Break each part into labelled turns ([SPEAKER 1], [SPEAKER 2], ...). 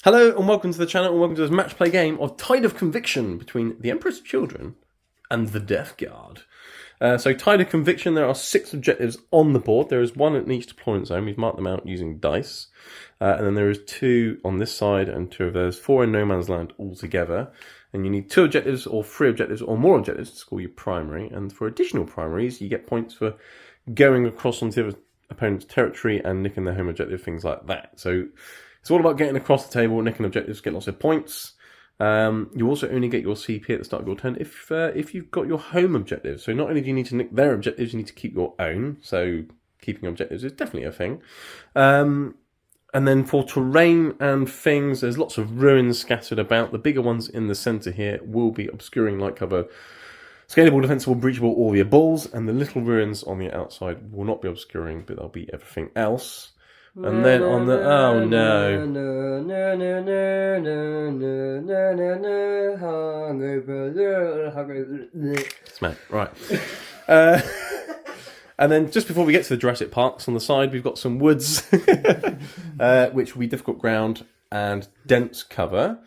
[SPEAKER 1] Hello and welcome to the channel and welcome to this match play game of Tide of Conviction between the Emperor's Children and the Death Guard. So Tide of Conviction, there are 6 objectives on the board. There is 1 in each deployment zone. We've marked them out using dice. And then there is 2 on this side and 2 of those, 4 in no man's land altogether. And you need 2 objectives or 3 objectives or more objectives to score your primary. And for additional primaries, you get points for going across onto the other opponent's territory and nicking their home objective, things like that. So it's all about getting across the table, nicking objectives, get lots of points. You also only get your CP at the start of your turn if you've got your home objective. So not only do you need to nick their objectives, you need to keep your own. So keeping objectives is definitely a thing. And then for terrain and things, there's lots of ruins scattered about. The bigger ones in the centre here will be obscuring light cover, scalable, defensible, breachable, or the balls. And the little ruins on the outside will not be obscuring, but they'll be everything else. And then on the smack, right. And then just before we get to the Jurassic Parks on the side, we've got some woods, which will be difficult ground and dense cover,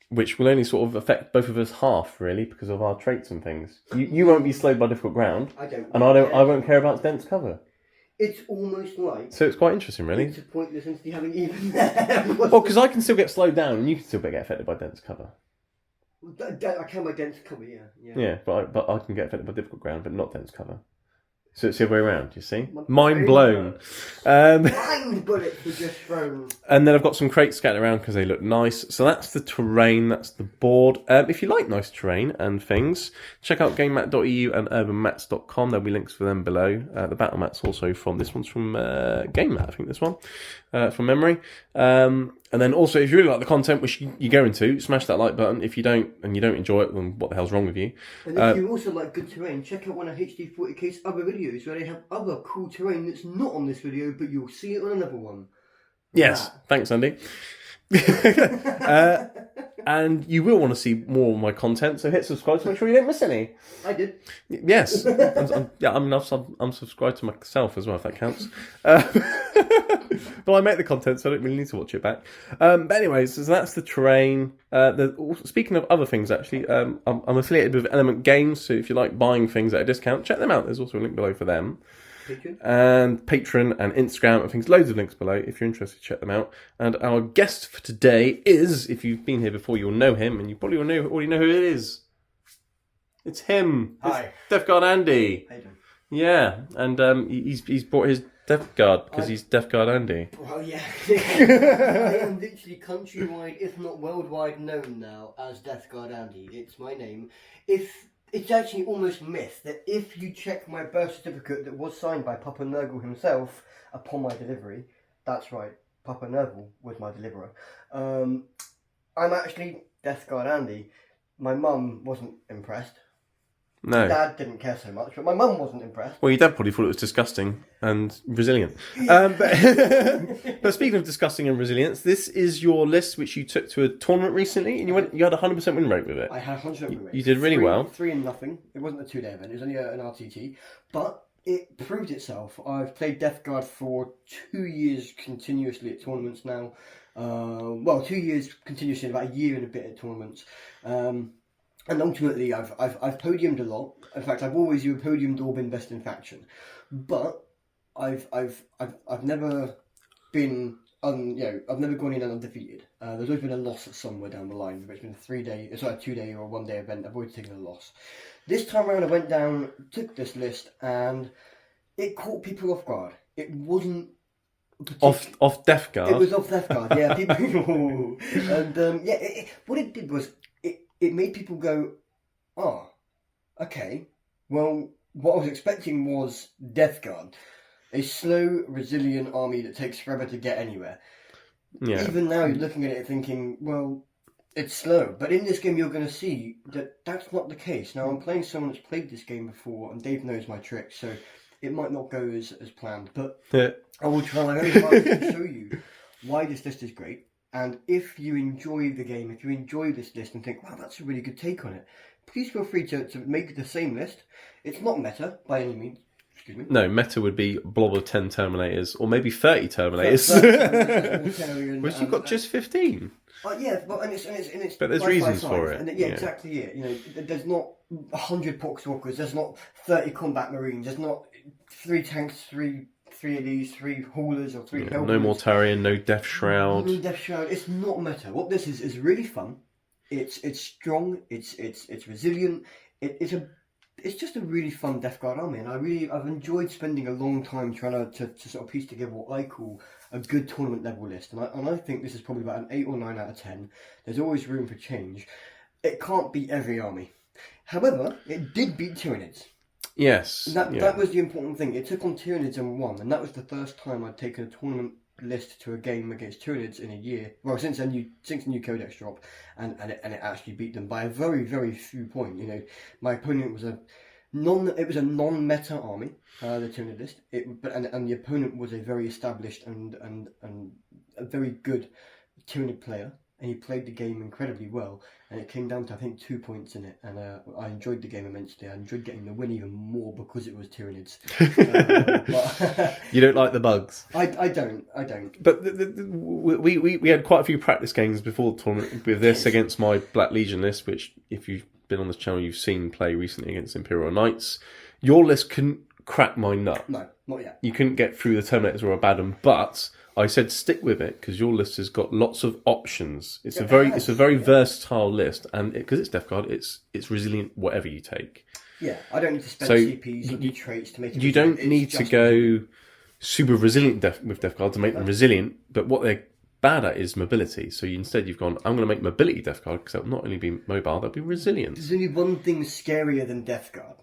[SPEAKER 1] which will only sort of affect both of us half, really, because of our traits and things. You won't be slowed by difficult ground, I won't care about dense cover.
[SPEAKER 2] It's almost like...
[SPEAKER 1] So it's quite interesting, really.
[SPEAKER 2] It's a pointless entity having even there.
[SPEAKER 1] Well, because I can still get slowed down and you can still get affected by dense cover.
[SPEAKER 2] I can by dense cover, yeah.
[SPEAKER 1] Yeah, but I can get affected by difficult ground, but not dense cover. So it's the other way around, you see? Mind blown.
[SPEAKER 2] Mind bullets were just thrown.
[SPEAKER 1] And then I've got some crates scattered around because they look nice. So that's the terrain, that's the board. If you like nice terrain and things, check out gamemat.eu and urbanmats.com. There'll be links for them below. The battle mats also from, this one's from GameMat, I think this one, from memory. And then also, if you really like the content, which you're going to, smash that like button. If you don't, and you don't enjoy it, then what the hell's wrong with you?
[SPEAKER 2] And if you also like good terrain, check out one of HD 40k's other videos where they have other cool terrain that's not on this video, but you'll see it on another one.
[SPEAKER 1] Yes, thanks, Andy. And you will want to see more of my content, so hit subscribe to make sure you don't miss any.
[SPEAKER 2] I did.
[SPEAKER 1] Yes. I'm subscribed to myself as well, if that counts. But I make the content, so I don't really need to watch it back. But anyways, so that's the terrain. Speaking of other things, actually, I'm affiliated with Element Games, so if you like buying things at a discount, check them out. There's also a link below for them.
[SPEAKER 2] Patreon.
[SPEAKER 1] And Patreon and Instagram and things, loads of links below. If you're interested, check them out. And our guest for today is, if you've been here before, you'll know him, and you probably already know who it is. It's him.
[SPEAKER 2] Hi.
[SPEAKER 1] It's Death Guard Andy.
[SPEAKER 2] How you doing?
[SPEAKER 1] Yeah, and he's brought his Death Guard because he's Death Guard Andy.
[SPEAKER 2] Well, yeah. I am literally countrywide, if not worldwide, known now as Death Guard Andy. It's my name. It's actually almost myth that if you check my birth certificate that was signed by Papa Nurgle himself upon my delivery, that's right, Papa Nurgle was my deliverer, I'm actually Death Guard Andy. My mum wasn't impressed.
[SPEAKER 1] No.
[SPEAKER 2] Dad didn't care so much, but my mum wasn't impressed.
[SPEAKER 1] Well, your dad probably thought it was disgusting and resilient. But speaking of disgusting and resilience, this is your list which you took to a tournament recently, and you had a 100% win rate with it.
[SPEAKER 2] I had 100% win rate.
[SPEAKER 1] You did really well.
[SPEAKER 2] 3-0. It wasn't a 2-day event. It was only an RTT, but it proved itself. I've played Death Guard for 2 years continuously at tournaments now. 2 years continuously, about a year and a bit at tournaments. And ultimately, I've podiumed a lot. In fact, I've always either podiumed or been best in faction. But I've never been I've never gone in and undefeated. There's always been a loss somewhere down the line. It's been a 2-day or a 1-day event. I've always taken a loss. This time around, I went down, took this list, and it caught people off guard. It wasn't
[SPEAKER 1] off Death Guard.
[SPEAKER 2] It was off Death Guard. Yeah, people. And what it did was it made people go, oh, okay. Well, what I was expecting was Death Guard. A slow, resilient army that takes forever to get anywhere. Yeah. Even now, you're looking at it thinking, well, it's slow. But in this game, you're going to see that that's not the case. Now, I'm playing someone that's played this game before, and Dave knows my tricks, so it might not go as planned. But I will try very hard to show you why this list is great. And if you enjoy the game, if you enjoy this list and think, wow, that's a really good take on it, please feel free to make the same list. It's not meta by any means. Excuse me.
[SPEAKER 1] No, meta would be blob of 10 Terminators, or maybe 30 Terminators. Which you've got just 15.
[SPEAKER 2] Yeah, well, and it's
[SPEAKER 1] but there's reasons for it.
[SPEAKER 2] And exactly it. You know, there's not 100 Poxwalkers, there's not 30 Combat Marines, there's not 3 tanks, 3 of these, 3 haulers, or 3 helpers.
[SPEAKER 1] No Mortarion, no Death Shroud.
[SPEAKER 2] No Death Shroud. It's not meta. What this is really fun. It's strong. It's resilient. It's just a really fun Death Guard army, and I've enjoyed spending a long time trying to sort of piece together what I call a good tournament level list, and I think this is probably about an 8 or 9 out of 10. There's always room for change. It can't beat every army. However, it did beat Tyranids.
[SPEAKER 1] Yes.
[SPEAKER 2] That was the important thing. It took on Tyranids and won, and that was the first time I'd taken a tournament list to a game against Tyranids in a year. Well, since the new Codex drop, and it actually beat them by a very, very few points. You know, my opponent was a non-meta army, the Tyranid list. And the opponent was a very established and a very good Tyranid player. And he played the game incredibly well, and it came down to, I think, 2 points in it, and I enjoyed the game immensely. I enjoyed getting the win even more because it was Tyranids. But
[SPEAKER 1] you don't like the bugs?
[SPEAKER 2] I don't.
[SPEAKER 1] But we had quite a few practice games before the tournament with this against my Black Legion list, which, if you've been on this channel, you've seen play recently against Imperial Knights. Your list couldn't crack my nut.
[SPEAKER 2] No, not yet.
[SPEAKER 1] You couldn't get through the Terminators or a bad one, but I said stick with it because your list has got lots of options. It's a very versatile list, and because it's Death Guard, it's resilient whatever you take.
[SPEAKER 2] Yeah, I don't need to spend CPs or traits to make it.
[SPEAKER 1] You don't need to go super resilient with Death Guard to make them resilient, but what they're bad at is mobility. So you've gone, I'm going to make mobility Death Guard because they'll not only be mobile, they'll be resilient.
[SPEAKER 2] There's only one thing scarier than Death Guard.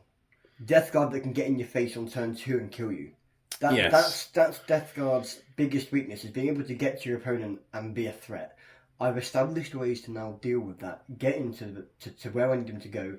[SPEAKER 2] Death Guard that can get in your face on turn 2 and kill you. That's Death Guard's biggest weakness, is being able to get to your opponent and be a threat. I've established ways to now deal with that, get into to where I need them to go.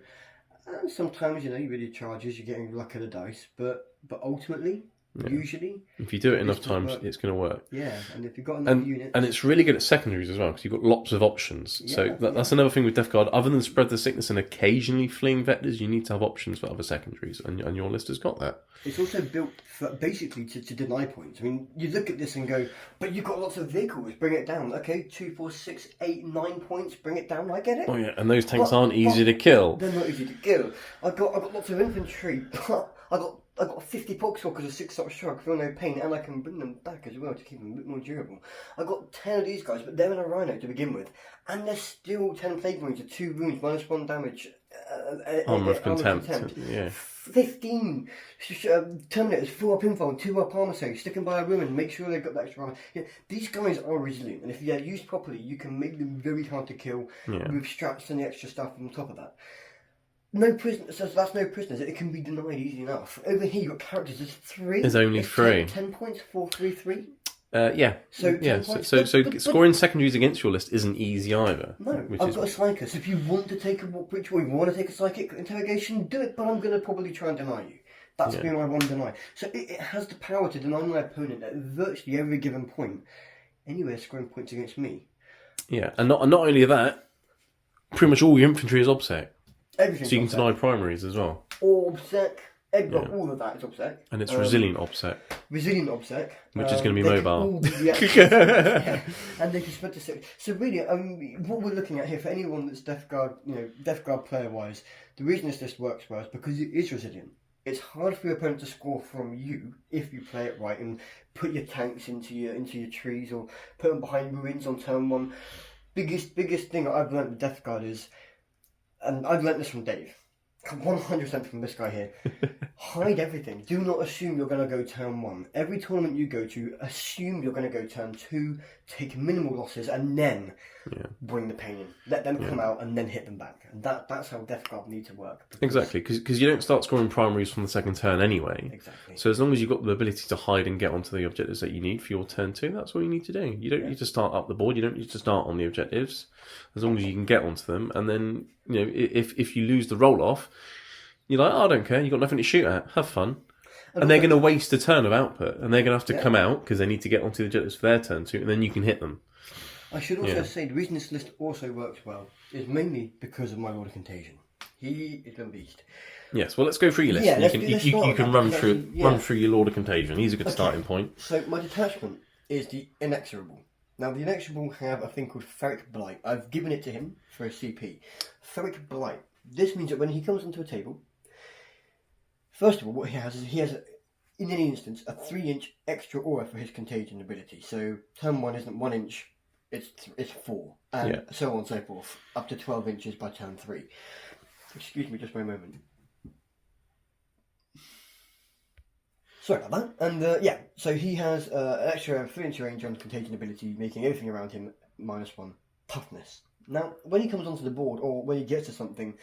[SPEAKER 2] And sometimes, you really charges, you're getting luck of the dice, but ultimately, usually,
[SPEAKER 1] if you do it enough times, it's going to work.
[SPEAKER 2] Yeah, and if you've got enough units,
[SPEAKER 1] and it's really good at secondaries as well because you've got lots of options. That's another thing with Death Guard. Other than spread the sickness and occasionally fleeing vectors, you need to have options for other secondaries, and your list has got that.
[SPEAKER 2] It's also built for basically to deny points. I mean, you look at this and go, but you've got lots of vehicles, bring it down. Okay, 2, 4, 6, 8, 9 points, bring it down. I get it.
[SPEAKER 1] Oh yeah, and those tanks aren't easy to kill.
[SPEAKER 2] They're not easy to kill. I've got lots of infantry, but I've got 50 Poxwalkers of 6-star shrug, feel no pain, and I can bring them back as well to keep them a bit more durable. I've got 10 of these guys, but they're in a Rhino to begin with, and there's still 10 Plague Marines with 2 wounds, -1 damage.
[SPEAKER 1] Armour of Contempt. Yeah.
[SPEAKER 2] 15 Terminators, 4 up info, 2 up armor saves, sticking by a woman, make sure they've got that extra armor. These guys are resilient, and if they're used properly, you can make them very hard to kill with straps and the extra stuff on top of that. No prisoners, so that's no prisoners. It can be denied easy enough. Over here, you've got characters. There's 3.
[SPEAKER 1] There's only 3.
[SPEAKER 2] 10 points, 4, 3, 3.
[SPEAKER 1] So scoring secondaries against your list isn't easy either.
[SPEAKER 2] No, I've got a Psychic. So if you want to take a Psychic interrogation, do it. But I'm going to probably try and deny you. That's being my one deny. So it has the power to deny my opponent at virtually every given point. Anywhere scoring points against me.
[SPEAKER 1] Yeah, and not only that, pretty much all your infantry is OBSEC.
[SPEAKER 2] Everything.
[SPEAKER 1] So you can deny primaries as well.
[SPEAKER 2] OBSEC. All of that is OBSEC.
[SPEAKER 1] And it's resilient OBSEC.
[SPEAKER 2] Resilient OBSEC.
[SPEAKER 1] Which is going to be mobile.
[SPEAKER 2] And they can spread to 6. So really, what we're looking at here, for anyone that's Death Guard, Death Guard player-wise, the reason this list works well is because it is resilient. It's hard for your opponent to score from you if you play it right and put your tanks into your trees or put them behind ruins on turn 1. Biggest thing I've learned with Death Guard is, and I've learnt this from Dave, 100% from this guy here, hide everything. Do not assume you're going to go turn 1. Every tournament you go to, assume you're going to go turn 2, take minimal losses, and then bring the pain in. Let them come out and then hit them back. And that's how Death Guard need to work.
[SPEAKER 1] Exactly, because you don't start scoring primaries from the second turn anyway.
[SPEAKER 2] Exactly.
[SPEAKER 1] So as long as you've got the ability to hide and get onto the objectives that you need for your turn 2, that's all you need to do. You don't need to start up the board. You don't need to start on the objectives. As long as you can get onto them, and then if you lose the roll off, you're like, I don't care. You've got nothing to shoot at. Have fun. And they're going to waste a turn of output, and they're going to have to come out because they need to get onto the objectives for their turn 2, and then you can hit them.
[SPEAKER 2] I should also say the reason this list also works well is mainly because of my Lord of Contagion. He is a beast.
[SPEAKER 1] Yes, well, let's go through your list.
[SPEAKER 2] Yeah,
[SPEAKER 1] and
[SPEAKER 2] let's
[SPEAKER 1] you
[SPEAKER 2] start with
[SPEAKER 1] can
[SPEAKER 2] that,
[SPEAKER 1] run
[SPEAKER 2] because
[SPEAKER 1] through
[SPEAKER 2] actually,
[SPEAKER 1] run
[SPEAKER 2] yeah.
[SPEAKER 1] through your Lord of Contagion. He's a good
[SPEAKER 2] Okay.
[SPEAKER 1] starting point.
[SPEAKER 2] So my detachment is the Inexorable. Now the Inexorable have a thing called Ferric Blight. I've given it to him for a CP. Ferric Blight. This means that when he comes onto a table, first of all, what he has is in any instance, a 3-inch extra aura for his contagion ability. So turn 1 isn't 1 inch, it's 4, and so on and so forth, up to 12 inches by turn 3. Excuse me just for a moment. Sorry about that. And yeah, so he has an extra 3-inch range on contagion ability, making everything around him -1 toughness. Now, when he comes onto the board, or when he gets to something,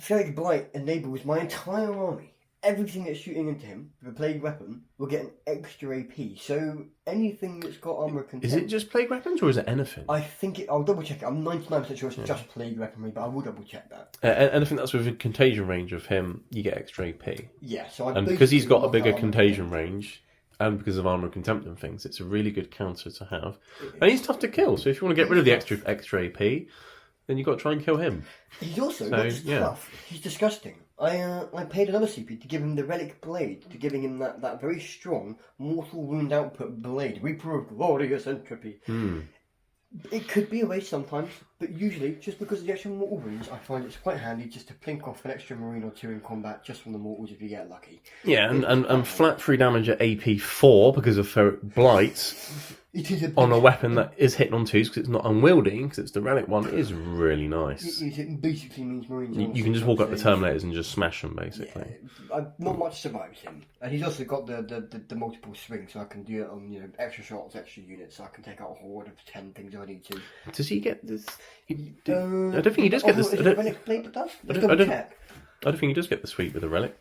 [SPEAKER 2] Ferric Blight enables my entire army. Everything that's shooting into him with a plague weapon will get an extra AP. So anything that's got armor content.
[SPEAKER 1] Is it just plague weapons or is it anything?
[SPEAKER 2] I think I'll double check it. I'm 99% sure it's just plague weaponry, but I will double check that.
[SPEAKER 1] Anything that's within contagion range of him, you get extra AP.
[SPEAKER 2] Yeah, so
[SPEAKER 1] And because he's got a bigger contagion range, and because of armor contempt and things, it's a really good counter to have. And he's tough to kill, so if you want to get rid of the extra AP, then you've got to try and kill him.
[SPEAKER 2] He's also not just tough, he's disgusting. I paid another CP to give him the Relic Blade, to giving him that very strong mortal wound output blade, Reaper of Glorious Entropy. It could be a waste sometimes, but usually, just because of the extra mortal wounds, I find it's quite handy just to plink off an extra marine or 2 in combat just from the mortals if you get lucky.
[SPEAKER 1] Yeah, and flat 3 damage at AP 4 because of Ferric Blight on a weapon that is hitting on 2s because it's not unwieldy, because it's the Relic one, is really nice.
[SPEAKER 2] It basically means marines.
[SPEAKER 1] You can just walk up the Terminators and just smash them, basically.
[SPEAKER 2] Yeah, not much survives him, and he's also got the multiple swings, so I can do it on extra shots, extra units, so I can take out a horde of 10 things if I need to.
[SPEAKER 1] Does he get this? I don't think he does get this.
[SPEAKER 2] Is it a Relic Blade that does? Let's double check.
[SPEAKER 1] I don't think he does get the sweep with the Relic.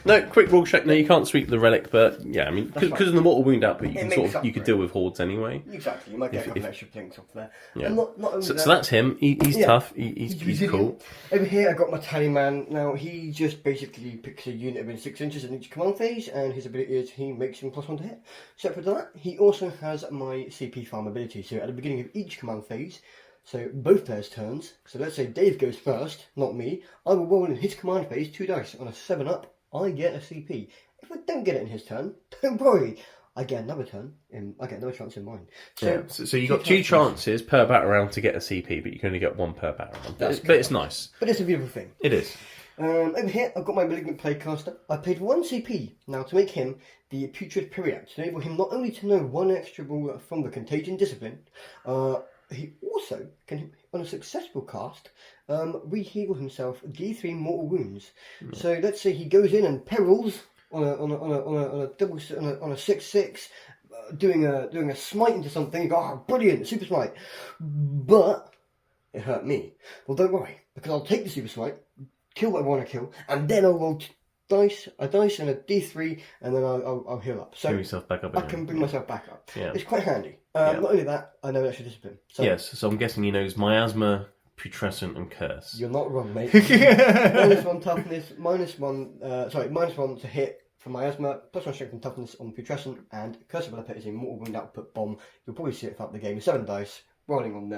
[SPEAKER 1] No, quick rule check. No, you can't sweep the Relic, but yeah, I mean, because of the mortal wound output, you could deal with hordes anyway.
[SPEAKER 2] Exactly, you might get a couple extra things off there.
[SPEAKER 1] Yeah.
[SPEAKER 2] And not only
[SPEAKER 1] so
[SPEAKER 2] that,
[SPEAKER 1] that's him. He's tough. He's cool.
[SPEAKER 2] Over here, I got my Tallyman. Now he just basically picks a unit within 6 inches in each command phase, and his ability is he makes him +1 to hit. Separate to that, he also has my CP farm ability. So at the beginning of each command phase, so both players' turns. So let's say Dave goes first, not me. I will roll in his command phase 2 dice on a 7-up. I get a CP. If I don't get it in his turn, don't worry. I get another turn. I get another chance in mine.
[SPEAKER 1] So you got 2 chances per battle round to get a CP, but you can only get 1 per battle round. But it's nice.
[SPEAKER 2] But it's a beautiful thing.
[SPEAKER 1] It is.
[SPEAKER 2] Over here, I've got my Malignant Plaguecaster. I paid 1 CP now to make him the Putrid Piriac, to enable him not only to know 1 extra rule from the Contagion Discipline, he also can, on a successful cast, re-heal himself D3 mortal wounds. So let's say he goes in and perils on a 6/6, doing a smite into something. You go, oh, brilliant, super smite, but it hurt me. Well, don't worry, because I'll take the super smite, kill what I want to kill, and then I'll roll a dice and a D3, and then I'll heal up. So
[SPEAKER 1] yourself back up
[SPEAKER 2] I can bring myself back up.
[SPEAKER 1] Yeah.
[SPEAKER 2] It's quite handy. Not only that, I know extra discipline. So
[SPEAKER 1] yes, so I'm guessing he knows Miasma, Putrescent, and Curse.
[SPEAKER 2] you're not wrong, mate. -1 toughness, -1 to hit for Miasma, +1 strength and toughness on Putrescent, and Curse of Lepet is a mortal wound output bomb. You'll probably see it throughout the game with 7 dice. Rolling on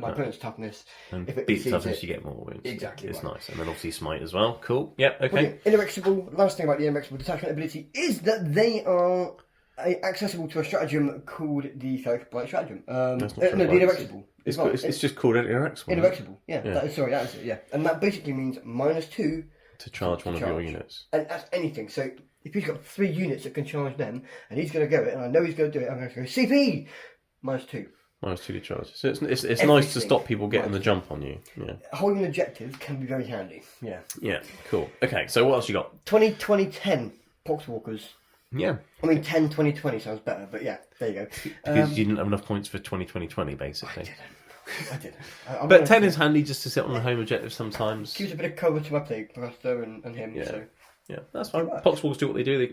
[SPEAKER 2] my opponent's toughness.
[SPEAKER 1] And
[SPEAKER 2] if it
[SPEAKER 1] beats
[SPEAKER 2] exceeds
[SPEAKER 1] toughness,
[SPEAKER 2] it,
[SPEAKER 1] you get more wounds.
[SPEAKER 2] Exactly.
[SPEAKER 1] It's
[SPEAKER 2] right.
[SPEAKER 1] nice. And then obviously Smite as well. Cool. Yep, okay.
[SPEAKER 2] Inexorable. Last thing about the Inexorable detachment ability is that they are accessible to a stratagem called the Ferric Blight stratagem.
[SPEAKER 1] That's not
[SPEAKER 2] the Inexorable.
[SPEAKER 1] It's just called Inexorable.
[SPEAKER 2] Inexorable, yeah. That is it, yeah. And that basically means -2
[SPEAKER 1] to charge one of your units.
[SPEAKER 2] And that's anything. So if he's got 3 units that can charge them, and he's going to go it, and I know he's going to do it, I'm going to go CP! -2.
[SPEAKER 1] -2 to charge. So it's nice to stop people getting the jump on you. Yeah.
[SPEAKER 2] Holding an objective can be very handy. Yeah.
[SPEAKER 1] Yeah, cool. Okay, so what else you got?
[SPEAKER 2] 20-20-10 Poxwalkers.
[SPEAKER 1] Yeah.
[SPEAKER 2] I mean, 10-20-20 sounds better, but yeah, there you go.
[SPEAKER 1] Because you didn't have enough points for 20-20-20, basically.
[SPEAKER 2] I didn't.
[SPEAKER 1] But 10 is handy just to sit on a home objective sometimes.
[SPEAKER 2] Gives a bit of cover to my Plaguecaster and him,
[SPEAKER 1] Yeah.
[SPEAKER 2] so...
[SPEAKER 1] Yeah, that's fine. Poxwalkers do what they do.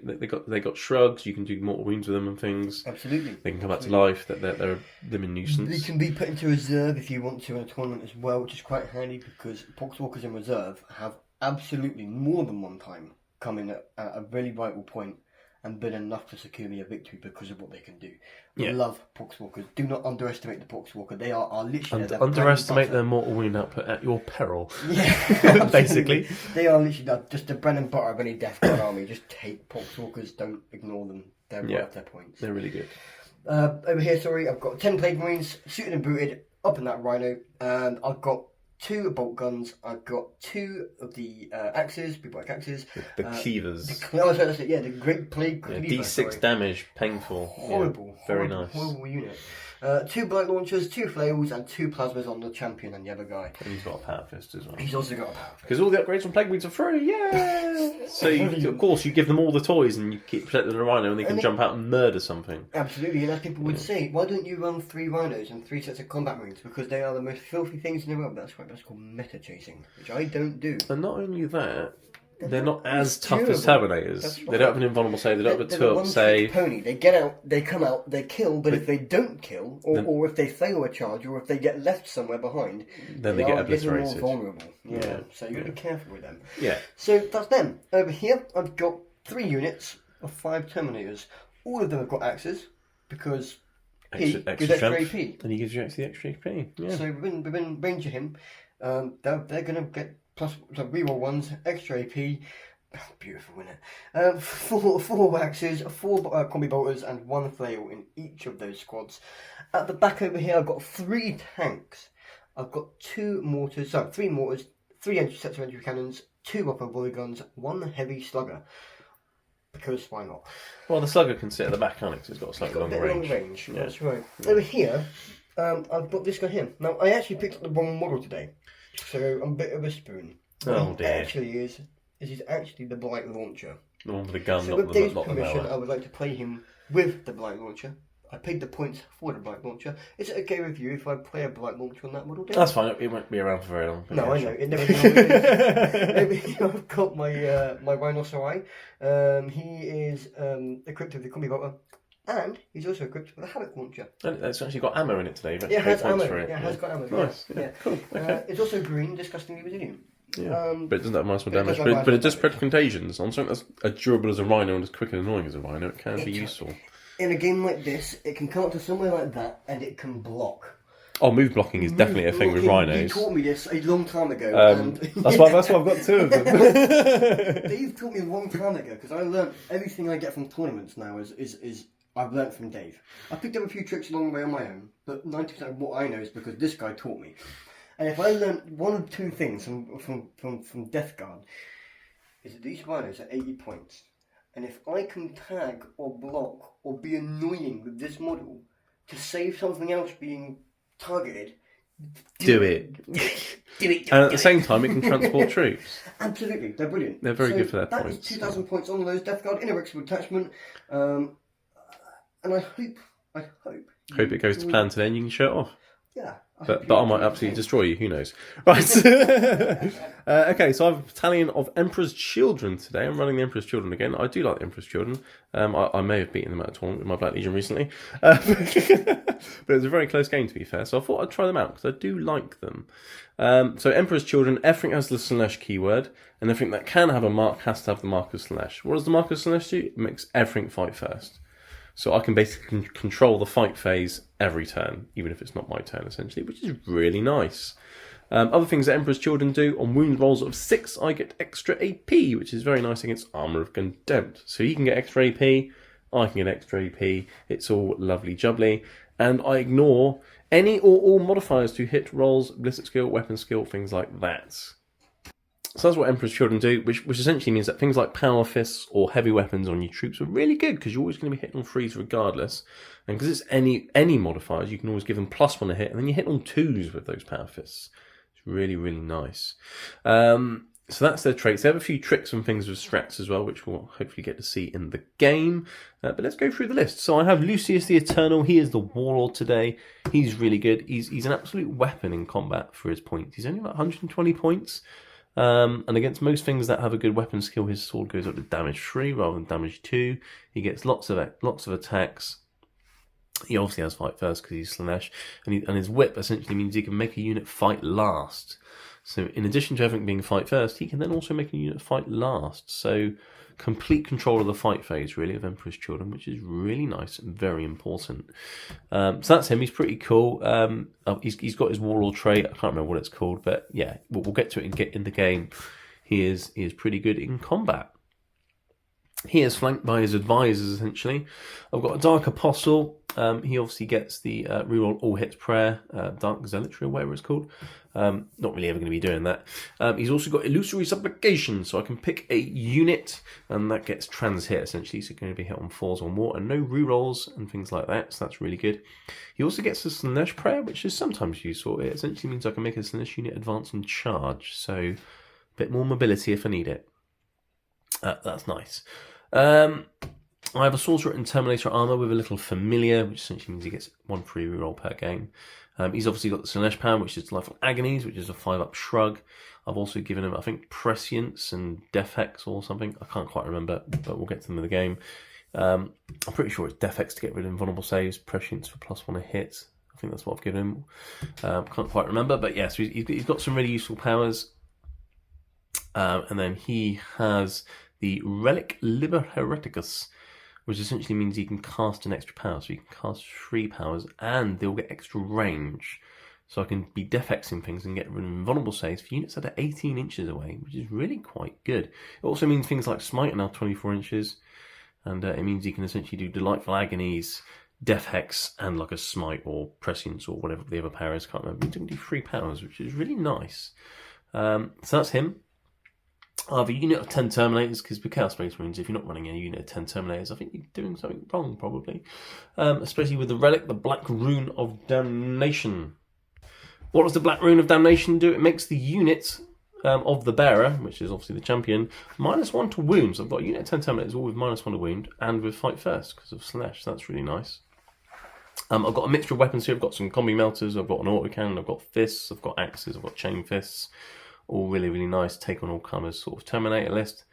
[SPEAKER 1] They got shrugs. You can do mortal wounds with them and things.
[SPEAKER 2] Absolutely.
[SPEAKER 1] They can come back to life. They're a living nuisance.
[SPEAKER 2] They can be put into reserve if you want to in a tournament as well, which is quite handy because Poxwalkers in reserve have absolutely more than one time come in at a really vital point and been enough to secure me a victory because of what they can do.
[SPEAKER 1] Yeah.
[SPEAKER 2] Love Poxwalkers. Do not underestimate the Poxwalker. They are literally...
[SPEAKER 1] Underestimate their mortal wound output at your peril.
[SPEAKER 2] Yeah,
[SPEAKER 1] basically.
[SPEAKER 2] They are literally just the bread and butter of any Death Guard army. Just take Poxwalkers, don't ignore them. They're worth their points.
[SPEAKER 1] They're really good.
[SPEAKER 2] Over here, I've got 10 Plague Marines, suited and booted, up in that Rhino, and I've got 2 bolt guns, I've got 2 of the axes, big black axes.
[SPEAKER 1] The cleavers.
[SPEAKER 2] The Great Plague Cleaver.
[SPEAKER 1] D6 damage, painful.
[SPEAKER 2] Horrible.
[SPEAKER 1] Very nice.
[SPEAKER 2] Horrible unit. 2 blight launchers, 2 flails, and 2 plasmas on the champion and the other guy.
[SPEAKER 1] And he's got a power fist as well.
[SPEAKER 2] He's also got a power fist.
[SPEAKER 1] Because all the upgrades from Plague Marines are free, yeah! So, of course, you give them all the toys and you keep protecting the Rhino and they can jump out and murder something.
[SPEAKER 2] Absolutely, and as people would say, why don't you run 3 Rhinos and 3 sets of combat Marines? Because they are the most filthy things in the world. That's right, that's called meta chasing, which I don't do.
[SPEAKER 1] And not only that, they're not as tough as Terminators. Right. They don't have an invulnerable save, they don't have a 2-up save.
[SPEAKER 2] Pony. They get out, they come out, they kill, but if they don't kill, or if they fail a charge, or if they get left somewhere behind,
[SPEAKER 1] then they get obliterated.
[SPEAKER 2] More vulnerable. Yeah. So you've got to be careful with them.
[SPEAKER 1] Yeah.
[SPEAKER 2] So that's them. Over here, I've got 3 units of 5 Terminators. All of them have got axes, because he gives extra AP.
[SPEAKER 1] And he gives you actually extra AP. Yeah.
[SPEAKER 2] So within range of him, they're going to get plus reroll ones, extra AP. Beautiful, isn't it? 4 axes, 4 combi bolters, and 1 flail in each of those squads. At the back over here, I've got 3 tanks. I've got 3 mortars, 3 sets of entry cannons, 2 upper volley guns, 1 heavy slugger. Because why not?
[SPEAKER 1] Well, the slugger can sit at the back, can't it? Because it's got a slightly longer range.
[SPEAKER 2] Yeah. That's right. Over here, I've got this guy here. Now, I actually picked up the wrong model today. So I'm a bit of a spoon.
[SPEAKER 1] Oh dear.
[SPEAKER 2] Actually is actually the Blight Launcher.
[SPEAKER 1] The one with the gun,
[SPEAKER 2] so
[SPEAKER 1] not
[SPEAKER 2] with
[SPEAKER 1] the
[SPEAKER 2] Dave's
[SPEAKER 1] not the
[SPEAKER 2] permission,
[SPEAKER 1] mallet.
[SPEAKER 2] I would like to play him with the Blight Launcher. I paid the points for the Blight Launcher. Is it okay with you if I play a Blight Launcher on that model, Dave?
[SPEAKER 1] That's fine. It won't be around for very long.
[SPEAKER 2] No, I know. It never normally is. I've got my Rhinocerai. He is equipped with the Combi Bolter. And he's also equipped with a Havoc Launcher.
[SPEAKER 1] And it's actually got ammo in it today.
[SPEAKER 2] Yeah, it has ammo.
[SPEAKER 1] For it.
[SPEAKER 2] Yeah, it has got ammo.
[SPEAKER 1] Nice. Yeah. Cool. Okay.
[SPEAKER 2] It's also green, disgustingly resilient.
[SPEAKER 1] Yeah. But it doesn't have much more damage. But it does spread contagions. On something that's as durable as a Rhino and as quick and annoying as a Rhino, it can be useful.
[SPEAKER 2] In a game like this, it can come up to somewhere like that and it can block.
[SPEAKER 1] Oh, move blocking is definitely a thing with Rhinos.
[SPEAKER 2] You taught me this a long time ago.
[SPEAKER 1] That's why I've got 2 of them.
[SPEAKER 2] Dave taught me a long time ago because I learned everything I get from tournaments now is I've learnt from Dave. I picked up a few tricks along the way on my own, but 90% of what I know is because this guy taught me. And if I learnt 1 or 2 things from Death Guard, is that these Rhinos are 80 points. And if I can tag or block or be annoying with this model to save something else being targeted,
[SPEAKER 1] do it. And at the same time, it can transport troops.
[SPEAKER 2] Absolutely, they're brilliant.
[SPEAKER 1] They're very good for their
[SPEAKER 2] that
[SPEAKER 1] points.
[SPEAKER 2] That is 2,000 points on those Death Guard in a Rexible attachment. And I hope
[SPEAKER 1] it goes to plan today and you can show it off.
[SPEAKER 2] Yeah.
[SPEAKER 1] But I might absolutely destroy you, who knows. Right. Okay, so I have a battalion of Emperor's Children today. I'm running the Emperor's Children again. I do like the Emperor's Children. I may have beaten them at a tournament with my Black Legion recently. But it was a very close game, to be fair. So I thought I'd try them out, because I do like them. So Emperor's Children, everything has the Slanesh keyword, and everything that can have a mark has to have the mark of Slanesh. What does the mark of Slanesh do? It makes everything fight first. So I can basically control the fight phase every turn, even if it's not my turn, essentially, which is really nice. Other things that Emperor's Children do, on wound rolls of 6, I get extra AP, which is very nice against Armour of Contempt. So he can get extra AP, I can get extra AP, it's all lovely jubbly. And I ignore any or all modifiers to hit rolls, ballistic skill, weapon skill, things like that. So that's what Emperor's Children do, which essentially means that things like power fists or heavy weapons on your troops are really good, because you're always going to be hitting on 3s regardless. And because it's any modifiers, you can always give them +1 a hit, and then you hit on 2s with those power fists. It's really, really nice. So that's their traits. They have a few tricks and things with strats as well, which we'll hopefully get to see in the game. But let's go through the list. So I have Lucius the Eternal. He is the Warlord today. He's really good. He's an absolute weapon in combat for his points. He's only about 120 points. And against most things that have a good weapon skill, his sword goes up to damage 3 rather than damage 2. He gets lots of attacks. He obviously has fight first because he's Slanesh, and his whip essentially means he can make a unit fight last. So in addition to everything being fight first, he can then also make a unit fight last. So complete control of the fight phase, really, of Emperor's Children, which is really nice and very important. So that's him. He's pretty cool. He's got his warlord trait. I can't remember what it's called, but yeah, we'll get to it and get in the game. He is pretty good in combat. He is flanked by his advisors, essentially. I've got a Dark Apostle. He obviously gets the reroll all hits prayer, Dark Zealotry or whatever it's called. Not really ever going to be doing that. He's also got Illusory Supplication, so I can pick a unit, and that gets trans hit, essentially. So going to be hit on 4s or more, and no rerolls and things like that, so that's really good. He also gets a Slanesh prayer, which is sometimes useful. It essentially means I can make a Slanesh unit advance and charge, so a bit more mobility if I need it. That's nice. I have a Sorcerer and Terminator armor with a little familiar, which essentially means he gets 1 free reroll per game. He's obviously got the Slanesh Power, which is Delightful Agonies, which is a 5-up shrug. I've also given him, I think, Prescience and Death Hex or something. I can't quite remember, but we'll get to them in the game. I'm pretty sure it's Death Hex to get rid of invulnerable saves, Prescience for +1 a hit. I think that's what I've given him. Can't quite remember, but yeah, so he's got some really useful powers. And then he has the Relic Liber Hereticus, which essentially means he can cast an extra power. So you can cast 3 powers and they'll get extra range. So I can be Death-Hexing things and get rid of invulnerable saves for units that are 18 inches away, which is really quite good. It also means things like Smite are now 24 inches. And it means you can essentially do Delightful Agonies, Death Hex, and like a Smite or Prescience or whatever the other power is. Can't remember. You can do 3 powers, which is really nice. So that's him. I have a unit of 10 Terminators, because with Chaos Space Marines, if you're not running a unit of 10 Terminators, I think you're doing something wrong, probably. Especially with the Relic, the Black Rune of Damnation. What does the Black Rune of Damnation do? It makes the unit of the bearer, which is obviously the champion, -1 to wounds. I've got a unit of 10 Terminators, all with -1 to wound, and with Fight First, because of Slanesh. That's really nice. I've got a mixture of weapons here. I've got some combi melters, I've got an autocannon, I've got fists, I've got axes, I've got chain fists. All really, really nice. Take on all comers sort of Terminator list.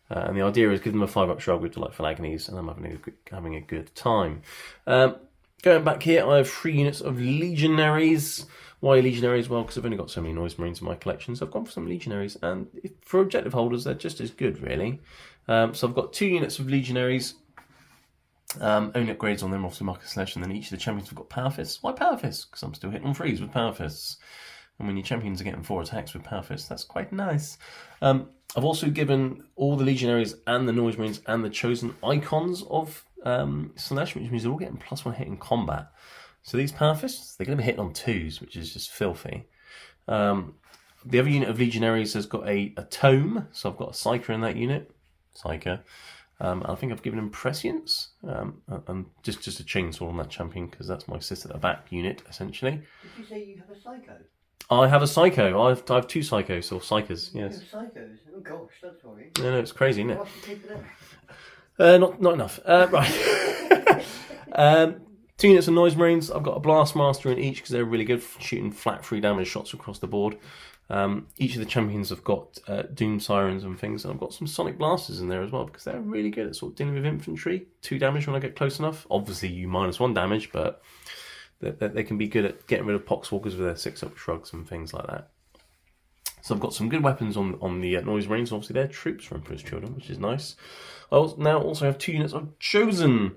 [SPEAKER 1] And the idea is give them a 5-up shrug with Delightful Agonies, and I'm having a good time. Going back here, I have 3 units of Legionaries. Why Legionaries? Well, because I've only got so many Noise Marines in my collection, so I've gone for some Legionaries. And for objective holders, they're just as good, really. So I've got 2 units of Legionaries. Only upgrades on them, obviously Marcus Slash, and then each of the champions have got Power Fists. Why Power Fists? Because I'm still hitting on 3s with Power Fists. And when your champions are getting 4 attacks with Power Fists, that's quite nice. I've also given all the Legionaries and the Noise Marines and the Chosen icons of Slanesh, which means they're all getting +1 hit in combat. So these Power Fists, they're going to be hitting on 2s, which is just filthy. The other unit of Legionaries has got a tome, so I've got a Psyker in that unit. Psyker. I think I've given him Prescience, and just a chainsaw on that champion, because that's my sit at the back unit, essentially.
[SPEAKER 2] Did you say you have a Psycho?
[SPEAKER 1] I have a Psycho. I have 2 Psychos, or Psychers, yes.
[SPEAKER 2] Psychos? Oh gosh, that's worrying.
[SPEAKER 1] No, it's crazy, isn't it?
[SPEAKER 2] What's the take for them?
[SPEAKER 1] Not enough. Right. 2 units of Noise Marines. I've got a Blast Master in each, because they're really good for shooting flat 3 damage shots across the board. Each of the champions have got Doom Sirens and things, and I've got some Sonic Blasters in there as well, because they're really good at sort of dealing with infantry. 2 damage when I get close enough. Obviously, you -1 damage, but they can be good at getting rid of Poxwalkers with their 6-up shrugs and things like that. So I've got some good weapons on the Noise Marines. Obviously, they're troops for Emperor's Children, which is nice. I now also have 2 units of Chosen.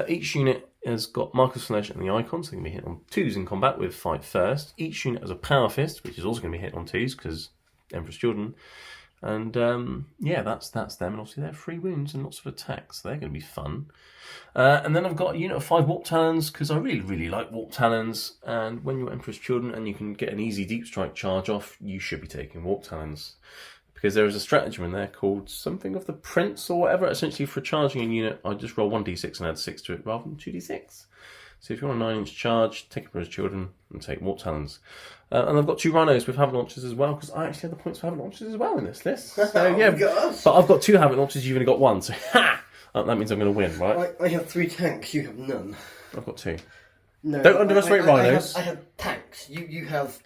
[SPEAKER 1] Each unit has got Marcus Slash and the icon, so they can be hit on 2s in combat with Fight First. Each unit has a Power Fist, which is also going to be hit on 2s, because Emperor's Children. And yeah, that's them. And obviously they're 3 wounds and lots of attacks, so they're going to be fun. And then I've got a unit of 5 Warp Talons, because I really, really like Warp Talons. And when you're Emperor's Children and you can get an easy Deep Strike charge off, you should be taking Warp Talons. Because there is a stratagem in there called something of the Prince or whatever. Essentially, for charging a unit, I just roll 1d6 and add 6 to it rather than 2d6. So if you want a 9-inch charge, take Emperor's Children and take Warp Talons. And I've got 2 Rhinos with Havoc Launchers as well, because I actually have the points for Havoc Launchers as well in this list. So yeah, but I've got 2 Havoc Launchers, you've only got 1, so ha! That means I'm going to win, right?
[SPEAKER 2] I have 3 tanks, you have none.
[SPEAKER 1] I've got 2.
[SPEAKER 2] No,
[SPEAKER 1] Don't underestimate Rhinos.
[SPEAKER 2] I have tanks, you have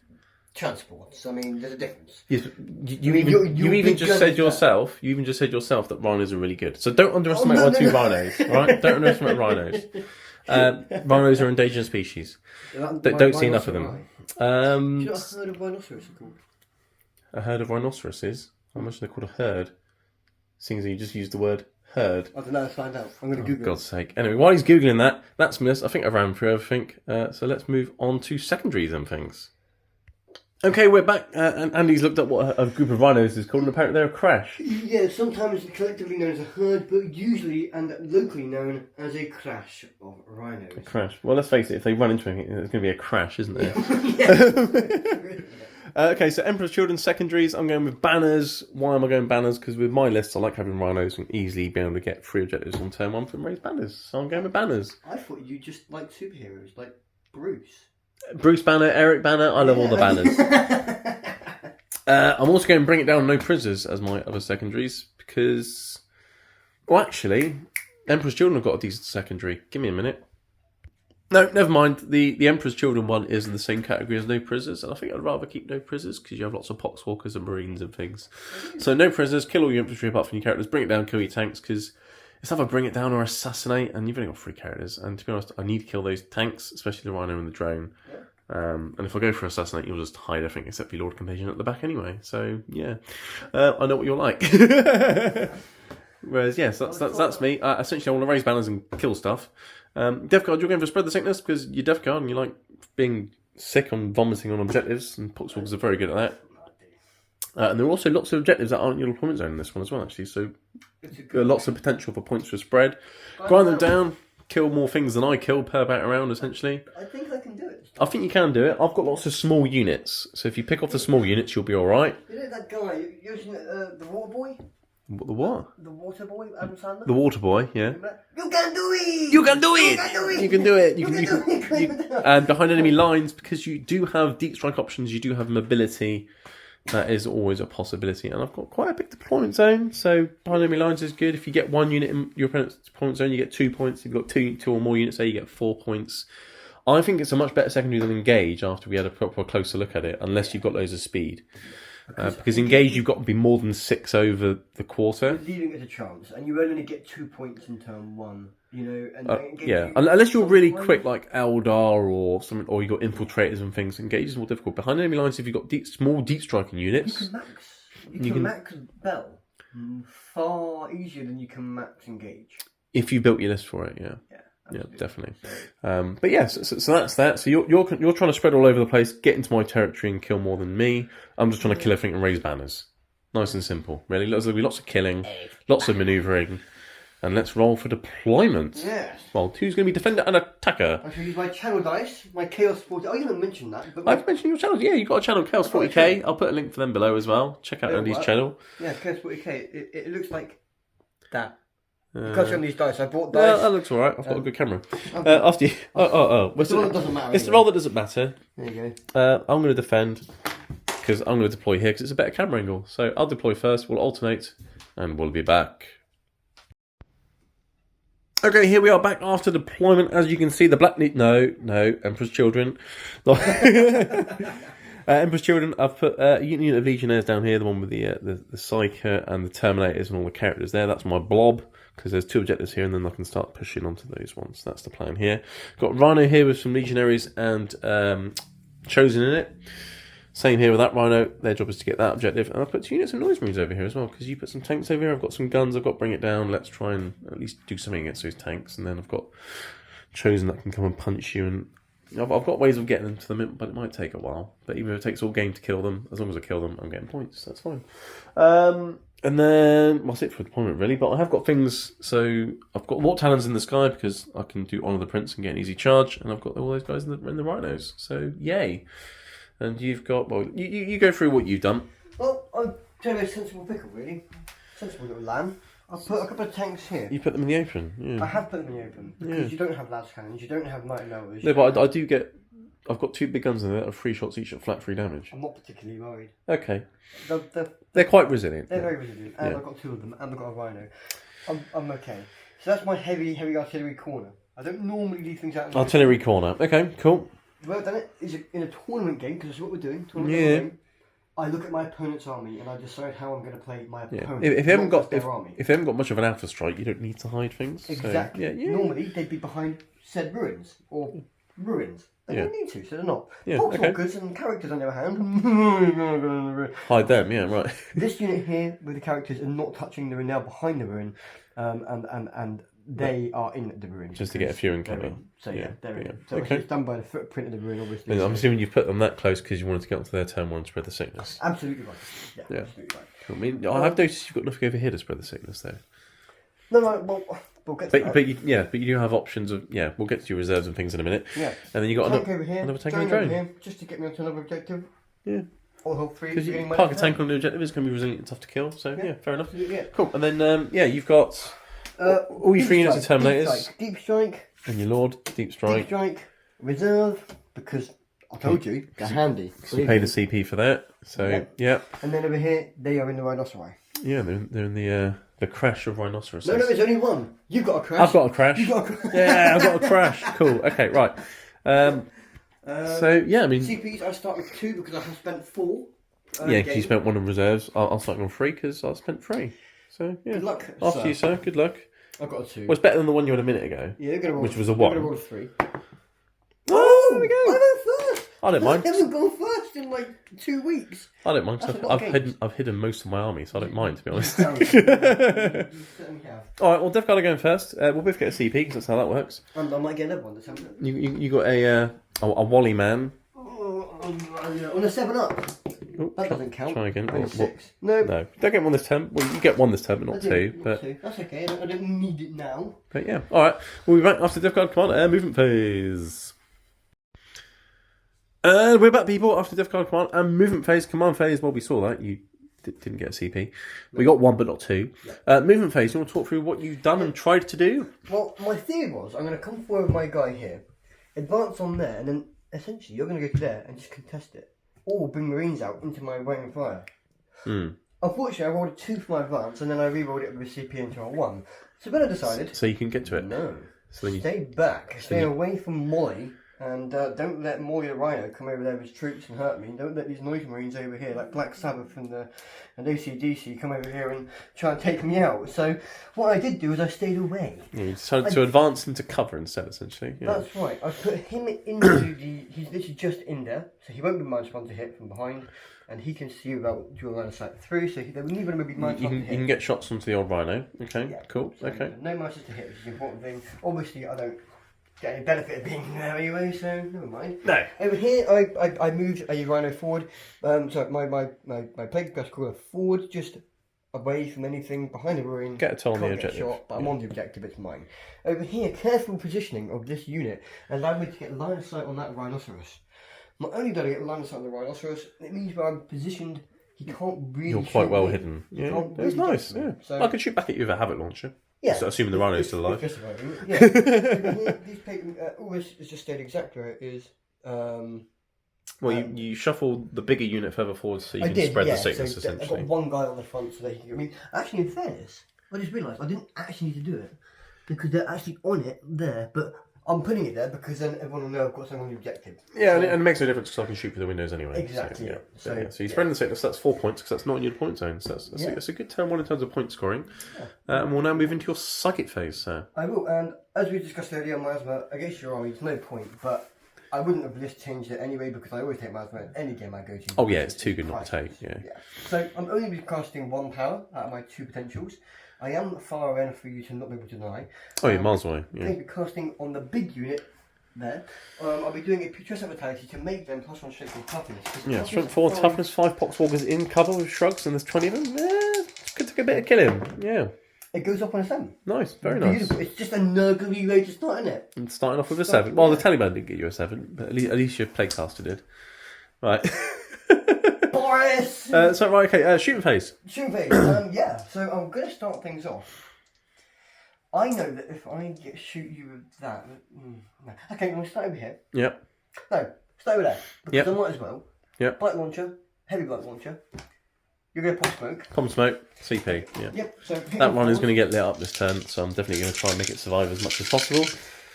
[SPEAKER 2] transports. I mean, there's a difference.
[SPEAKER 1] Yes, you even just said yourself that Rhinos are really good. So don't underestimate my 2 Rhinos, right? Don't underestimate Rhinos. Rhinos are endangered species. Don't see enough of them.
[SPEAKER 2] Do you know what a herd of rhinoceros are called?
[SPEAKER 1] A herd of rhinoceroses? How much are they called a herd? seeing as you just used the word herd.
[SPEAKER 2] I don't know, let's find out. I'm going to
[SPEAKER 1] For
[SPEAKER 2] Google
[SPEAKER 1] God's sake. Anyway, while he's Googling that, that's missed. I think I've ran through everything. So let's move on to secondaries and things. Okay, we're back. And Andy's looked up what a group of rhinos is called, and apparently they're a crash.
[SPEAKER 2] Yeah, sometimes collectively known as a herd, but usually and locally known as a crash of rhinos.
[SPEAKER 1] A crash. Well, let's face it, if they run into anything, it's going to be a crash, isn't it? Okay, so Emperor's Children secondaries. I'm going with banners. Why am I going banners? Because with my list, I like having rhinos and easily being able to get 3 objectives on turn 1 from raised banners. So I'm going with banners.
[SPEAKER 2] I thought you just liked superheroes, like Bruce.
[SPEAKER 1] Bruce Banner, Eric Banner. I love all the banners. I'm also going to bring it down no prisoners as my other secondaries because, well, actually, Emperor's Children have got a decent secondary. Give me a minute. No, never mind. The Emperor's Children one is in the same category as no prisoners, and I think I'd rather keep no prisoners because you have lots of poxwalkers and marines and things. So no prisoners, kill all your infantry apart from your characters, bring it down, kill your tanks because it's either bring it down or assassinate, and you've only got 3 characters. And to be honest, I need to kill those tanks, especially the Rhino and the drone.
[SPEAKER 2] Yeah.
[SPEAKER 1] And if I go for assassinate, you'll just hide everything except for your Lord Contagion at the back anyway. So yeah, I know what you're like. Whereas yes, that's me. Essentially, I want to raise banners and kill stuff. Death Guard, you're going for spread the sickness because you're Death Guard and you like being sick and vomiting on objectives, and Poxwalkers are very good at that. And there are also lots of objectives that aren't your deployment zone in this one as well, actually. So lots of potential for points for spread. Grind them down, kill more things than I kill per battle round, essentially.
[SPEAKER 2] I think I can do it.
[SPEAKER 1] I think you can do it. I've got lots of small units, so if you pick off the small units, you'll be all right.
[SPEAKER 2] You know that guy using the water boy?
[SPEAKER 1] The what?
[SPEAKER 2] The water boy, Adam Sandler?
[SPEAKER 1] The water boy, yeah.
[SPEAKER 2] You can do it!
[SPEAKER 1] You can do it!
[SPEAKER 2] You can do it!
[SPEAKER 1] You can do it!
[SPEAKER 2] You can do it!
[SPEAKER 1] And behind enemy lines, because you do have deep strike options, you do have mobility. That is always a possibility. And I've got quite a big deployment zone, so behind enemy lines is good. If you get 1 unit in your opponent's deployment zone, you get 2 points. If you've got two or more units there, you get 4 points. I think it's a much better secondary than Engage after we had a proper closer look at it, unless you've got loads of speed. Because Engage, you've got to be more than 6 over the quarter.
[SPEAKER 2] You're leaving it a chance, and you only get 2 points in turn 1. You know, and
[SPEAKER 1] yeah, unless you're really quick like Eldar or something, or you got infiltrators and things. Engage is more difficult. Behind enemy lines, if you've got small deep striking units,
[SPEAKER 2] you can max Bell far easier than you can max Engage.
[SPEAKER 1] If you built your list for it, yeah. Yeah, definitely. But yes, so that's that. So you're trying to spread all over the place, get into my territory and kill more than me. I'm just trying to kill everything and raise banners. Nice and simple, really. There's going to be lots of killing, lots of manoeuvring, and let's roll for deployment.
[SPEAKER 2] Yes.
[SPEAKER 1] Well, who's going to be defender and attacker?
[SPEAKER 2] I shall use my channel dice, my Chaos 40. Oh, you didn't mention that. But
[SPEAKER 1] I've mentioned your channels. Yeah, you've got a channel, Chaos 40k. I'll put a link for them below as well. Check out Andy's channel.
[SPEAKER 2] Yeah, Chaos 40k. It looks like that. Because on these dice, I bought dice.
[SPEAKER 1] That looks alright. I've got a good camera. After you.
[SPEAKER 2] It's the roll that doesn't matter.
[SPEAKER 1] It's the roll that doesn't matter.
[SPEAKER 2] There you go.
[SPEAKER 1] I'm going to defend because I'm going to deploy here because it's a better camera angle. So I'll deploy first. We'll alternate, and we'll be back. Okay, here we are back after deployment. As you can see, the black no, Emperor's Children. Emperor's Children, I've put a unit of Legionnaires down here, the one with the Psyker and the Terminators and all the characters there. That's my blob, because there's 2 objectives here, and then I can start pushing onto those ones. That's the plan here. Got Rhino here with some Legionaries and Chosen in it. Same here with that Rhino. Their job is to get that objective. And I've put 2 units of Noise Marines over here as well, because you put some tanks over here. I've got some guns. I've got Bring It Down. Let's try and at least do something against those tanks. And then I've got Chosen that can come and punch you. And I've got ways of getting them to them, but it might take a while. But even if it takes all game to kill them, as long as I kill them, I'm getting points. That's fine. And then, well, that's it for deployment, really. But I have got things, so I've got Warp Talons in the sky because I can do Honour the Prince and get an easy charge. And I've got all those guys in the Rhinos. So, yay. And you've got, well, you go through what you've done.
[SPEAKER 2] Well, I'm doing a sensible pickle, really. Sensible little lamb. I've put a couple of tanks here.
[SPEAKER 1] You put them in the open, yeah.
[SPEAKER 2] I have put them in the open because you don't have las cannons, you don't have mighty mowers.
[SPEAKER 1] No, but I do get. I've got 2 big guns in there that are 3 shots each at flat 3 damage.
[SPEAKER 2] I'm not particularly worried.
[SPEAKER 1] Okay.
[SPEAKER 2] They're
[SPEAKER 1] quite resilient.
[SPEAKER 2] They're very resilient, and I've got 2 of them, and I've got a Rhino. I'm okay. So that's my heavy artillery corner. I don't normally leave things out.
[SPEAKER 1] Artillery corner. Okay, cool.
[SPEAKER 2] The way I've done it is in a tournament game, because that's what we're doing. Game, I look at my opponent's army and I decide how I'm going to play my opponent.
[SPEAKER 1] If they haven't got much of an alpha strike, you don't need to hide things.
[SPEAKER 2] Exactly.
[SPEAKER 1] So,
[SPEAKER 2] Normally they'd be behind said ruins or ruins. They don't need to, so they're not.
[SPEAKER 1] Yeah,
[SPEAKER 2] Poxwalkers and characters on the other hand.
[SPEAKER 1] Hide them, yeah, right.
[SPEAKER 2] This unit here with the characters are not touching the ruin, they're behind the ruin, and they are in the ruin.
[SPEAKER 1] Just to get a few in cover.
[SPEAKER 2] So yeah, they're in.
[SPEAKER 1] Yeah.
[SPEAKER 2] So it's done by the footprint of the ruin, obviously.
[SPEAKER 1] I'm assuming you put them that close because you wanted to get onto their turn 1 and spread the sickness.
[SPEAKER 2] Absolutely right. Yeah, absolutely right.
[SPEAKER 1] Cool. I mean, I've noticed you've got nothing over here to spread the sickness, though.
[SPEAKER 2] No, well, we'll get to that.
[SPEAKER 1] But you do have options of we'll get to your reserves and things in a minute.
[SPEAKER 2] Yeah.
[SPEAKER 1] And then you got
[SPEAKER 2] tank over here,
[SPEAKER 1] another tank
[SPEAKER 2] over
[SPEAKER 1] drone.
[SPEAKER 2] here, just to get me onto another objective.
[SPEAKER 1] Yeah.
[SPEAKER 2] All three.
[SPEAKER 1] Because you park a tank on the objective is going to be resilient and tough to kill. So yeah, fair enough.
[SPEAKER 2] Yeah.
[SPEAKER 1] Cool. And then you've got all your 3 units of Terminators.
[SPEAKER 2] Deep strike.
[SPEAKER 1] And your Lord, Deep Strike.
[SPEAKER 2] Deep strike. Reserve, because I told you they're handy.
[SPEAKER 1] So you pay the CP for that. So yeah.
[SPEAKER 2] And then over here, they are in the Rhinoceros.
[SPEAKER 1] Yeah, they're in the crash of rhinoceros.
[SPEAKER 2] No, there's only one. You've got a crash.
[SPEAKER 1] I've got a crash.
[SPEAKER 2] You've got a crash.
[SPEAKER 1] Yeah, I've got a crash. Cool. Okay, right. So yeah, I mean,
[SPEAKER 2] CPs I start with 2 because I have spent 4.
[SPEAKER 1] because you spent 1 on reserves. I'll start on 3 because I spent 3. So yeah.
[SPEAKER 2] Good luck.
[SPEAKER 1] After you, sir. Good luck.
[SPEAKER 2] I've got a 2.
[SPEAKER 1] Well, it's better than the one you had a minute ago.
[SPEAKER 2] Yeah, they're gonna roll.
[SPEAKER 1] Which was a
[SPEAKER 2] They're
[SPEAKER 1] 1.
[SPEAKER 2] gonna roll a 3.
[SPEAKER 1] Oh, there we go.
[SPEAKER 2] I go first.
[SPEAKER 1] I don't mind.
[SPEAKER 2] I haven't gone first in like 2 weeks.
[SPEAKER 1] I don't mind.
[SPEAKER 2] That's a lot of games.
[SPEAKER 1] I've hidden most of my army, so I don't mind, to be honest.
[SPEAKER 2] You certainly have.
[SPEAKER 1] All right. Well, Death Guard are going first. We'll both get a CP because that's how that works.
[SPEAKER 2] And I might get another one this time.
[SPEAKER 1] You got a Wally man.
[SPEAKER 2] On a 7 up.
[SPEAKER 1] Oh,
[SPEAKER 2] That doesn't count.
[SPEAKER 1] Try again.
[SPEAKER 2] Only
[SPEAKER 1] Oh,
[SPEAKER 2] 6. No.
[SPEAKER 1] No, don't get 1 this turn. Well, you get 1 this turn, but not 2. But
[SPEAKER 2] That's okay. I don't need it now.
[SPEAKER 1] But yeah, all right. We'll be back after Death Guard Command movement phase. And we're back, people, after Death Guard Command and movement phase. Command phase, well, we saw that. You didn't get a CP. We got 1, but not 2. Yeah. Movement phase, you want to talk through what you've done and tried to do?
[SPEAKER 2] Well, my theory was I'm going to come forward with my guy here, advance on there, and then essentially you're going to go to there and just contest it. Or bring Marines out into my waiting fire. Unfortunately, I rolled a 2 for my advance, and then I re-rolled it with a CP into a 1. So then I decided...
[SPEAKER 1] So you can get to it?
[SPEAKER 2] No.
[SPEAKER 1] So then
[SPEAKER 2] Stay back. Stay away from Molly. And don't let Molly the Rhino come over there with his troops and hurt me. Don't let these noise Marines over here, like Black Sabbath and AC/DC, come over here and try and take me out. So what I did do is I stayed away.
[SPEAKER 1] Yeah, you decided to advance into cover instead, essentially. Yeah.
[SPEAKER 2] That's right. I put him into the... He's literally just in there, so he won't be -1 to hit from behind. And he can see without dual line of sight through, so there wouldn't even be -1 to hit.
[SPEAKER 1] You can get shots onto the old Rhino. Okay,
[SPEAKER 2] Yeah.
[SPEAKER 1] cool.
[SPEAKER 2] So
[SPEAKER 1] Okay.
[SPEAKER 2] no -1 to hit, which is the important thing. Obviously, I don't get any benefit of being there anyway, so never mind.
[SPEAKER 1] No.
[SPEAKER 2] Over here, I moved a Rhino forward. So my plague best caller forward, just away from anything behind the ruin.
[SPEAKER 1] Get a toll on the
[SPEAKER 2] Can't get
[SPEAKER 1] objective.
[SPEAKER 2] shot, but I'm on the objective. It's mine. Over here, careful positioning of this unit allowed me to get line of sight on that rhinoceros. Not only did I get line of sight on the rhinoceros, it means where I'm positioned, he can't really.
[SPEAKER 1] You're quite well
[SPEAKER 2] me.
[SPEAKER 1] hidden.
[SPEAKER 2] He
[SPEAKER 1] Yeah,
[SPEAKER 2] can't
[SPEAKER 1] it was
[SPEAKER 2] really
[SPEAKER 1] nice.
[SPEAKER 2] get to me.
[SPEAKER 1] Yeah,
[SPEAKER 2] So,
[SPEAKER 1] I could shoot back at you with a Havoc launcher.
[SPEAKER 2] yeah.
[SPEAKER 1] So assuming the Rhino is still alive.
[SPEAKER 2] Yeah. Over here, these paper, all this is just stayed exactly where it is.
[SPEAKER 1] Well, you shuffle the bigger unit further forward so you
[SPEAKER 2] I
[SPEAKER 1] can
[SPEAKER 2] did,
[SPEAKER 1] spread
[SPEAKER 2] yeah.
[SPEAKER 1] the sickness,
[SPEAKER 2] So
[SPEAKER 1] essentially.
[SPEAKER 2] I've got one guy on the front so that he can. I mean, actually, in fairness, I just realised I didn't actually need to do it because they're actually on it there, but I'm putting it there because then everyone will know I've got something on the objective.
[SPEAKER 1] Yeah,
[SPEAKER 2] so,
[SPEAKER 1] and it makes no difference because I can shoot through the windows anyway.
[SPEAKER 2] Exactly.
[SPEAKER 1] So you're spreading the sickness, that's 4 points because that's not in your point zone. So that's a good turn 1 in terms of point scoring. Yeah. And we'll now move into your psychic phase, sir.
[SPEAKER 2] I will, and as we discussed earlier, miasma against your army, there's no point, but I wouldn't have just changed it anyway because I always take miasma in any game I go to.
[SPEAKER 1] Oh yeah, it's too good not to take. Yeah.
[SPEAKER 2] So I'm only be casting 1 power out of my 2 potentials. I am far enough for you to not be able to deny.
[SPEAKER 1] Oh, you're miles away.
[SPEAKER 2] I'm
[SPEAKER 1] Yeah.
[SPEAKER 2] going to be casting on the big unit there. I'll be doing a putrescent vitality to make them +1 strength and toughness.
[SPEAKER 1] Yeah, strength 4, toughness 5, poxwalkers in cover with shrugs, and there's 20 of them. It's good to get a bit of killing. Yeah.
[SPEAKER 2] It goes up on a 7.
[SPEAKER 1] Nice, very nice.
[SPEAKER 2] Beautiful. It's just a nurgly way to start, isn't it?
[SPEAKER 1] And starting off with a 7. Well, the Taliban didn't get you a 7, but at least your playcaster did. Right.
[SPEAKER 2] Boris!
[SPEAKER 1] So, right, okay, shooting phase.
[SPEAKER 2] Shooting phase. Yeah, so I'm going to start things off. I know that if I shoot you with that... no. Okay, I'm going to start over here.
[SPEAKER 1] Yep.
[SPEAKER 2] No, start over there. Because I might as well.
[SPEAKER 1] Yep.
[SPEAKER 2] Blight launcher, heavy blight launcher. You're going to pop smoke.
[SPEAKER 1] Pom smoke, CP, yeah.
[SPEAKER 2] Yep. So
[SPEAKER 1] That one is going to get lit up this turn, so I'm definitely going to try and make it survive as much as possible.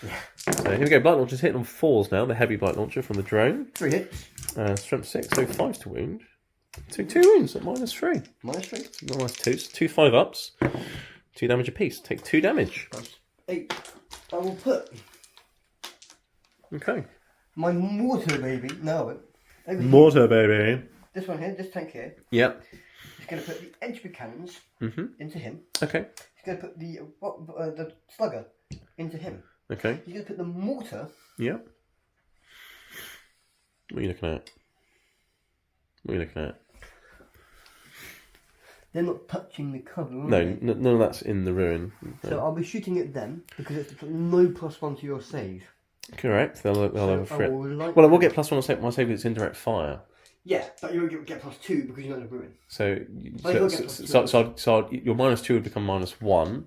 [SPEAKER 2] Yeah.
[SPEAKER 1] So here we go, blight launcher's hitting on 4s now, the heavy blight launcher from the drone.
[SPEAKER 2] 3 hits.
[SPEAKER 1] Strength 6, so 5s to wound. 2 wounds at -3.
[SPEAKER 2] -3.
[SPEAKER 1] Nice 2s. 2 5-ups. 2 damage apiece. Take 2 damage.
[SPEAKER 2] Plus 8. I will put
[SPEAKER 1] Okay.
[SPEAKER 2] My mortar baby. No. Over here,
[SPEAKER 1] Mortar, baby.
[SPEAKER 2] this one here, this tank here.
[SPEAKER 1] Yep.
[SPEAKER 2] He's going to put the entry cannons into him.
[SPEAKER 1] Okay.
[SPEAKER 2] He's going to put the slugger into him.
[SPEAKER 1] Okay.
[SPEAKER 2] He's going to put the mortar.
[SPEAKER 1] Yep. What are you looking at? What are you looking at?
[SPEAKER 2] They're not touching the cover, are
[SPEAKER 1] No,
[SPEAKER 2] they?
[SPEAKER 1] none of that's in the ruin. No.
[SPEAKER 2] So I'll be shooting at them because it's no +1 to your save.
[SPEAKER 1] Correct. They'll have a
[SPEAKER 2] So I
[SPEAKER 1] threat.
[SPEAKER 2] will like
[SPEAKER 1] Well, I will get +1 on save. My save is indirect fire.
[SPEAKER 2] Yeah, but you'll get +2 because you're not in the ruin.
[SPEAKER 1] So,
[SPEAKER 2] But you'll get +2.
[SPEAKER 1] so your -2 would become -1,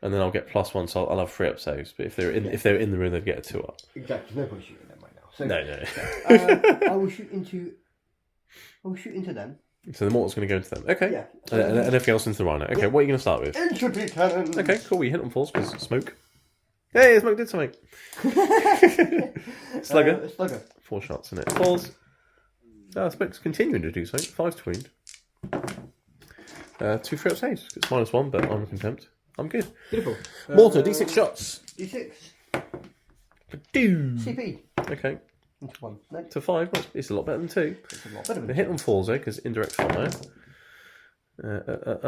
[SPEAKER 1] and then I'll get +1. So I'll have 3 up saves. But if they're in the room, they'd get a 2 up.
[SPEAKER 2] Exactly. No point shooting them right now. So,
[SPEAKER 1] No.
[SPEAKER 2] I will shoot into them.
[SPEAKER 1] So the mortar's going to go into them. Okay.
[SPEAKER 2] Yeah.
[SPEAKER 1] And everything else into the rhino. Okay. What are you going to start with?
[SPEAKER 2] Entropy cannon.
[SPEAKER 1] Okay. Cool. You hit on falls because smoke. Hey, smoke did something. Slugger.
[SPEAKER 2] Slugger.
[SPEAKER 1] 4 shots in it. Falls. Smoke's continuing to do so. 5 to wound. 2 free up saves. It's -1, but I'm contempt. I'm good.
[SPEAKER 2] Beautiful.
[SPEAKER 1] Mortar, D6 shots.
[SPEAKER 2] D6.
[SPEAKER 1] Doom.
[SPEAKER 2] CP.
[SPEAKER 1] Okay.
[SPEAKER 2] Into 1. No,
[SPEAKER 1] To 5. Well, it's a lot better than 2.
[SPEAKER 2] it's a lot better
[SPEAKER 1] The
[SPEAKER 2] than
[SPEAKER 1] hit on falls though, because indirect fire.
[SPEAKER 2] dear.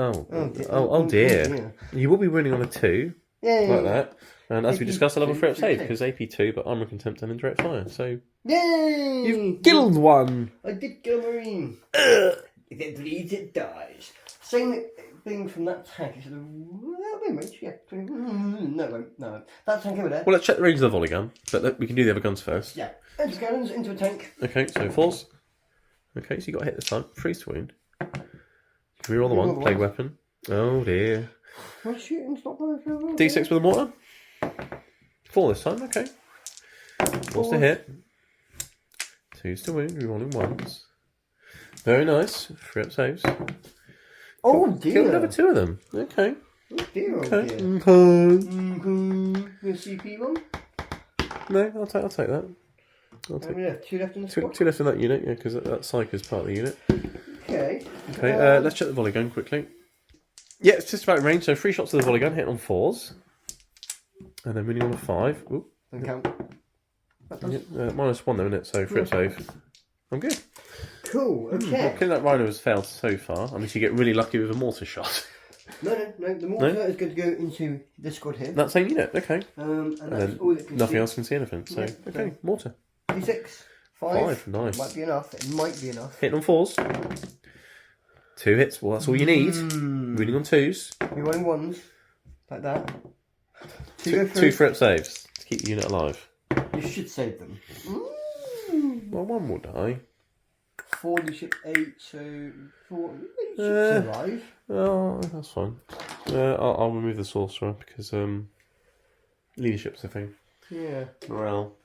[SPEAKER 1] Oh dear. You will be winning on a 2.
[SPEAKER 2] Yay.
[SPEAKER 1] Like that. And as we discussed, I'll have a free up
[SPEAKER 2] Free
[SPEAKER 1] save
[SPEAKER 2] save.
[SPEAKER 1] because AP2, but armor contempt and indirect fire. So
[SPEAKER 2] Yay!
[SPEAKER 1] you've killed one.
[SPEAKER 2] I did kill a marine. If it bleeds, it dies. Same thing from that tank. It's that'll be rich. Yeah. No. That tank over there.
[SPEAKER 1] Well, let's check the range of the volley gun, but we can do the other guns first.
[SPEAKER 2] Yeah. Entry cannons into a tank.
[SPEAKER 1] Okay, so falls. Okay, so you got hit this time. Freeze to wound. Reroll the
[SPEAKER 2] Reroll
[SPEAKER 1] one.
[SPEAKER 2] the
[SPEAKER 1] Plague
[SPEAKER 2] one.
[SPEAKER 1] weapon. Oh dear.
[SPEAKER 2] My shooting's not very good.
[SPEAKER 1] D6 with a mortar. 4 this time. Okay. What's the hit? 2's to wound. Rerolling ones. Very nice. Free up saves.
[SPEAKER 2] Oh dear.
[SPEAKER 1] Killed another 2 of them. Okay.
[SPEAKER 2] Oh dear. Oh
[SPEAKER 1] Okay.
[SPEAKER 2] dear. The CP one.
[SPEAKER 1] No, I'll take that. I'll
[SPEAKER 2] How
[SPEAKER 1] take
[SPEAKER 2] many left? 2 left in the
[SPEAKER 1] two
[SPEAKER 2] squad.
[SPEAKER 1] left in that unit, yeah, because that psych is part of the unit.
[SPEAKER 2] Okay.
[SPEAKER 1] Okay, let's check the volley gun quickly. Yeah, it's just about range. So 3 shots of the volley gun, hit on 4s, and then winning on a 5. Ooh,
[SPEAKER 2] Don't count. That does.
[SPEAKER 1] yeah, -1 though, isn't it? So free up save. I'm good.
[SPEAKER 2] Cool. Okay.
[SPEAKER 1] Well, killing that rhino has failed so far. Unless you get really lucky with a mortar shot.
[SPEAKER 2] No. The mortar is going to go into this squad here.
[SPEAKER 1] That same unit, okay.
[SPEAKER 2] And
[SPEAKER 1] And
[SPEAKER 2] that's
[SPEAKER 1] then
[SPEAKER 2] all it can
[SPEAKER 1] nothing
[SPEAKER 2] see.
[SPEAKER 1] else can see anything. So
[SPEAKER 2] Yeah,
[SPEAKER 1] okay, mortar.
[SPEAKER 2] D6. 5.
[SPEAKER 1] 5, nice.
[SPEAKER 2] Might be enough. It might be enough.
[SPEAKER 1] Hitting on 4s. 2 hits. Well, that's all you need. Winning on 2s.
[SPEAKER 2] We're rolling 1s. Like that. 2 go
[SPEAKER 1] 2
[SPEAKER 2] through.
[SPEAKER 1] free up saves to keep the unit alive.
[SPEAKER 2] You should save them.
[SPEAKER 1] Well, 1 will die.
[SPEAKER 2] 4 leadership 8, so 4. You should survive.
[SPEAKER 1] Oh, that's fine. I'll remove the sorcerer because leadership's the thing.
[SPEAKER 2] Yeah.
[SPEAKER 1] Morale.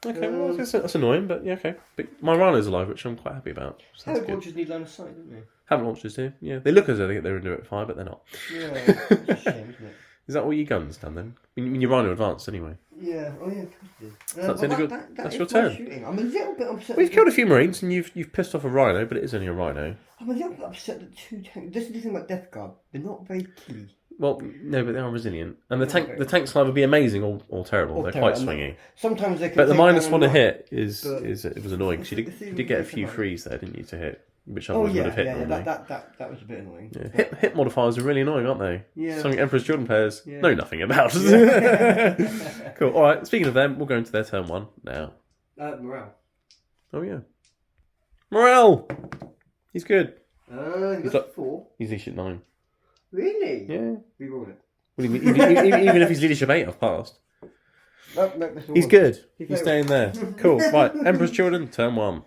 [SPEAKER 1] Okay, well, that's annoying, but yeah, okay. But my rhino's alive, which I'm quite happy about. So that's good.
[SPEAKER 2] Helicopters need line of sight, don't they?
[SPEAKER 1] Haven't launched this here. Yeah, they look as though they're indirect fire, but they're not.
[SPEAKER 2] Yeah. It's a shame, isn't it?
[SPEAKER 1] Is that all your guns done then? I mean, your rhino advanced anyway.
[SPEAKER 2] Yeah. Oh yeah. Of course it is.
[SPEAKER 1] That's
[SPEAKER 2] Well,
[SPEAKER 1] in a good-
[SPEAKER 2] that
[SPEAKER 1] that's
[SPEAKER 2] is
[SPEAKER 1] your
[SPEAKER 2] my
[SPEAKER 1] turn.
[SPEAKER 2] Shooting. I'm a little bit upset.
[SPEAKER 1] Well, you've killed a few marines and you've pissed off a rhino, but it is only a rhino.
[SPEAKER 2] I'm a little bit upset that 2 tanks. This is the thing about Death Guard. They're not very key.
[SPEAKER 1] Well, no, but they are resilient, and the
[SPEAKER 2] Okay.
[SPEAKER 1] tanks can either be amazing or terrible.
[SPEAKER 2] Or
[SPEAKER 1] They're
[SPEAKER 2] terrible.
[SPEAKER 1] quite swingy.
[SPEAKER 2] Sometimes they can.
[SPEAKER 1] But the
[SPEAKER 2] take
[SPEAKER 1] -1
[SPEAKER 2] down
[SPEAKER 1] to
[SPEAKER 2] and
[SPEAKER 1] hit is
[SPEAKER 2] but-
[SPEAKER 1] it was annoying because you
[SPEAKER 2] The thing
[SPEAKER 1] did get a
[SPEAKER 2] with
[SPEAKER 1] few
[SPEAKER 2] Death
[SPEAKER 1] frees there, didn't you, to hit, which
[SPEAKER 2] Oh
[SPEAKER 1] otherwise
[SPEAKER 2] yeah,
[SPEAKER 1] would have hit
[SPEAKER 2] yeah.
[SPEAKER 1] normally.
[SPEAKER 2] That was a bit annoying.
[SPEAKER 1] Yeah. Hit modifiers are really annoying, aren't they?
[SPEAKER 2] Yeah.
[SPEAKER 1] Something Emperor's Children players
[SPEAKER 2] Yeah.
[SPEAKER 1] know nothing about. Cool. All right. Speaking of them, we'll go into their turn 1 now.
[SPEAKER 2] Morale.
[SPEAKER 1] Oh yeah, Morale. He's good.
[SPEAKER 2] He's
[SPEAKER 1] He's
[SPEAKER 2] got
[SPEAKER 1] like-
[SPEAKER 2] 4.
[SPEAKER 1] He's leadership 9.
[SPEAKER 2] Really?
[SPEAKER 1] Yeah.
[SPEAKER 2] Reroll it.
[SPEAKER 1] Well, even if he's leadership 8, I've passed.
[SPEAKER 2] No, that's the
[SPEAKER 1] He's
[SPEAKER 2] one.
[SPEAKER 1] good.
[SPEAKER 2] He's
[SPEAKER 1] He's
[SPEAKER 2] very-
[SPEAKER 1] staying there. Cool. Right. Emperor's Children, turn 1.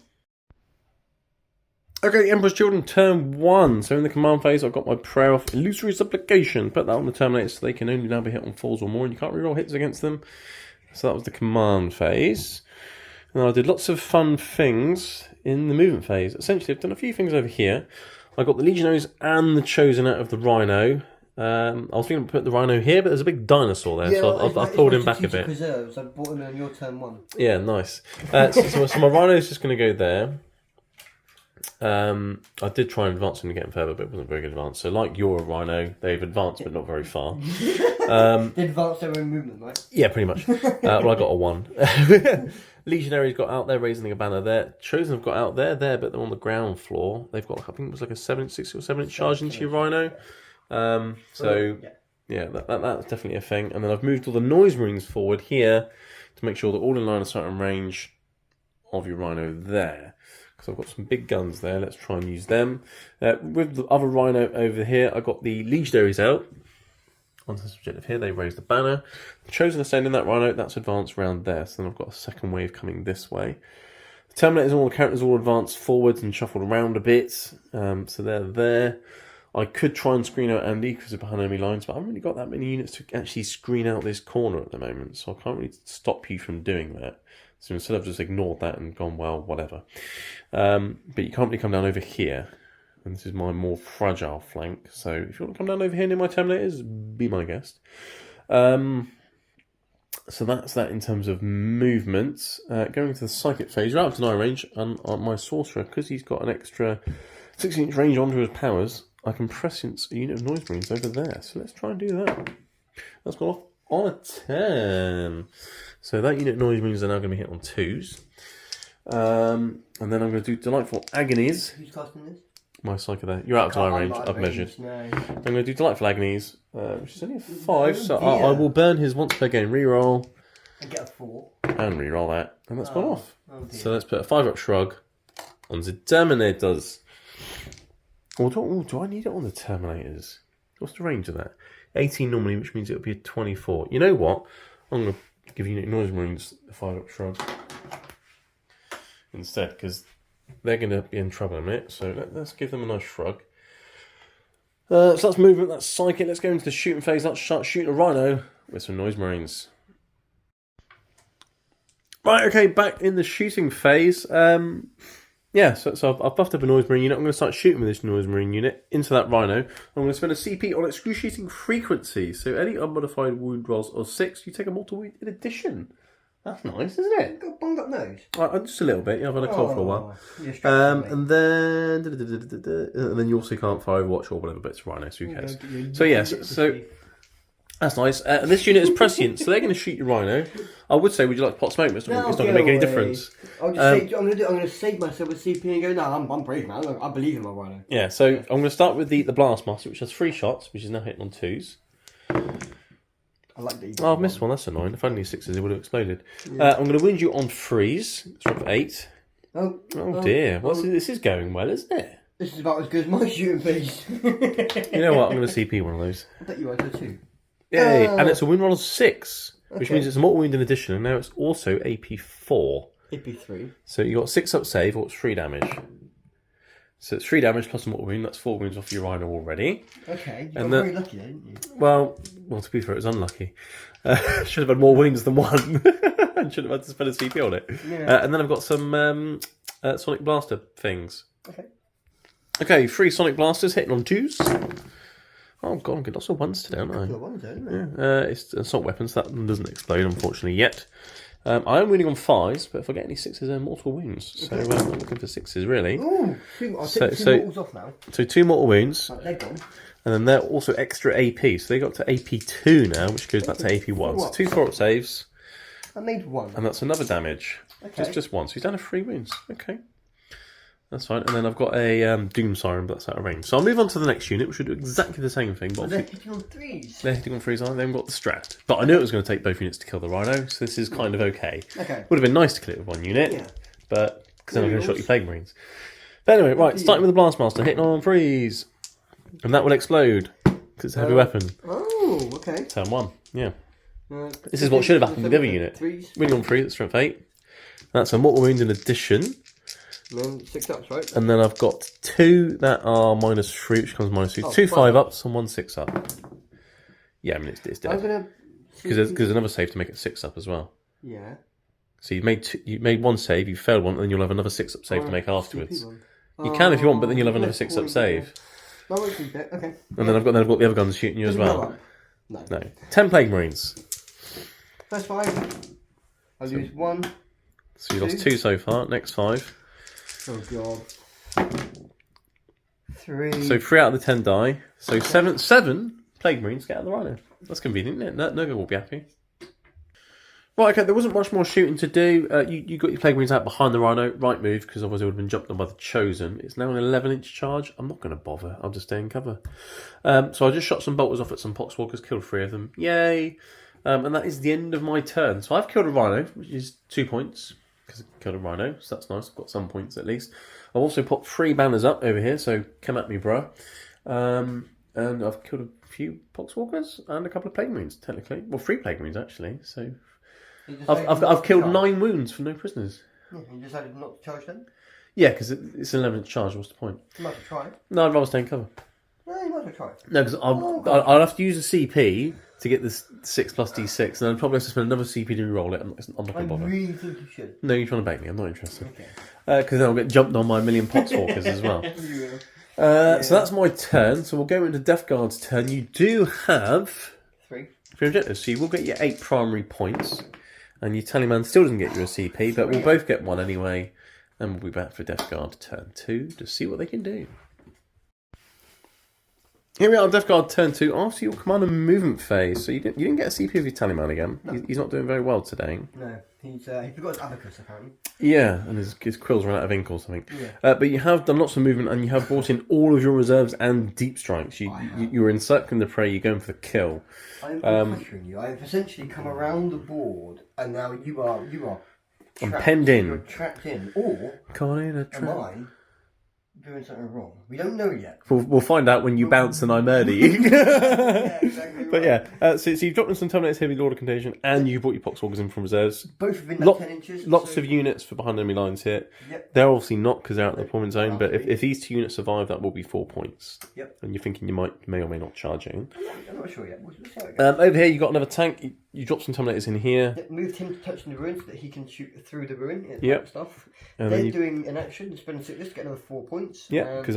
[SPEAKER 1] Okay, Emperor's Children, turn 1. So in the command phase, I've got my prayer of illusory supplication. Put that on the Terminator so they can only now be hit on 4s or more, and you can't reroll hits against them. So that was the command phase. And I did lots of fun things in the movement phase. Essentially, I've done a few things over here. I got the Legionaries and the Chosen out of the Rhino. I was thinking to put the Rhino here, but there's a big dinosaur there, so I've pulled him back a bit.
[SPEAKER 2] Preserves. I brought him in on your turn 1.
[SPEAKER 1] Yeah, nice. So my Rhino is just going to go there. I did try and advance them to get them further, but it wasn't very good advance. So like your Rhino, they've advanced but not very far.
[SPEAKER 2] They advanced their own movement, right?
[SPEAKER 1] Yeah, pretty much. Well, I got a 1. Legionaries got out there raising a banner there. Chosen have got out there, but they're on the ground floor. They've got, I think it was like a 6 or 7 inch charge into your Rhino. Yeah, that's definitely a thing. And then I've moved all the Noise Marines forward here to make sure they're all in line of sight and range of your Rhino there. Because I've got some big guns there. Let's try and use them. With the other Rhino over here, I got the Legionaries out. Onto this objective here, they raise the banner. Chosen to send in that Rhino, that's advanced round there. So then I've got a second wave coming this way. The Terminators, all the characters all advanced forwards and shuffled around a bit. So they're there. I could try and screen out Andy because they're behind enemy lines, but I haven't really got that many units to actually screen out this corner at the moment. So I can't really stop you from doing that. So instead I've just ignored that and gone, well, whatever. But you can't really come down over here. And this is my more fragile flank. So if you want to come down over here near my Terminators, be my guest. So that's that in terms of movements. Going to the Psychic phase, you're out of deny range. And on my Sorcerer, because he's got an extra 16-inch range onto his powers, I can prescience a unit of Noise Marines over there. So let's try and do that. That's gone off on a 10. So that unit of Noise Marines are now going to be hit on 2s. And then I'm going to do Delightful Agonies.
[SPEAKER 2] Who's casting this?
[SPEAKER 1] My Psycho there. You're out of deny range. I've measured.
[SPEAKER 2] No.
[SPEAKER 1] I'm going to do Delightful Agonies, which is only a 5. So I will burn his once per game reroll.
[SPEAKER 2] And get a 4.
[SPEAKER 1] And reroll that. And that's gone off.
[SPEAKER 2] Oh
[SPEAKER 1] So let's put a 5-up shrug on the Terminators. Or do I need it on the Terminators? What's the range of that? 18 normally, which means it would be a 24. You know what? I'm going to give Unit Noise Marines a 5-up shrug instead, because they're going to be in trouble in a minute. So let's give them a nice shrug. So that's movement, that's Psychic. Let's go into the shooting phase. Let's start shooting a Rhino with some Noise Marines. Right, okay, back in the shooting phase. Yeah, so I've buffed up a Noise Marine unit. I'm going to start shooting with this Noise Marine unit into that Rhino. I'm going to spend a CP on excruciating frequency. So any unmodified wound rolls of 6, you take a mortal wound in addition. That's nice, isn't it?
[SPEAKER 2] Got a bunged up nose.
[SPEAKER 1] Just a little bit. Yeah, I've had a cold for a while. And then you also can't fire Overwatch or whatever, but it's Rhino, so who cares? So yes, so that's nice. This unit is prescient, so they're going to shoot your Rhino. I would say, would you like to pot smoke? But it's not going to make any difference.
[SPEAKER 2] I'm going to save myself with CP and go, no, I'm brave, man. I believe in my Rhino.
[SPEAKER 1] Yeah, so I'm going to start with the Blast Master, which has 3 shots, which is now hitting on 2s.
[SPEAKER 2] I like that.
[SPEAKER 1] I've missed one, that's annoying. If only 6s, it would have exploded. Yeah. I'm going to wound you on 3s. It's up 8. Oh dear. This is going well, isn't it?
[SPEAKER 2] This is about as good as my shooting phase.
[SPEAKER 1] You know what? I'm going to CP one of those.
[SPEAKER 2] I bet you are too.
[SPEAKER 1] Yay! And it's a wound roll of 6, which means it's a mortal wound in addition, and now it's also AP 4.
[SPEAKER 2] AP 3.
[SPEAKER 1] So you got 6-up save, or it's 3 damage. So it's 3 damage plus a mortal wound. That's 4 wounds off your Rhino already.
[SPEAKER 2] Okay, you got very lucky there, didn't you?
[SPEAKER 1] Well, to be fair, it was unlucky. Should have had more wounds than 1. And should have had to spend a CP on it. Yeah. And then I've got some Sonic Blaster things. Okay, 3 Sonic Blasters hitting on 2s. Oh god, I'm getting lots of 1s today, aren't I? Yeah. It's assault weapons, that doesn't explode, unfortunately, yet. I am winning on 5s, but if I get any 6s, they're mortal wounds. So I'm looking for 6s, really.
[SPEAKER 2] Ooh, I'll take 2 mortals off now.
[SPEAKER 1] So 2 mortal wounds.
[SPEAKER 2] Right, they're gone.
[SPEAKER 1] And then they're also extra AP, so they got to AP 2 now, which goes back to AP 1. So 2 4-up saves.
[SPEAKER 2] I made 1.
[SPEAKER 1] And that's another damage. Okay. Just 1, so he's down to 3 wounds. Okay. That's fine. And then I've got a Doom Siren, but that's out of range. So I'll move on to the next unit, which will do exactly the same thing. But
[SPEAKER 2] they're hitting on 3s.
[SPEAKER 1] They're hitting on 3s, aren't they? They haven't got the strat. But I knew it was going to take both units to kill the Rhino, so this is kind of okay. Would have been nice to kill it with 1 unit, but because then I'm going to shot you Plague Marines. But anyway, right, starting with the Blast Master, hitting on 3s. And that will explode, because it's a heavy weapon.
[SPEAKER 2] Oh, okay.
[SPEAKER 1] Turn 1, yeah. This is what should have happened with the other unit. Winning on 3, that's strength 8. That's a mortal wound in addition.
[SPEAKER 2] And then 6 ups, right?
[SPEAKER 1] And then I've got 2 that are -3, which comes -2. 2 5-ups and 1 6-up. Yeah, I mean, it's dead. Because there's another save to make it 6-up as well.
[SPEAKER 2] Yeah.
[SPEAKER 1] So you made 1 save, you failed 1, and then you'll have another 6-up save to make afterwards. You can if you want, but then you'll have another 6-up save.
[SPEAKER 2] Okay.
[SPEAKER 1] And then I've got the other guns shooting you as well. No. 10 Plague Marines.
[SPEAKER 2] That's fine. I'll use 1.
[SPEAKER 1] So you lost 2 so far. Next 5.
[SPEAKER 2] Oh god. 3.
[SPEAKER 1] So 3 out of the 10 die. So 7 Plague Marines get out of the Rhino. That's convenient, isn't it? No one will be happy. Right, okay, there wasn't much more shooting to do. You got your Plague Marines out behind the Rhino. Right move, because otherwise it would have been jumped on by the Chosen. It's now an 11-inch charge. I'm not going to bother. I'll just stay in cover. So I just shot some bolters off at some Poxwalkers, killed 3 of them. Yay! And that is the end of my turn. So I've killed a Rhino, which is 2 points, because I killed a Rhino, so that's nice. I've got some points at least. I've also put 3 banners up over here, so come at me, bruh. And I've killed a few Poxwalkers and a couple of Plague Marines, technically. Well, 3 Plague Marines, actually, so... I've killed 9 wounds for no prisoners.
[SPEAKER 2] Yeah, you decided not to charge them?
[SPEAKER 1] Yeah, because it's an 11-inch charge. What's the point?
[SPEAKER 2] You might have tried.
[SPEAKER 1] No, I'd rather stay in cover.
[SPEAKER 2] No, you might have tried.
[SPEAKER 1] No, because I'll have to use a CP to get this 6 plus D6, and I'd probably have to spend another CP to re-roll it. I'm not going to bother.
[SPEAKER 2] I really think you should.
[SPEAKER 1] No, you're trying to bait me. I'm not interested.
[SPEAKER 2] Okay.
[SPEAKER 1] Because then I'll get jumped on by a million Poxwalkers as well.
[SPEAKER 2] You will.
[SPEAKER 1] So that's my turn. So we'll go into Death Guard's turn. You do have
[SPEAKER 2] 3
[SPEAKER 1] objectives, so you will get your 8 primary points. And your Tallyman still doesn't get you a CP, but we'll both get 1 anyway. And we'll be back for Death Guard turn 2 to see what they can do. Here we are, Death Guard turn 2 after your command and movement phase. So you didn't get a CP with your Tallyman again. No. He's not doing very well today.
[SPEAKER 2] No, he forgot his abacus apparently.
[SPEAKER 1] Yeah, and his quills ran out of ink or something.
[SPEAKER 2] Yeah.
[SPEAKER 1] But you have done lots of movement and you have brought in all of your reserves and deep strikes. You were encircling the prey, you're going for the kill.
[SPEAKER 2] I'm pressuring you. I've essentially come around the board and now you are
[SPEAKER 1] I'm penned in.
[SPEAKER 2] You're trapped in. Or
[SPEAKER 1] caught in a trap.
[SPEAKER 2] Am I doing something wrong? We don't know yet.
[SPEAKER 1] We'll find out when you bounce and I murder you.
[SPEAKER 2] Yeah, exactly right.
[SPEAKER 1] But yeah, so you've dropped in some Terminators Heavy Lord of Contagion and you brought your Poxwalkers in from reserves.
[SPEAKER 2] Both within that 10 inches.
[SPEAKER 1] Lots of units for behind enemy lines here.
[SPEAKER 2] Yep.
[SPEAKER 1] They're obviously not because they're out of the deployment zone, but if these 2 units survive, that will be 4 points.
[SPEAKER 2] Yep.
[SPEAKER 1] And you're thinking you may or may not charge in.
[SPEAKER 2] I'm not sure yet. We'll see how it goes.
[SPEAKER 1] Over here, you've got another tank. You dropped some Terminators in here.
[SPEAKER 2] Yep, moved him to touch the ruin so that he can shoot through the ruin.
[SPEAKER 1] Yep.
[SPEAKER 2] Stuff.
[SPEAKER 1] And
[SPEAKER 2] They're doing an action, spending 6 to get another 4 points.
[SPEAKER 1] Yeah, because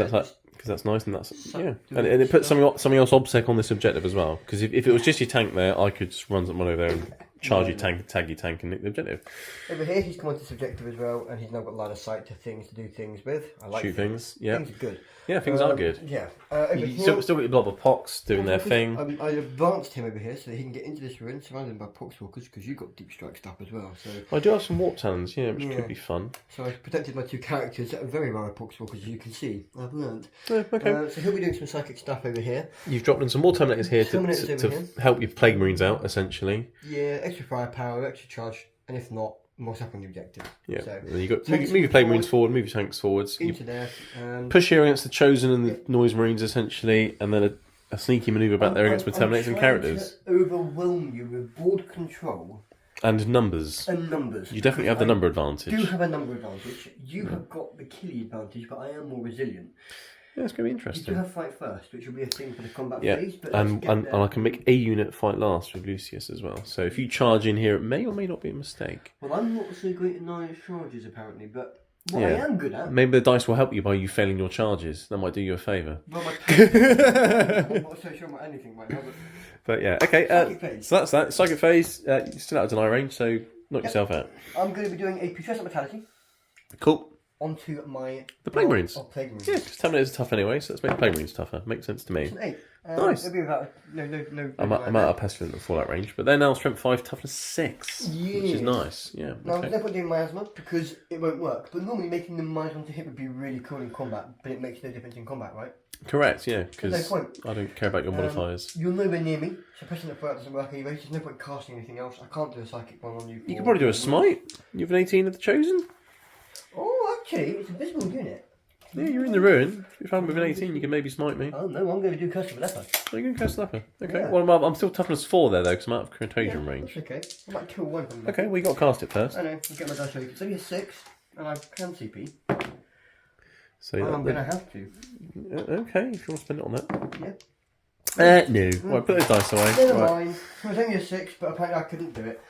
[SPEAKER 1] that's nice and that's and it puts something else obsec on this objective as well. Because if it was just your tank there, I could just run someone over there and charge your tank, tag your tank, and nick the objective.
[SPEAKER 2] Over here, he's come onto this objective as well, and he's now got line of sight to things to do things with. I like
[SPEAKER 1] shoot things. Yeah,
[SPEAKER 2] things are good.
[SPEAKER 1] Yeah, things are good.
[SPEAKER 2] Yeah.
[SPEAKER 1] You still got your blob of Pox doing their thing.
[SPEAKER 2] I advanced him over here so that he can get into this ruin, surrounded by Poxwalkers, because you've got deep strike stuff as well. So
[SPEAKER 1] I do have some warp talons, which could be fun.
[SPEAKER 2] So I protected my 2 characters that are very rare Poxwalkers, as you can see. I've learned.
[SPEAKER 1] Yeah, okay.
[SPEAKER 2] So he'll be doing some psychic stuff over here.
[SPEAKER 1] You've dropped in some more Terminators here to help your Plague Marines out, essentially.
[SPEAKER 2] Yeah, extra firepower, extra charge, and if not, more stuff on the objective.
[SPEAKER 1] Yeah,
[SPEAKER 2] so,
[SPEAKER 1] and you got move your Plague Marines forward, move your tanks forwards.
[SPEAKER 2] Into there.
[SPEAKER 1] Push here against the Chosen and the Noise Marines, essentially, and then a sneaky manoeuvre back there against Terminators and characters.
[SPEAKER 2] To overwhelm you with board control.
[SPEAKER 1] And numbers. You definitely have the number advantage.
[SPEAKER 2] I do have a number advantage. You have got the killie advantage, but I am more resilient.
[SPEAKER 1] Yeah, it's going to be interesting.
[SPEAKER 2] You do have fight first, which will be a thing for the combat phase. But
[SPEAKER 1] and I can make a unit fight last with Lucius as well. So if you charge in here, it may or may not be a mistake.
[SPEAKER 2] Well, I'm not so great at 9 charges, apparently, but what I am good at...
[SPEAKER 1] Maybe the dice will help you by you failing your charges. That might do you a favour.
[SPEAKER 2] Well, I'm not so sure about anything right now,
[SPEAKER 1] but yeah, okay. So that's that. Psychic phase, you're still out of deny range, so knock yourself out.
[SPEAKER 2] I'm going to be doing a putrescent mentality.
[SPEAKER 1] Cool.
[SPEAKER 2] Onto
[SPEAKER 1] the Plague Marines.
[SPEAKER 2] Plague Marines.
[SPEAKER 1] Yeah, because Terminators are tough anyway, so let's make the Plague Marines tougher. Makes sense to me.
[SPEAKER 2] It's an 8.
[SPEAKER 1] Nice.
[SPEAKER 2] It'll be about, no.
[SPEAKER 1] I'm out of Pestilent and Fallout range, but they're now Strength 5, Toughness 6, which is nice. Yeah.
[SPEAKER 2] Now, there's no point doing miasma because it won't work. But normally making them miasma to hit would be really cool in combat, but it makes no difference in combat, right?
[SPEAKER 1] Correct, yeah, because
[SPEAKER 2] no point.
[SPEAKER 1] I don't care about your modifiers.
[SPEAKER 2] You're nowhere near me, so pressing the fire doesn't work anyway. There's no point casting anything else. I can't do a psychic one on you.
[SPEAKER 1] You could probably do a smite. You have an 18 of the Chosen.
[SPEAKER 2] Oh, actually, it's a visible unit.
[SPEAKER 1] Yeah, you're in the ruin. If I'm with an 18, you can maybe smite me.
[SPEAKER 2] Oh no, I'm going to do Curse of a Leper.
[SPEAKER 1] Oh, you're going to Curse Leper. Okay.
[SPEAKER 2] Yeah.
[SPEAKER 1] Well, I'm still Toughness 4 there, though, because I'm out of Contagion range.
[SPEAKER 2] That's okay. I might kill one from them.
[SPEAKER 1] Okay, well, you got to cast it first.
[SPEAKER 2] I know, I'll get my dice ready. It's only a 6, and I can CP.
[SPEAKER 1] So
[SPEAKER 2] I'm going to have to.
[SPEAKER 1] Okay, if you want to spend it on that.
[SPEAKER 2] Yeah.
[SPEAKER 1] No. Right, put those dice away.
[SPEAKER 2] Never mind. It was only a 6, but apparently I couldn't do it.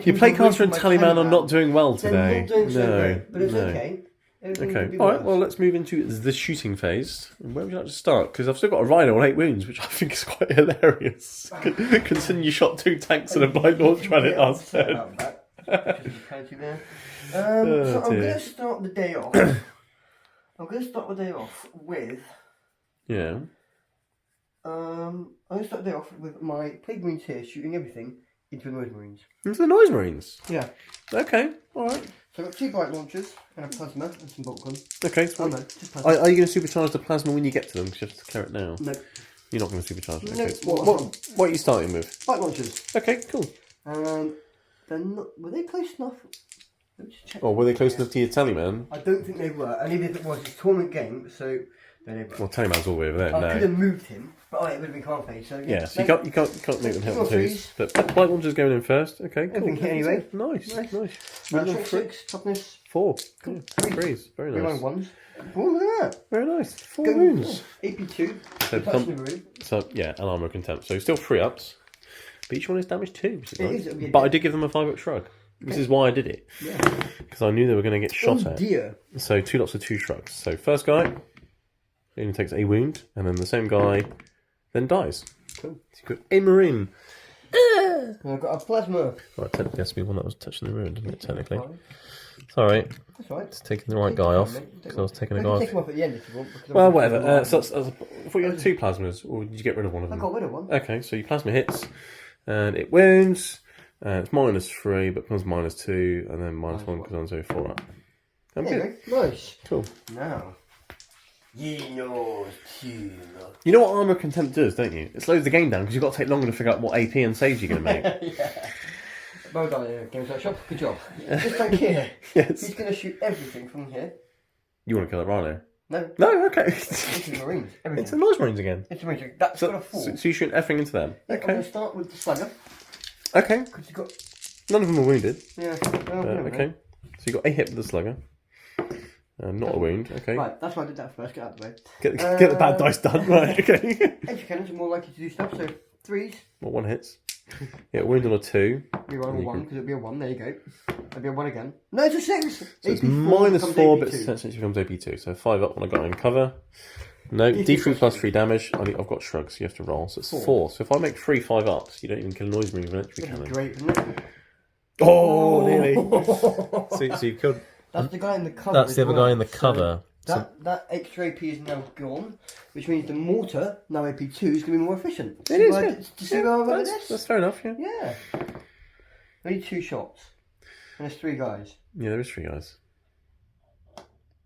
[SPEAKER 1] Your Playcaster and Tallyman are not doing well today.
[SPEAKER 2] They're not doing so great, but it's okay.
[SPEAKER 1] Okay. All right. Well, let's move into the shooting phase. Where would you like to start? Because I've still got a Rhino on 8 wounds, which I think is quite hilarious. Considering you shot 2 tanks and a blind launch ran it last turn.
[SPEAKER 2] So I'm going to start the day off I'm going to start the day off with.
[SPEAKER 1] Yeah.
[SPEAKER 2] I'm going to start the day off with my Plague Marines here shooting everything into the Noise Marines.
[SPEAKER 1] Into the Noise Marines?
[SPEAKER 2] Yeah.
[SPEAKER 1] Okay, alright.
[SPEAKER 2] So I've got 2 bright launchers and a plasma and some bolt gun.
[SPEAKER 1] Okay, so
[SPEAKER 2] Oh no, just plasma.
[SPEAKER 1] are you going to supercharge the plasma when you get to them? Because you have to clear it now.
[SPEAKER 2] No.
[SPEAKER 1] You're not going to supercharge it?
[SPEAKER 2] No.
[SPEAKER 1] Okay. So what are you starting with?
[SPEAKER 2] Bright launchers.
[SPEAKER 1] Okay, cool.
[SPEAKER 2] They're not. Were they close enough? Let me just check.
[SPEAKER 1] Oh, were they close enough to your Tallyman?
[SPEAKER 2] I don't think they were. And even if it was, it's a tournament game, so they were.
[SPEAKER 1] Well, Tallyman's all the way over there.
[SPEAKER 2] I
[SPEAKER 1] No.
[SPEAKER 2] could have moved him, but it would have been can't pay. So
[SPEAKER 1] Yeah, so you can't make them help the twos. But Blight Launcher's going in first. Okay, cool.
[SPEAKER 2] Everything hit anyway.
[SPEAKER 1] Nice.
[SPEAKER 2] Strength 6, toughness
[SPEAKER 1] 4.
[SPEAKER 2] Cool.
[SPEAKER 1] Yeah, threes. Very
[SPEAKER 2] We
[SPEAKER 1] nice.
[SPEAKER 2] won ones. Oh, look at that.
[SPEAKER 1] Very nice. 4 wounds.
[SPEAKER 2] AP2.
[SPEAKER 1] So,
[SPEAKER 2] Touch the room.
[SPEAKER 1] so yeah, an armor contempt. So still 3 ups. But each one is damage 2, which is
[SPEAKER 2] It
[SPEAKER 1] nice.
[SPEAKER 2] is, yeah.
[SPEAKER 1] But I did give them a 5-up shrug. This is why I did it.
[SPEAKER 2] Yeah.
[SPEAKER 1] Because I knew they were going to get shot at.
[SPEAKER 2] Dear.
[SPEAKER 1] So 2 lots of 2 shrugs. So first guy only takes a wound, and then the same guy then dies.
[SPEAKER 2] Cool.
[SPEAKER 1] So you've got a Marine.
[SPEAKER 2] And I've got a plasma.
[SPEAKER 1] Right, technically has to be one that was touching the ruin, doesn't it? Technically. It's alright.
[SPEAKER 2] That's right.
[SPEAKER 1] It's taking the right guy off. Because I was taking a guy
[SPEAKER 2] You can
[SPEAKER 1] off.
[SPEAKER 2] take them off at the end if you want. because
[SPEAKER 1] Well,
[SPEAKER 2] I'm
[SPEAKER 1] whatever.
[SPEAKER 2] gonna-
[SPEAKER 1] I thought you had 2 plasmas, or did you get rid of one of
[SPEAKER 2] I
[SPEAKER 1] them?
[SPEAKER 2] got rid of one.
[SPEAKER 1] Okay, so your plasma hits, and it wounds. It's -3, but becomes -2, and then -1 because I'm 4 up. I'm
[SPEAKER 2] There
[SPEAKER 1] good.
[SPEAKER 2] you go. Nice.
[SPEAKER 1] Cool.
[SPEAKER 2] Now. You know.
[SPEAKER 1] You know what Armor Contempt does, don't you? It slows the game down because you've got to take longer to figure out what AP and saves you're going to make.
[SPEAKER 2] Yeah. Well done, Games Workshop. Good job. Just like here.
[SPEAKER 1] Yes.
[SPEAKER 2] He's going to shoot everything from here.
[SPEAKER 1] You want to kill that rhino?
[SPEAKER 2] No.
[SPEAKER 1] No, okay.
[SPEAKER 2] It's the Marines. Everything.
[SPEAKER 1] It's the Noise Marines again.
[SPEAKER 2] It's the Marines. That's got a 4.
[SPEAKER 1] So you shoot everything into them?
[SPEAKER 2] I'm going
[SPEAKER 1] Okay.
[SPEAKER 2] to start with the Slugger.
[SPEAKER 1] Okay.
[SPEAKER 2] Because you've got.
[SPEAKER 1] None of them are wounded.
[SPEAKER 2] Yeah.
[SPEAKER 1] Okay. So you got a hit with the slugger. Not a wound. Okay.
[SPEAKER 2] Right, that's why I did that first. Get out of the way.
[SPEAKER 1] Get the bad dice done. Right. Okay.
[SPEAKER 2] Entry cannons are more likely to do stuff, so 3s.
[SPEAKER 1] Well, 1 hits. Yeah, wound on a 2.
[SPEAKER 2] We roll a 1 because it'll be a 1. There you go. It'll be a 1 again. No, it's a 6.
[SPEAKER 1] So it's
[SPEAKER 2] AP4
[SPEAKER 1] -4, but
[SPEAKER 2] becomes AP2.
[SPEAKER 1] essentially it becomes AP2. So 5 up when I got in cover. No, D3 plus 3 damage. I've got shrugs, so you have to roll. So it's 4. So if I make 3 5-ups, you don't even kill a Noise Marine with an entry
[SPEAKER 2] That'd be
[SPEAKER 1] cannon.
[SPEAKER 2] great, wouldn't it?
[SPEAKER 1] Oh, nearly. so you've killed.
[SPEAKER 2] That's the guy in the cover.
[SPEAKER 1] That's the
[SPEAKER 2] as
[SPEAKER 1] other
[SPEAKER 2] well.
[SPEAKER 1] guy in the cover.
[SPEAKER 2] So that extra AP is now gone, which means the mortar, now AP2, is going to be more efficient.
[SPEAKER 1] It is,
[SPEAKER 2] Right,
[SPEAKER 1] yeah.
[SPEAKER 2] Do you see where I'm
[SPEAKER 1] That's fair enough, yeah.
[SPEAKER 2] Yeah. Only 2 shots. And there's 3 guys.
[SPEAKER 1] Yeah, there is 3 guys.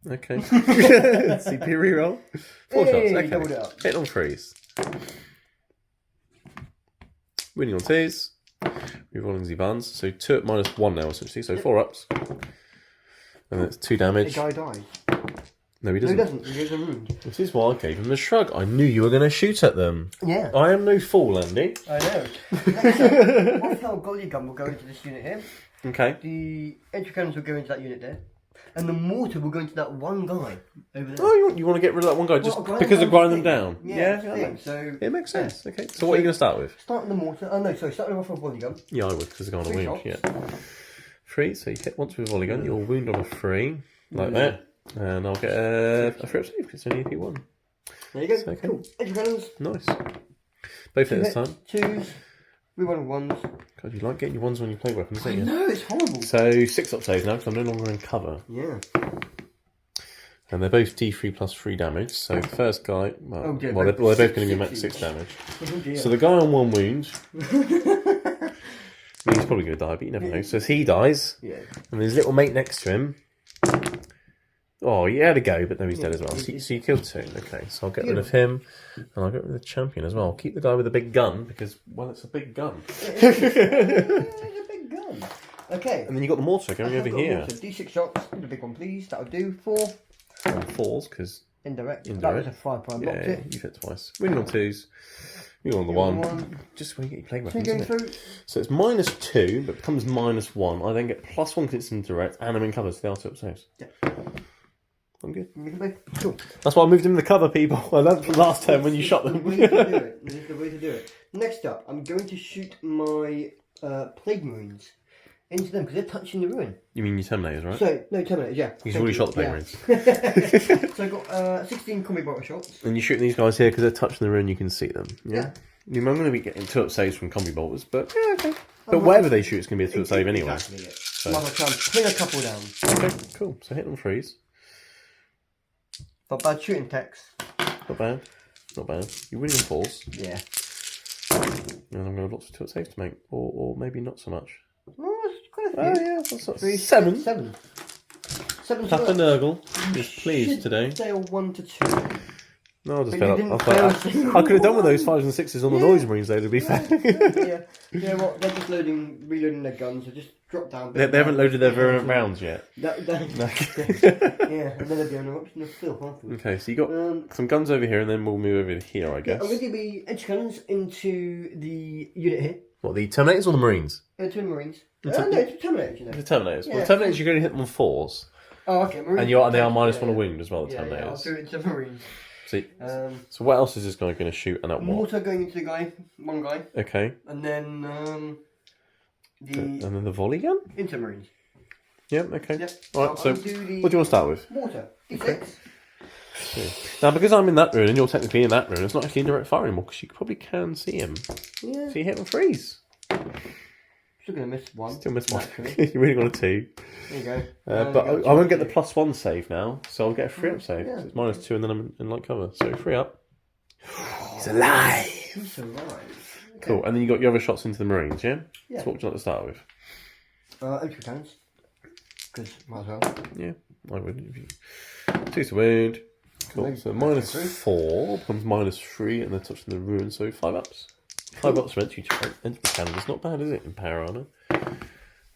[SPEAKER 1] Okay. CP reroll. 4
[SPEAKER 2] Hey,
[SPEAKER 1] shots.
[SPEAKER 2] doubled it
[SPEAKER 1] Okay.
[SPEAKER 2] up.
[SPEAKER 1] Hit on 3s. Winning on 2s. Rerolling the buns. So 2 at -1 now, essentially. So 4 ups. And that's 2
[SPEAKER 2] The
[SPEAKER 1] damage.
[SPEAKER 2] guy dies.
[SPEAKER 1] No, he
[SPEAKER 2] No, he
[SPEAKER 1] doesn't.
[SPEAKER 2] doesn't. He goes a wound.
[SPEAKER 1] This is why I gave him the shrug. I knew you were going to shoot at them.
[SPEAKER 2] Yeah.
[SPEAKER 1] I am no fool, Andy.
[SPEAKER 2] I know. Next up, Hotel Golly Gun will go into this unit here.
[SPEAKER 1] Okay.
[SPEAKER 2] The entry cannons will go into that unit there. And the mortar will go into that one guy over there.
[SPEAKER 1] Oh, you want to get rid of that one guy just
[SPEAKER 2] Well, grind
[SPEAKER 1] because
[SPEAKER 2] them
[SPEAKER 1] of grinding them
[SPEAKER 2] down.
[SPEAKER 1] down?
[SPEAKER 2] Yeah, that's the
[SPEAKER 1] that
[SPEAKER 2] thing.
[SPEAKER 1] makes-
[SPEAKER 2] So
[SPEAKER 1] it makes sense. Okay. So what are you going to start with?
[SPEAKER 2] start with the mortar. Oh no, sorry, start with a volley gun.
[SPEAKER 1] Yeah, I would, because they're going on a
[SPEAKER 2] 3
[SPEAKER 1] wound.
[SPEAKER 2] shots.
[SPEAKER 1] Yeah. 3, so you hit once with a volley gun, you'll wound on a 3, like that. And I'll get a 3 up save, because it's only AP1.
[SPEAKER 2] There you go.
[SPEAKER 1] Okay.
[SPEAKER 2] Cool. Entry cannons.
[SPEAKER 1] Nice. Both hit this time.
[SPEAKER 2] 2s. We won 1s.
[SPEAKER 1] God, you like getting your ones when you play weapons,
[SPEAKER 2] I
[SPEAKER 1] don't you?
[SPEAKER 2] know, it's horrible.
[SPEAKER 1] So 6 up saves now, because I'm no longer in cover.
[SPEAKER 2] Yeah.
[SPEAKER 1] And they're both D3 plus 3 damage. So the first guy, well,
[SPEAKER 2] Oh dear,
[SPEAKER 1] they're both going to be max 6
[SPEAKER 2] six
[SPEAKER 1] damage.
[SPEAKER 2] Oh dear.
[SPEAKER 1] So the guy on 1 wound, I mean, he's probably going to die, but you never know. So as he dies,
[SPEAKER 2] yeah.
[SPEAKER 1] and his little mate next to him, oh, he had a go, but no, he's dead as well. So you killed 2. Okay, so I'll get rid of him, and I'll get rid of the champion as well. I'll keep the guy with the big gun, because, well, it's a big gun.
[SPEAKER 2] It's a big gun. Okay.
[SPEAKER 1] And then you got the mortar going over here.
[SPEAKER 2] So D6 shots. The big one, please. That'll do. 4.
[SPEAKER 1] And 4s, because,
[SPEAKER 2] Indirect. That
[SPEAKER 1] Indirect.
[SPEAKER 2] was a 5 prime.
[SPEAKER 1] yeah,
[SPEAKER 2] Blocked it.
[SPEAKER 1] you've hit twice. Winning on 2s. You on the 1. Just where you get your plague
[SPEAKER 2] 2
[SPEAKER 1] weapons,
[SPEAKER 2] going
[SPEAKER 1] isn't it?
[SPEAKER 2] through.
[SPEAKER 1] So it's -2, but becomes -1. I then get +1 because it's indirect, and I'm in cover, so they are 2 up saves.
[SPEAKER 2] Yeah.
[SPEAKER 1] I'm good.
[SPEAKER 2] Cool.
[SPEAKER 1] That's why I moved him to cover, people. I learned from last time when you shot them.
[SPEAKER 2] This is the way to do it. This is the way to do it. Next up, I'm going to shoot my Plague Marines into them because they're touching the ruin.
[SPEAKER 1] You mean your Terminators, right?
[SPEAKER 2] So, no, Terminators, yeah.
[SPEAKER 1] He's
[SPEAKER 2] Thank
[SPEAKER 1] already
[SPEAKER 2] you.
[SPEAKER 1] shot the Plague
[SPEAKER 2] Yeah.
[SPEAKER 1] Marines.
[SPEAKER 2] So I've got 16 combi bottle shots.
[SPEAKER 1] And you're shooting these guys here because they're touching the ruin, you can see them. Yeah?
[SPEAKER 2] Yeah.
[SPEAKER 1] I mean, I'm going to be getting 2 up saves from combi bolters, but yeah, okay. But whatever they shoot, it's going to be a 2 up save anyway.
[SPEAKER 2] Exactly it. Another chance. Ping a couple down.
[SPEAKER 1] Okay, cool. So hit on 3s.
[SPEAKER 2] Not bad shooting text.
[SPEAKER 1] Not bad. Not bad. You're winning on fours.
[SPEAKER 2] Yeah.
[SPEAKER 1] And I'm going to have lots of tilt saves to make. Or maybe not so much.
[SPEAKER 2] Oh, it's quite a few.
[SPEAKER 1] Oh, yeah. That's not 7.
[SPEAKER 2] 7. 7
[SPEAKER 1] Papa Nurgle is pleased today.
[SPEAKER 2] Fail 1 to 2.
[SPEAKER 1] No, I'll just
[SPEAKER 2] But
[SPEAKER 1] fail
[SPEAKER 2] you
[SPEAKER 1] up.
[SPEAKER 2] didn't
[SPEAKER 1] I could have done with those 5s and 6s on the noise marines though, to be fair.
[SPEAKER 2] Yeah. You know what? They're just reloading their guns, so just drop down.
[SPEAKER 1] They haven't loaded their virulent rounds yet.
[SPEAKER 2] Yeah, and then they'll be on an option of fill afterwards.
[SPEAKER 1] Okay, so you got some guns over here, and then we'll move over here, I guess.
[SPEAKER 2] I'm going to be edge cannons into the unit here.
[SPEAKER 1] What, the Terminators or the Marines?
[SPEAKER 2] To the Marines. No, it's Terminators, you know.
[SPEAKER 1] The Terminators.
[SPEAKER 2] Yeah.
[SPEAKER 1] Well, the Terminators, you're going to hit them on 4s.
[SPEAKER 2] Oh, okay. Marines.
[SPEAKER 1] And they are -1 a wound as well, the
[SPEAKER 2] Yeah,
[SPEAKER 1] Terminators.
[SPEAKER 2] I'll do it to Marines.
[SPEAKER 1] See, so what else is this guy going to shoot and at what?
[SPEAKER 2] Mortar going into the guy, one guy.
[SPEAKER 1] Okay.
[SPEAKER 2] And then
[SPEAKER 1] And then the volley gun?
[SPEAKER 2] into Marines.
[SPEAKER 1] Yeah, okay.
[SPEAKER 2] Yep.
[SPEAKER 1] Alright, so what do you want to start with?
[SPEAKER 2] Mortar.
[SPEAKER 1] Okay. Now, because I'm in that rune and you're technically in that rune, it's not actually indirect fire anymore because you probably can see him.
[SPEAKER 2] Yeah.
[SPEAKER 1] So you hit on 3s.
[SPEAKER 2] Still going to miss 1.
[SPEAKER 1] Still miss 1.
[SPEAKER 2] Naturally.
[SPEAKER 1] You really got a 2.
[SPEAKER 2] There you go.
[SPEAKER 1] But I won't get the +1 save now, so I'll get a 3-up save.
[SPEAKER 2] Yeah.
[SPEAKER 1] So it's -2 and then I'm in light cover. So 3-up. He's alive!
[SPEAKER 2] He's alive. Okay.
[SPEAKER 1] Cool, and then you got your other shots into the Marines, yeah?
[SPEAKER 2] Yeah.
[SPEAKER 1] So what would you like to start with?
[SPEAKER 2] Entry cannons. Because might as well.
[SPEAKER 1] Yeah, I would. If you... 2 to wound. Cool,
[SPEAKER 2] Maybe
[SPEAKER 1] so -4 becomes -3 and then touching the ruin, so 5-ups. 5-ups for entry cannon. It's not bad, is it, in Power Armor?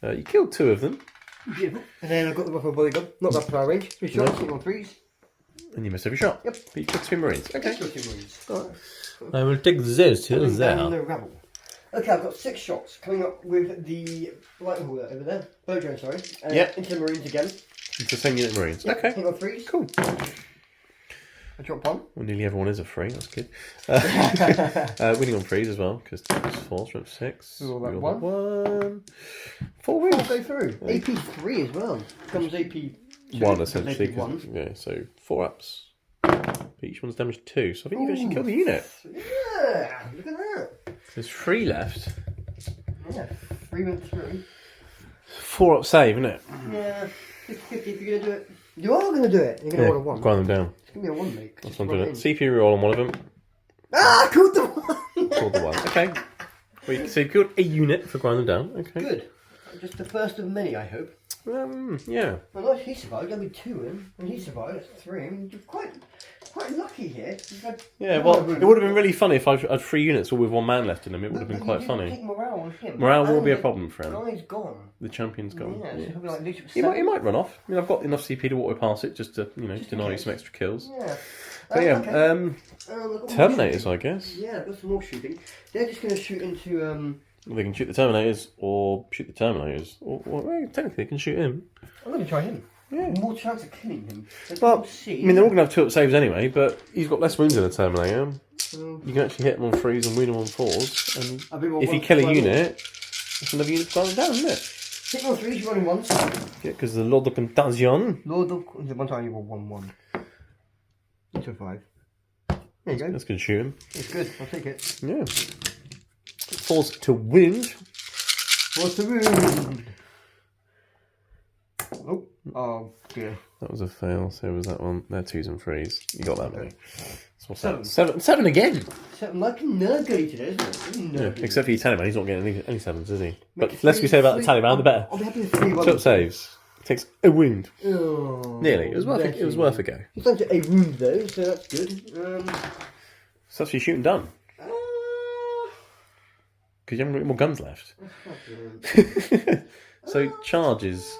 [SPEAKER 1] You killed 2 of them.
[SPEAKER 2] Beautiful. And then I've got the rifle bodygun. Not that far range. 3 shots, hitting on 3s.
[SPEAKER 1] And you miss every shot.
[SPEAKER 2] Yep.
[SPEAKER 1] But you killed 2 Marines. Okay.
[SPEAKER 2] Still 2 Marines.
[SPEAKER 1] I will take those 2
[SPEAKER 2] And
[SPEAKER 1] there.
[SPEAKER 2] the rabble. Okay, I've got 6 shots coming up with the lightning hauler over there. Bow drone, sorry.
[SPEAKER 1] Yep.
[SPEAKER 2] Into the Marines again.
[SPEAKER 1] It's the same unit Marines.
[SPEAKER 2] Yep,
[SPEAKER 1] Okay.
[SPEAKER 2] hitting on 3s.
[SPEAKER 1] Cool.
[SPEAKER 2] I drop 1.
[SPEAKER 1] Well, nearly everyone is a 3. That's good. Winning on 3s as well, because 4, strength 6.
[SPEAKER 2] We all got
[SPEAKER 1] We
[SPEAKER 2] 1.
[SPEAKER 1] 4
[SPEAKER 2] I'll
[SPEAKER 1] wins.
[SPEAKER 2] go through. AP 3 as well. Becomes AP 2.
[SPEAKER 1] 1 essentially.
[SPEAKER 2] AP 1.
[SPEAKER 1] Yeah, so 4-ups. But each one's damaged 2, so I think you've actually killed the unit.
[SPEAKER 2] Yeah, look at that.
[SPEAKER 1] There's 3 left.
[SPEAKER 2] Yeah, 3 went through.
[SPEAKER 1] 4-up save, isn't it?
[SPEAKER 2] Yeah, 50-50 if you're going to do it. You are going to do it. You're going to roll a 1.
[SPEAKER 1] Grind them down.
[SPEAKER 2] It's going to be a 1, mate.
[SPEAKER 1] That's what I'm doing. CP roll on one of them.
[SPEAKER 2] Ah, called the 1!
[SPEAKER 1] Called the 1. Okay. Well, so you've killed a unit for grind them down. Okay.
[SPEAKER 2] Good. Just the first of many, I hope.
[SPEAKER 1] Yeah.
[SPEAKER 2] Well, not if he survived. There'll be 2 of them. And he survived. That's 3. I mean, you're quite lucky here.
[SPEAKER 1] Yeah, well, it would have been really funny if I had 3 units all with 1 man left in them. It would have been quite
[SPEAKER 2] Take
[SPEAKER 1] funny.
[SPEAKER 2] morale on him.
[SPEAKER 1] Morale will
[SPEAKER 2] And
[SPEAKER 1] be a
[SPEAKER 2] the
[SPEAKER 1] problem for him.
[SPEAKER 2] Guy's gone.
[SPEAKER 1] The champion's gone.
[SPEAKER 2] Yeah,
[SPEAKER 1] Yeah.
[SPEAKER 2] so he'll be like leadership
[SPEAKER 1] He
[SPEAKER 2] 7.
[SPEAKER 1] might run off. I mean, I've got enough CP to auto pass it just to, deny you
[SPEAKER 2] case.
[SPEAKER 1] some extra kills.
[SPEAKER 2] Yeah.
[SPEAKER 1] But yeah,
[SPEAKER 2] Okay. I've got more
[SPEAKER 1] Terminators,
[SPEAKER 2] shooting.
[SPEAKER 1] I guess.
[SPEAKER 2] Yeah, I've got some more shooting. They're just going to shoot into.
[SPEAKER 1] They can shoot the Terminators or shoot the Terminators. Or well, technically, they can shoot him.
[SPEAKER 2] I'm going to try him.
[SPEAKER 1] Yeah.
[SPEAKER 2] More chance of killing him.
[SPEAKER 1] Well,
[SPEAKER 2] see.
[SPEAKER 1] I mean, they're all going to have 2-up saves anyway, but he's got less wounds than a Terminator. You can actually hit him on 3s and wound him on 4s. And if you kill a unit, it's another unit to grind down, isn't it?
[SPEAKER 2] Hit on 3s, you're running 1s.
[SPEAKER 1] Yeah, because the Lord of Contagion.
[SPEAKER 2] Lord of. The one time you roll 1-1. Into a 5. There you go.
[SPEAKER 1] That's going to shoot him.
[SPEAKER 2] It's good. I'll take it.
[SPEAKER 1] Yeah. 4s to wound.
[SPEAKER 2] What's the wound? Oh dear.
[SPEAKER 1] That was a fail. So was that one. They're 2s and 3s. You got that, mate. So what's
[SPEAKER 2] 7.
[SPEAKER 1] that? 7 again.
[SPEAKER 2] So, like a nurgly today, isn't it?
[SPEAKER 1] Yeah, except for your Taliban, he's not getting any 7s, is he? But
[SPEAKER 2] Make
[SPEAKER 1] the less we say about the Taliban, the better.
[SPEAKER 2] I'll be happy with 3
[SPEAKER 1] 2-up saves. Takes a wound.
[SPEAKER 2] Oh,
[SPEAKER 1] Nearly. It was worth a go.
[SPEAKER 2] He's done a wound though, so that's good.
[SPEAKER 1] So that's your shooting done. Because you haven't got more guns left. So charges.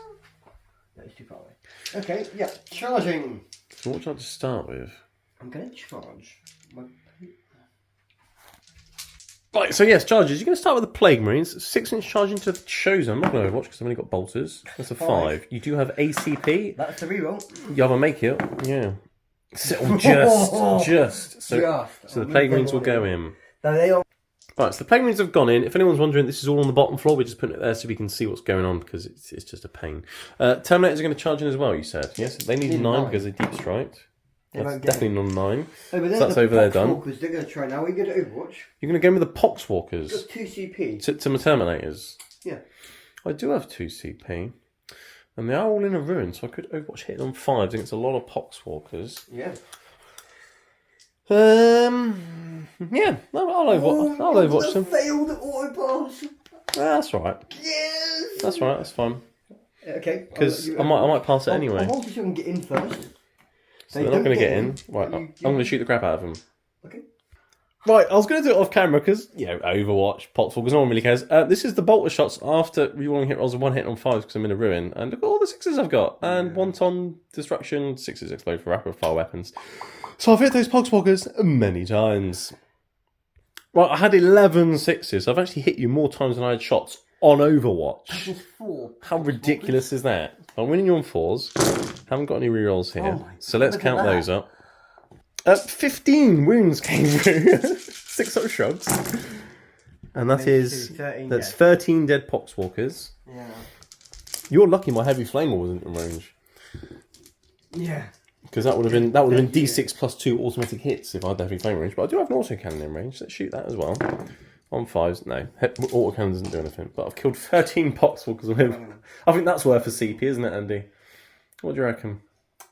[SPEAKER 2] That's too far away. Okay, yeah, charging.
[SPEAKER 1] So what would you like to start with?
[SPEAKER 2] I'm going to charge.
[SPEAKER 1] Right, so yes, charges. You're going to start with the Plague Marines. 6-inch charge into the Chosen. I'm not going to overwatch because I've only got bolters. That's a 5. You do have ACP.
[SPEAKER 2] That's the reroll.
[SPEAKER 1] You have a make it. Yeah. So just. So the Plague Marines will go in.
[SPEAKER 2] Now they are.
[SPEAKER 1] Right, so the Plague Marines have gone in. If anyone's wondering, this is all on the bottom floor. We're just putting it there so we can see what's going on because it's just a pain. Terminators are going to charge in as well, you said. Yes, they need 9 because they're deep striked. That's definitely not 9.
[SPEAKER 2] So
[SPEAKER 1] that's over there done.
[SPEAKER 2] They're going to try now. We're going to Overwatch.
[SPEAKER 1] You're going to go in with the Poxwalkers.
[SPEAKER 2] Just 2 CP.
[SPEAKER 1] To my Terminators.
[SPEAKER 2] Yeah.
[SPEAKER 1] I do have 2 CP. And they are all in a ruin, so I could Overwatch hit on 5s against a lot of Poxwalkers.
[SPEAKER 2] Yeah.
[SPEAKER 1] Yeah, I'll Overwatch them.
[SPEAKER 2] Failed auto pass.
[SPEAKER 1] That's right.
[SPEAKER 2] Yes.
[SPEAKER 1] That's right. That's fine.
[SPEAKER 2] Okay.
[SPEAKER 1] Because I might pass it anyway.
[SPEAKER 2] I want to see if I can get in first.
[SPEAKER 1] So they're not going to get in. Right, I'm going to shoot the crap out of them.
[SPEAKER 2] Okay.
[SPEAKER 1] Right, I was going to do it off camera because, Overwatch, Poxwalkers, no one really cares. This is the bolter shots after rerolling hit rolls of 1 hit on 5s because I'm in a ruin. And look at all the 6s I've got. And 1 ton destruction, 6s explode for rapid fire weapons. So I've hit those Poxwalkers many times. Right, I had 11 6s. I've actually hit you more times than I had shots on Overwatch.
[SPEAKER 2] That was 4.
[SPEAKER 1] How ridiculous is that? I'm winning you on 4s. Haven't got any rerolls here.
[SPEAKER 2] Oh
[SPEAKER 1] So let's count those up. 15 wounds came through. 6 up shrugs. And that's 13 dead Poxwalkers.
[SPEAKER 2] Yeah.
[SPEAKER 1] You're lucky my heavy flamer wasn't in range.
[SPEAKER 2] Yeah.
[SPEAKER 1] Because that would have been D6 plus 2 automatic hits if I had the heavy flame range. But I do have an autocannon in range. Let's shoot that as well. On 5s, no. Autocannon doesn't do anything. But I've killed 13 Poxwalkers with. I think that's worth a CP, isn't it, Andy? What do you reckon?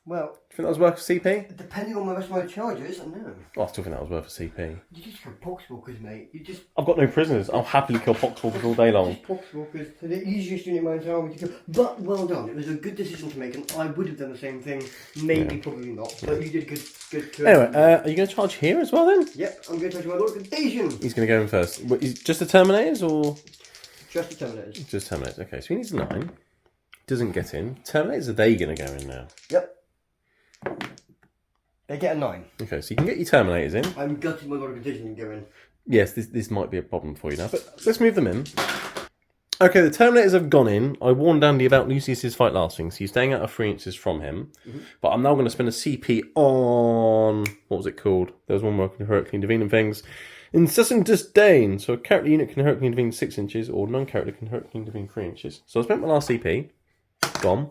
[SPEAKER 2] Well,
[SPEAKER 1] do you think that was worth a CP?
[SPEAKER 2] Depending on the rest of my charges, I know.
[SPEAKER 1] I still think that was worth a CP.
[SPEAKER 2] You just kill Poxwalkers, mate.
[SPEAKER 1] I've got no prisoners. I'll happily kill Poxwalkers all day long.
[SPEAKER 2] Poxwalkers, they're the easiest unit in my entire army to kill. But well done. It was a good decision to make, and I would have done the same thing. Maybe, probably not. But you did good.
[SPEAKER 1] Anyway, are you going to charge here as well then?
[SPEAKER 2] Yep, I'm going to charge my Lord of Contagion.
[SPEAKER 1] He's going to go in first. Just the Terminators or?
[SPEAKER 2] Just the Terminators.
[SPEAKER 1] Just Terminators. Okay, so he needs 9. Doesn't get in. Terminators, are they going to go in now?
[SPEAKER 2] Yep. They get a 9.
[SPEAKER 1] Okay, so you can get your Terminators in.
[SPEAKER 2] I'm gutting my Lord of Contagion and go in.
[SPEAKER 1] Yes, this might be a problem for you now, but let's move them in. Okay, the Terminators have gone in. I warned Andy about Lucius's fight lasting, so he's staying out of 3 inches from him. But I'm now going to spend a CP on... What was it called? There was one where I can heroically intervene and things. Incessant Disdain. So a character unit can heroically intervene 6 inches, or non-character can heroically intervene 3 inches. So I spent my last CP. Gone.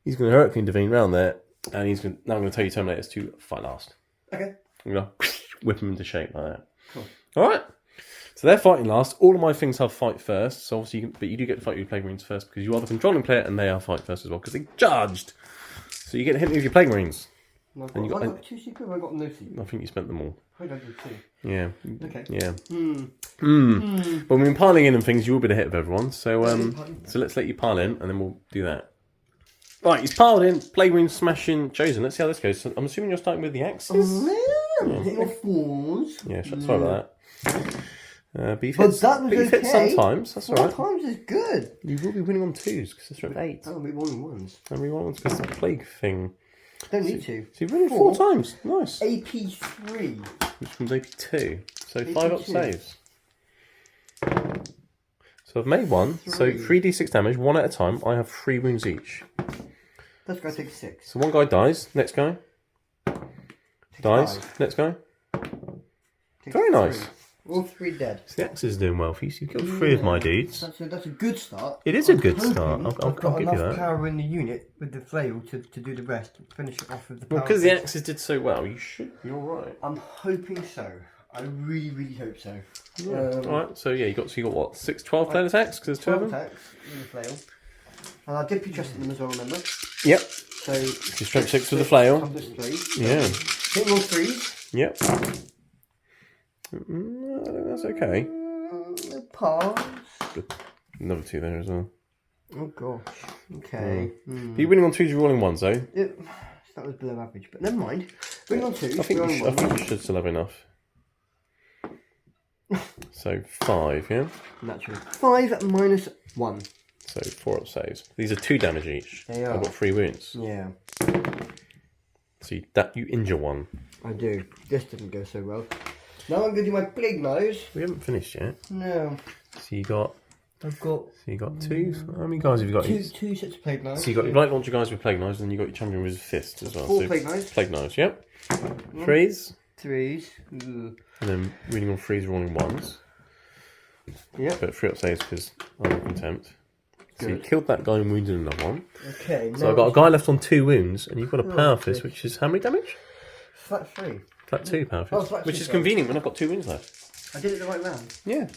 [SPEAKER 1] He's going to heroically intervene around there, and now I'm going to tell you Terminators to fight last.
[SPEAKER 2] Okay.
[SPEAKER 1] I'm going to whip them into shape like that.
[SPEAKER 2] Cool.
[SPEAKER 1] Alright. So they're fighting last. All of my things have fight first. So obviously, but you do get to fight your Plague Marines first because you are the controlling player and they are fight first as well because they charged. So you get to hit me with your Plague Marines.
[SPEAKER 2] I've got 2 CP or I got no CP?
[SPEAKER 1] I think you spent them all.
[SPEAKER 2] I got 2.
[SPEAKER 1] Yeah.
[SPEAKER 2] Okay.
[SPEAKER 1] Yeah. But we've been piling in and things, you will be the hit of everyone. So so let's let you pile in and then we'll do that. Right, he's piled in. Plague Marine smashing chosen. Let's see how this goes. So I'm assuming you're starting with the axes.
[SPEAKER 2] Hit your 4s.
[SPEAKER 1] Yeah, sorry about that. But you've
[SPEAKER 2] that was
[SPEAKER 1] hit sometimes. That's all right.
[SPEAKER 2] Sometimes is good.
[SPEAKER 1] You will be winning on 2s because it's from 8.
[SPEAKER 2] I'll be winning 1s.
[SPEAKER 1] And we want because the plague thing.
[SPEAKER 2] Don't need to.
[SPEAKER 1] So you've winning 4 times. Nice.
[SPEAKER 2] AP3.
[SPEAKER 1] Which comes AP2. So
[SPEAKER 2] AP2.
[SPEAKER 1] 5 up saves. So I've made 1. So 3d6 damage, 1 at a time. I have 3 wounds each.
[SPEAKER 2] Let's go take 6.
[SPEAKER 1] So one guy dies. Next guy. Dies.
[SPEAKER 2] 5.
[SPEAKER 1] Next guy.
[SPEAKER 2] Take
[SPEAKER 1] Very
[SPEAKER 2] 3.
[SPEAKER 1] nice.
[SPEAKER 2] All 3 dead.
[SPEAKER 1] So the axe is doing well for you. So you've killed 3 of my dudes.
[SPEAKER 2] That's a good start.
[SPEAKER 1] It is a good start. I'll
[SPEAKER 2] I've got
[SPEAKER 1] give you
[SPEAKER 2] enough
[SPEAKER 1] that.
[SPEAKER 2] power in the unit with the flail to do the rest. Finish it off with the power.
[SPEAKER 1] Well, because the axes did so well, you're right.
[SPEAKER 2] I'm hoping so. I really, really hope so.
[SPEAKER 1] Alright, so yeah, you got what? 12 player attacks? Because there's 2 of them?
[SPEAKER 2] Attacks with the flail. And I did trust them as well, remember?
[SPEAKER 1] Yep.
[SPEAKER 2] So
[SPEAKER 1] Your strength 6 with the flail. Yeah.
[SPEAKER 2] Hit roll 3s.
[SPEAKER 1] Yep. That's okay.
[SPEAKER 2] Pass.
[SPEAKER 1] Another 2 there as well.
[SPEAKER 2] Oh gosh. Okay.
[SPEAKER 1] But you're winning on 2s, you're rolling 1s though.
[SPEAKER 2] That was below average, but never mind. Winning on 2s.
[SPEAKER 1] I think you should still have enough. So 5, yeah?
[SPEAKER 2] Naturally. 5 minus 1.
[SPEAKER 1] So 4 up saves. These are 2 damage each.
[SPEAKER 2] They are.
[SPEAKER 1] I've got 3 wounds.
[SPEAKER 2] Yeah.
[SPEAKER 1] So you injure 1.
[SPEAKER 2] I do. This didn't go so well. Now I'm going to do my plague knives.
[SPEAKER 1] We haven't finished yet.
[SPEAKER 2] No.
[SPEAKER 1] So you got 2. How many guys have you got?
[SPEAKER 2] Two sets of plague knives.
[SPEAKER 1] So you got your light launcher guys with plague knives, and you got your champion with fists as well.
[SPEAKER 2] 4
[SPEAKER 1] so
[SPEAKER 2] plague knives.
[SPEAKER 1] Plague knives, yep. 3s.
[SPEAKER 2] 3s.
[SPEAKER 1] And then reading on 3s, rolling 1s.
[SPEAKER 2] Yep.
[SPEAKER 1] But 3 up saves because I'm in contempt. So you killed that guy and wounded another one.
[SPEAKER 2] Okay.
[SPEAKER 1] So I've got a guy left on 2 wounds, and you've got a power fist, which is how many damage?
[SPEAKER 2] Flat 3.
[SPEAKER 1] Flat 2 power fist.
[SPEAKER 2] flat
[SPEAKER 1] Which
[SPEAKER 2] 2,
[SPEAKER 1] is
[SPEAKER 2] sorry.
[SPEAKER 1] convenient when I've got 2 wounds left.
[SPEAKER 2] I did it the right round.
[SPEAKER 1] Yeah.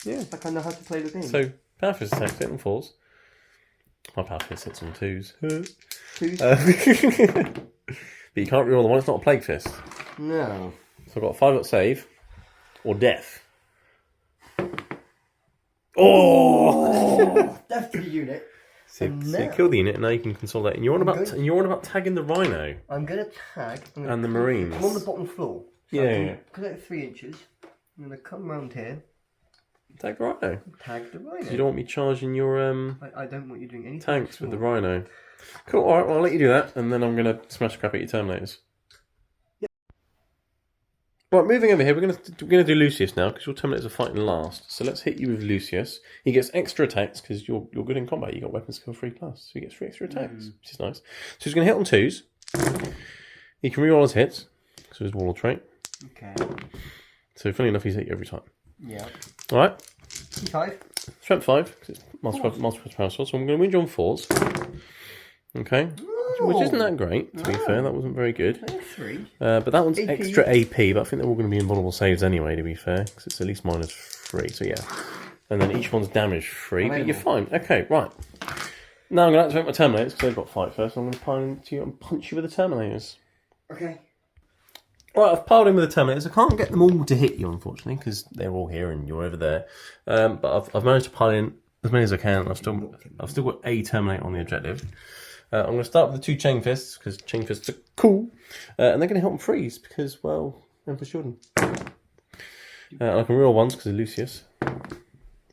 [SPEAKER 1] Yeah.
[SPEAKER 2] Like I know how to play the game.
[SPEAKER 1] So power fist attacks, hit on 4s. My power fist hits on 2s.
[SPEAKER 2] 2s?
[SPEAKER 1] But you can't reroll the one, it's not a plague fist.
[SPEAKER 2] No.
[SPEAKER 1] So I've got a 5-up save, or death. Oh!
[SPEAKER 2] Death to the unit.
[SPEAKER 1] So you kill the unit, and now you can consolidate. And you're on about tagging the rhino.
[SPEAKER 2] I'm going to tag.
[SPEAKER 1] And the marines.
[SPEAKER 2] I'm on the bottom floor. So
[SPEAKER 1] Yeah.
[SPEAKER 2] Collect 3 inches. I'm going to come round here.
[SPEAKER 1] Tag the rhino.
[SPEAKER 2] Tag the rhino.
[SPEAKER 1] You don't want me charging your
[SPEAKER 2] I don't want you doing anything.
[SPEAKER 1] tanks with the rhino. Cool, alright, well I'll let you do that, and then I'm going to smash the crap at your Terminators. Yep. Right, moving over here, we're going to do Lucius now, because your Terminators are fighting last. So let's hit you with Lucius. He gets extra attacks, because you're good in combat. You got weapon skill 3+, so he gets 3 extra attacks, which is nice. So he's going to hit on 2s. He can reroll his hits, so his Warlord trait.
[SPEAKER 2] Okay.
[SPEAKER 1] So funny enough, he's hit you every time.
[SPEAKER 2] Yeah.
[SPEAKER 1] Alright.
[SPEAKER 2] 5.
[SPEAKER 1] Strength 5, because it's multiple power source, so I'm going to win you on 4s. Okay. Which isn't that great, to be fair. That wasn't very good.
[SPEAKER 2] 3.
[SPEAKER 1] But that one's
[SPEAKER 2] AP.
[SPEAKER 1] extra AP, but I think they're all going to be invulnerable saves anyway, to be fair, because it's at least -3, so yeah. And then each one's damage free, but you're fine. Okay, right. Now I'm going to activate my Terminators, because they've got fight first, so I'm going to pile into you and punch you with the Terminators.
[SPEAKER 2] Okay.
[SPEAKER 1] Right, I've piled in with the Terminators. I can't get them all to hit you, unfortunately, because they're all here and you're over there. But I've managed to pile in as many as I can. I've still got a Terminator on the objective. I'm going to start with the 2 Chain Fists, because Chain Fists are cool. And they're going to help them freeze, because, well, Emperor's Children. I can reroll 1s because of Lucius.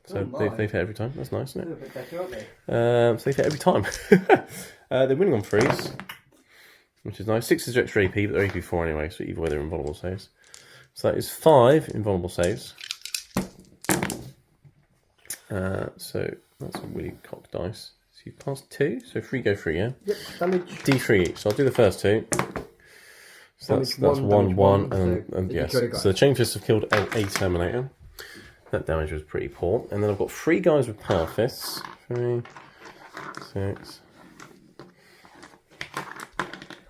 [SPEAKER 1] So they've hit every time. That's nice, isn't it?
[SPEAKER 2] A little bit better, aren't they?
[SPEAKER 1] So they've hit every time. They're winning on freeze, which is nice. 6 is your extra AP, but they're AP 4 anyway, so either way they're invulnerable saves. So that is 5 invulnerable saves. So that's a really cocked dice. So you passed 2, so 3 go 3, yeah?
[SPEAKER 2] Yep, damage.
[SPEAKER 1] D3 each, so I'll do the first 2. So that's 1, and yes. So the Chain Fists have killed a Terminator. That damage was pretty poor. And then I've got 3 guys with Power Fists. 3, 6.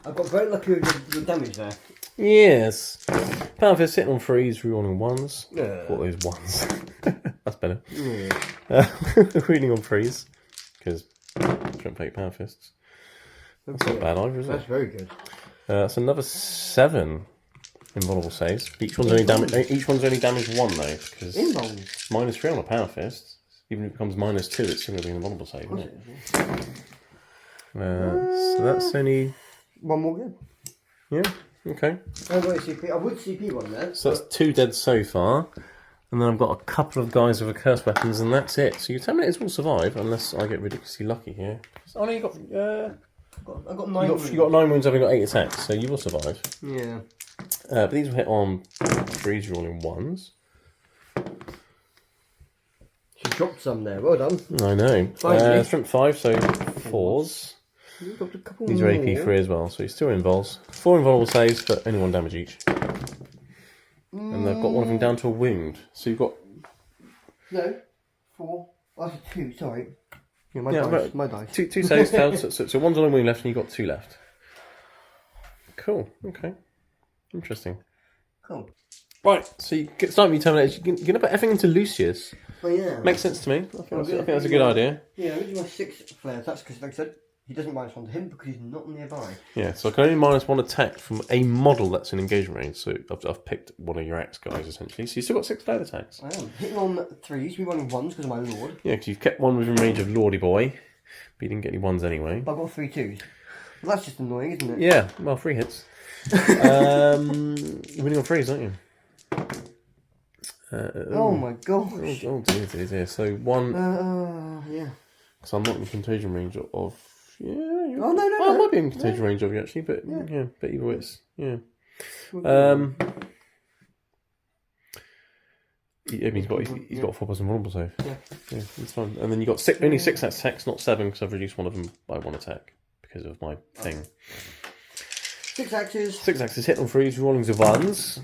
[SPEAKER 2] I've got very lucky with the damage there.
[SPEAKER 1] Yes. Power Fist sitting on 3s, rerolling 1s.
[SPEAKER 2] Yeah.
[SPEAKER 1] What those 1s? That's better.
[SPEAKER 2] Yeah.
[SPEAKER 1] Reading on 3s. Because Strength 8 Power Fists. That's not bad either, is it?
[SPEAKER 2] That's very good.
[SPEAKER 1] That's another 7 invulnerable saves. Each one's only damage 1 though, because -3 on a Power Fist. Even if it becomes -2, it's still going to be an invulnerable save, isn't it? So that's only
[SPEAKER 2] 1 more good.
[SPEAKER 1] yeah. Okay.
[SPEAKER 2] I got a CP. I would CP one there.
[SPEAKER 1] So that's 2 dead so far. And then I've got a couple of guys with cursed weapons, and that's it. So your Terminators will survive, unless I get ridiculously lucky here. Oh no, you got...
[SPEAKER 2] I got 9 wounds.
[SPEAKER 1] You got 9 wounds, having got 8 attacks, so you will survive.
[SPEAKER 2] Yeah.
[SPEAKER 1] But these will hit on 3s, rolling 1s.
[SPEAKER 2] She dropped some there. Well done.
[SPEAKER 1] I know.
[SPEAKER 2] Finally.
[SPEAKER 1] Strength 5, so 4s.
[SPEAKER 2] You dropped a couple
[SPEAKER 1] These are AP 3 as well, so he still involves 4 invulnerable saves, but only 1 damage each. And they've got one of them down to a wound. So you've got...
[SPEAKER 2] No. 4. Oh, that's a 2, sorry. Yeah, my dice.
[SPEAKER 1] 2 saves failed, so one's on a wound left and you've got 2 left. Cool, okay. Interesting.
[SPEAKER 2] Cool.
[SPEAKER 1] Right, so you get starting with your Terminators. You're going to put everything into Lucius.
[SPEAKER 2] Oh, yeah.
[SPEAKER 1] Makes sense to me. I think that's a good idea.
[SPEAKER 2] Yeah, I'm going to do my 6 flare attacks because, like I said, he doesn't -1 to him because he's not nearby.
[SPEAKER 1] Yeah, so I can only -1 attack from a model that's in engagement range. So I've picked one of your axe guys, essentially. So you've still got 6 flare attacks.
[SPEAKER 2] I am. Hitting on 3s, we running 1s because of my Lord.
[SPEAKER 1] Yeah, because you've kept one within range of Lordy Boy. But you didn't get any 1s anyway.
[SPEAKER 2] But I've got 3 2s. Well, that's just annoying, isn't it?
[SPEAKER 1] Yeah, well, 3 hits. You're winning on 3s, aren't you?
[SPEAKER 2] Oh my gosh.
[SPEAKER 1] Oh dear. So 1...
[SPEAKER 2] yeah.
[SPEAKER 1] Because I'm not in contagion range of... Yeah, you're...
[SPEAKER 2] Oh, no.
[SPEAKER 1] I might be in contagion range of you, actually, but yeah, but either way, it's... Yeah. I mean, he's got a 4+ invulnerable save. Yeah, it's fine. And then you got only 6 attacks, not 7, because I've reduced one of them by 1 attack because of my thing.
[SPEAKER 2] 6 axes.
[SPEAKER 1] 6 axes hit on 3s, rollings of 1s.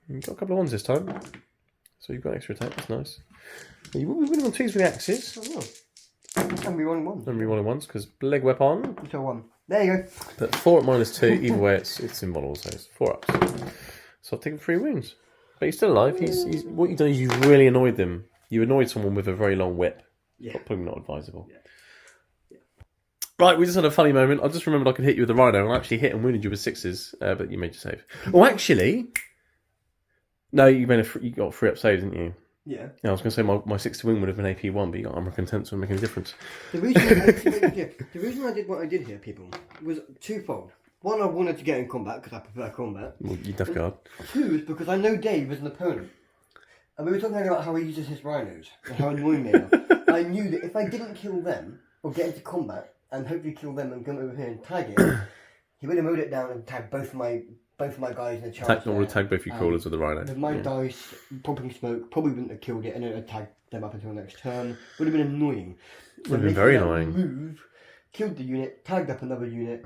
[SPEAKER 1] You've got a couple of 1s this time, so you've got extra attack. That's nice. You will be winning on 2s with the axes.
[SPEAKER 2] I will. And we rolling 1s.
[SPEAKER 1] And re-rolling 1s because leg weapon.
[SPEAKER 2] So 1. There you go.
[SPEAKER 1] That's 4 at -2. Either way, it's invulnerable, so it's 4 ups. So I've taken 3 wounds. But he's still alive. He's what you've done is you really annoyed them. You annoyed someone with a very long whip.
[SPEAKER 2] Yeah.
[SPEAKER 1] Probably not advisable.
[SPEAKER 2] Yeah.
[SPEAKER 1] Right, we just had a funny moment. I just remembered I could hit you with the rhino, and I actually hit and wounded you with 6s, but you made your save. Oh, actually, no, you got 3 up saves, didn't you?
[SPEAKER 2] Yeah.
[SPEAKER 1] Yeah, I was going to say my 6 to win would have been AP1, but you got armor content, so it making a difference.
[SPEAKER 2] The reason I did what I did here, people, was twofold. One, I wanted to get in combat because I prefer combat.
[SPEAKER 1] Well, you death guard.
[SPEAKER 2] 2 is because I know Dave as an opponent. And we were talking about how he uses his rhinos and how annoying they are. I knew that if I didn't kill them, or get into combat, and hopefully kill them and come over here and tag it, he would have mowed it down and tagged both of my guys in the charge.
[SPEAKER 1] Would have tagged both your crawlers with the rhino.
[SPEAKER 2] With my dice, popping smoke, probably wouldn't have killed it, and it would have tagged them up until next turn. Would have been annoying.
[SPEAKER 1] Would have been very annoying.
[SPEAKER 2] Move, killed the unit, tagged up another unit,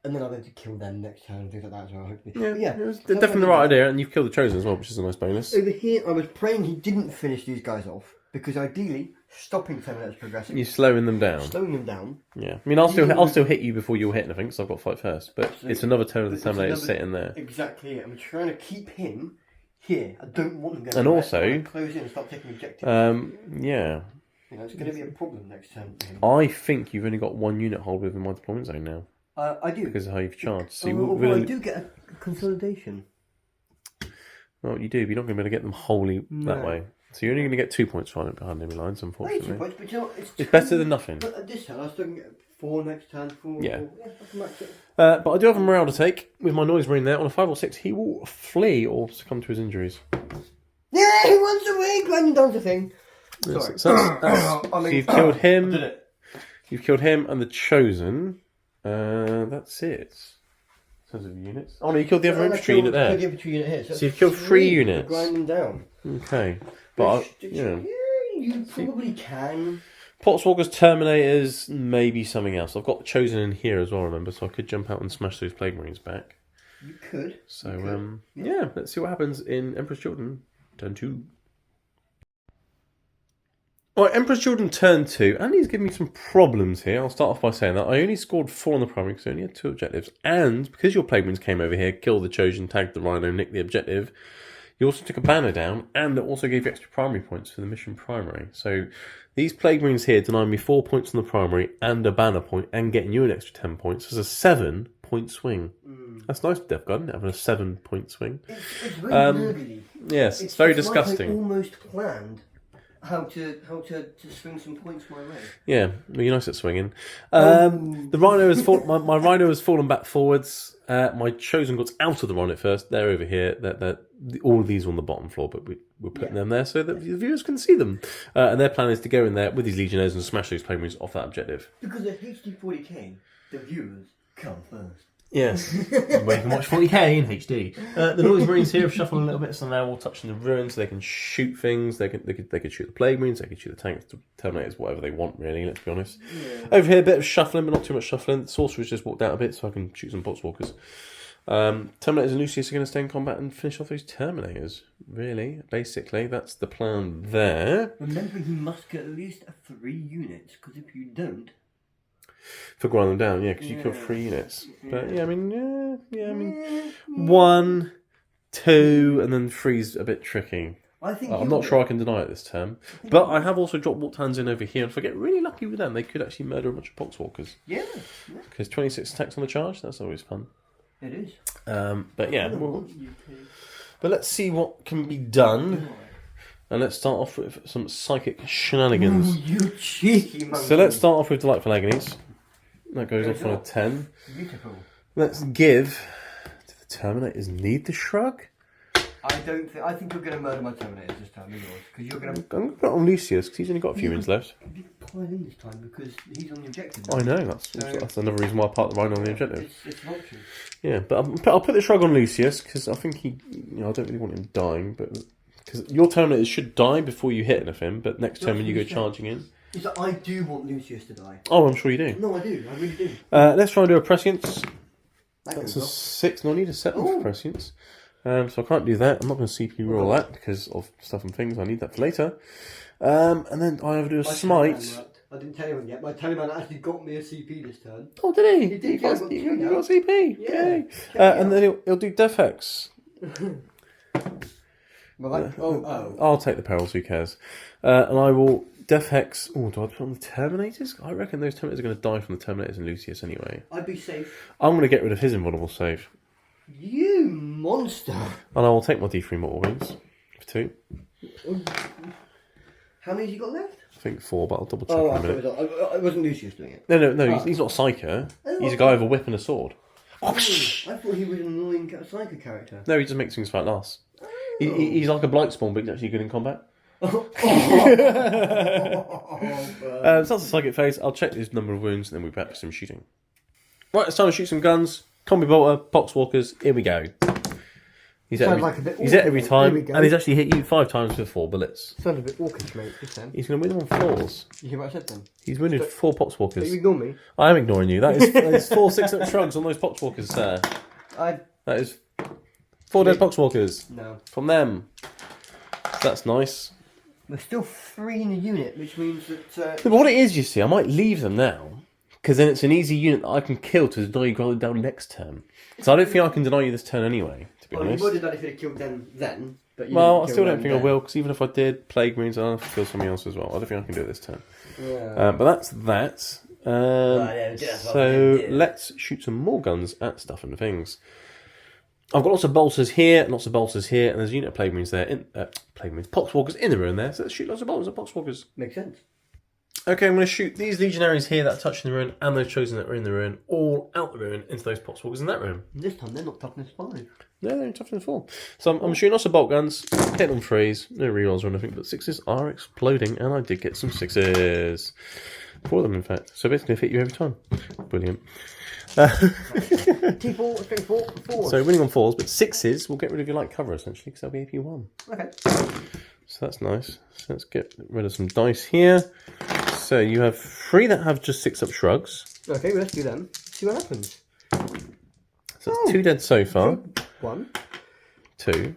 [SPEAKER 2] and then I'll be able to kill them next turn and things like that as well, hopefully.
[SPEAKER 1] Yeah, it was definitely the right idea, and you've killed the Chosen as well, which is a nice bonus.
[SPEAKER 2] Over here, I was praying he didn't finish these guys off, because ideally, stopping Terminators progressing.
[SPEAKER 1] You're slowing them down.
[SPEAKER 2] Slowing them down.
[SPEAKER 1] Yeah. I mean, I'll still hit you before you'll hit anything, because I've got fight first, but it's another turn of the Terminator sitting there.
[SPEAKER 2] Exactly it. I'm trying to keep him here. I don't want him going
[SPEAKER 1] and also,
[SPEAKER 2] close in and start taking objectives.
[SPEAKER 1] Yeah.
[SPEAKER 2] You know, it's going to be a problem next turn for him.
[SPEAKER 1] I think you've only got 1 unit hold within my deployment zone now.
[SPEAKER 2] I do.
[SPEAKER 1] Because of how you've charged. So
[SPEAKER 2] I do get a consolidation.
[SPEAKER 1] Well, you do, but you're not going to be able to get them wholly that way. So you're only going to get 2 points from it behind enemy lines, unfortunately.
[SPEAKER 2] 2 points, but you know, it's
[SPEAKER 1] better than nothing.
[SPEAKER 2] But at this turn, I still can get 4 next turn. 4.
[SPEAKER 1] Yeah.
[SPEAKER 2] 4. Yeah, I can match it.
[SPEAKER 1] But I do have a morale to take. With my noise marine there, on a 5 or 6, he will flee or succumb to his injuries.
[SPEAKER 2] Yeah, he runs away, grinding down the thing.
[SPEAKER 1] Yes,
[SPEAKER 2] Sorry.
[SPEAKER 1] so you've killed him.
[SPEAKER 2] I did it.
[SPEAKER 1] You've killed him and the Chosen. That's it. In terms of units. Oh no, you killed the other infantry unit there.
[SPEAKER 2] The infantry unit here.
[SPEAKER 1] So you've killed 3 units.
[SPEAKER 2] Grinding down.
[SPEAKER 1] Okay. But
[SPEAKER 2] you probably can.
[SPEAKER 1] Potswalkers, Terminators, maybe something else. I've got the Chosen in here as well, remember, so I could jump out and smash those Plague Marines back.
[SPEAKER 2] You could.
[SPEAKER 1] So, yeah, let's see what happens in Emperor's Children, turn 2. Alright, Emperor's Children turn 2. Andy's giving me some problems here. I'll start off by saying that I only scored 4 on the primary because I only had 2 objectives. And because your Plague Marines came over here, killed the Chosen, tagged the Rhino, nicked the objective, you also took a banner down, and it also gave you extra primary points for the mission primary. So these Plague Marines here denied me 4 points on the primary and a banner point, and getting you an extra 10 points. There's a 7-point swing. That's nice, Death Guard, having a 7-point swing.
[SPEAKER 2] It's really nerdy.
[SPEAKER 1] Yes, it's very disgusting.
[SPEAKER 2] Like I almost planned how to swing some points my way.
[SPEAKER 1] Yeah, well, you're nice at swinging. The Rhino has my Rhino has fallen back forwards. My Chosen got out of the Rhino first. They're over here. All of these are on the bottom floor, but we're putting them there so that the viewers can see them. And their plan is to go in there with these Legionnaires and smash those Plague Marines off that objective.
[SPEAKER 2] Because at HD 40k, the viewers come first.
[SPEAKER 1] Yes, where you can watch 40k in HD. The Noise Marines here have shuffled a little bit, so now all touching the ruins, so they can shoot things. They could shoot the Plague Marines, they could shoot the tanks, the Terminators, whatever they want, really. Let's be honest. Yeah. Over here, a bit of shuffling, but not too much shuffling. The Sorcerer's just walked out a bit, so I can shoot some Potswalkers. Terminators and Lucius are going to stay in combat and finish off those Terminators. Really, basically, that's the plan there.
[SPEAKER 2] Remember, you must get at least 3 units, because if you don't.
[SPEAKER 1] For grinding them down, yeah, because you killed 3 units. But yeah, I mean, 1, 2, and then 3's a bit tricky. I'm not sure I can deny it this term. But I have also dropped Walk Hands in over here, and if I get really lucky with them, they could actually murder a bunch of Poxwalkers. Yeah. Because 26 attacks on the charge, that's always fun.
[SPEAKER 2] It is.
[SPEAKER 1] But yeah, but let's see what can be done. And let's start off with some psychic shenanigans.
[SPEAKER 2] Ooh, you cheeky monkey.
[SPEAKER 1] So let's start off with Delightful Agonies. That goes off on a 10.
[SPEAKER 2] Beautiful. Let's
[SPEAKER 1] give... Do the Terminators need the shrug?
[SPEAKER 2] I think you're going to murder my Terminators this time, because you're going to...
[SPEAKER 1] I'm going to put it on Lucius, because he's only got a few wins left.
[SPEAKER 2] You pile in this time, because he's on the objective.
[SPEAKER 1] I know, that's another reason why I parked the Rhino on the objective.
[SPEAKER 2] It's an option.
[SPEAKER 1] Yeah, but I'll put the shrug on Lucius, because I think I don't really want him dying, but... Because your Terminators should die before you hit anything, but next turn when you go charging in...
[SPEAKER 2] Is that I do want Lucius to die.
[SPEAKER 1] Oh, I'm sure you do.
[SPEAKER 2] No, I do. I really do.
[SPEAKER 1] Let's try and do a prescience. That's a 6. No, I need a 7 for prescience. So I can't do that. I'm not going to CP roll that because of stuff and things. I need that for later. And then I have to do a smite.
[SPEAKER 2] I didn't tell anyone yet. My Taliban actually got me a CP this turn.
[SPEAKER 1] Oh, did he?
[SPEAKER 2] He did.
[SPEAKER 1] You got a CP.
[SPEAKER 2] Yeah.
[SPEAKER 1] And then he'll do Death Hex.
[SPEAKER 2] I'll take
[SPEAKER 1] the perils, who cares? And I will Death Hex. Oh, do I put on the Terminators? I reckon those Terminators are going to die from the Terminators and Lucius anyway.
[SPEAKER 2] I'd be safe.
[SPEAKER 1] I'm going to get rid of his invulnerable save.
[SPEAKER 2] You monster!
[SPEAKER 1] And I will take my D3 Mortal Wounds for 2.
[SPEAKER 2] How many have you got left?
[SPEAKER 1] I think 4, but I'll double check
[SPEAKER 2] Oh,
[SPEAKER 1] in
[SPEAKER 2] I
[SPEAKER 1] a
[SPEAKER 2] thought it
[SPEAKER 1] minute.
[SPEAKER 2] was, it wasn't Lucius doing it.
[SPEAKER 1] No, he's not a Psyker. He's a guy with a whip and a sword.
[SPEAKER 2] I thought he was an annoying psycho character.
[SPEAKER 1] No, he just makes things fight last. He's like a Blightspawn, but he's actually good in combat. So that's the psychic phase. I'll check his number of wounds and then we'll be back to some shooting. Right, it's time to shoot some guns. Combi Bolter, Poxwalkers, here we go. He's hit every time, and he's actually hit you 5 times with 4 bullets.
[SPEAKER 2] Sounds a bit orcish, mate, just then.
[SPEAKER 1] He's going to win them on 4s.
[SPEAKER 2] You hear what I said then?
[SPEAKER 1] He's wounded 4 Poxwalkers.
[SPEAKER 2] You ignore me?
[SPEAKER 1] I am ignoring you. That is 4 6-up shrugs on those Poxwalkers, sir. That is 4 dead Poxwalkers.
[SPEAKER 2] No.
[SPEAKER 1] From them. So that's nice.
[SPEAKER 2] There's still 3 in the unit, which means that...
[SPEAKER 1] But what it is, you see, I might leave them now, because then it's an easy unit that I can kill to deny you going down next turn. So I don't think I can deny you this turn anyway, to be honest.
[SPEAKER 2] You would have done if you'd have killed them then. But you
[SPEAKER 1] Well, I
[SPEAKER 2] didn't
[SPEAKER 1] still
[SPEAKER 2] kill
[SPEAKER 1] don't think
[SPEAKER 2] them
[SPEAKER 1] I will, because even if I did Plague Marines, I'll have to kill something else as well. I don't think I can do it this turn.
[SPEAKER 2] Yeah.
[SPEAKER 1] But that's that. So let's shoot some more guns at stuff and things. I've got lots of bolters here, lots of bolters here, and there's a unit of Plague Marines there. Plague Marines, Poxwalkers in the room there, so let's shoot lots of bolters at Poxwalkers.
[SPEAKER 2] Makes sense.
[SPEAKER 1] Okay, I'm going to shoot these Legionaries here that are touching the ruin and those chosen that are in the ruin, all out the ruin into those Poxwalkers in that room.
[SPEAKER 2] This time they're not toughness 5.
[SPEAKER 1] No, they're in toughness 4. So I'm shooting lots of bolt guns, hit on 3s, no rerolls or anything, but 6s are exploding, and I did get some 6s. 4 of them, in fact. So basically, I hit you every time. Brilliant.
[SPEAKER 2] T4, straight 4.
[SPEAKER 1] So winning on 4s, but 6s will get rid of your light cover essentially, because they'll be AP1.
[SPEAKER 2] Okay.
[SPEAKER 1] So that's nice. So let's get rid of some dice here. So you have 3 that have just 6-up shrugs.
[SPEAKER 2] Okay, well, let's do them. See what happens.
[SPEAKER 1] So that's 2 dead so far.
[SPEAKER 2] 1.
[SPEAKER 1] 2.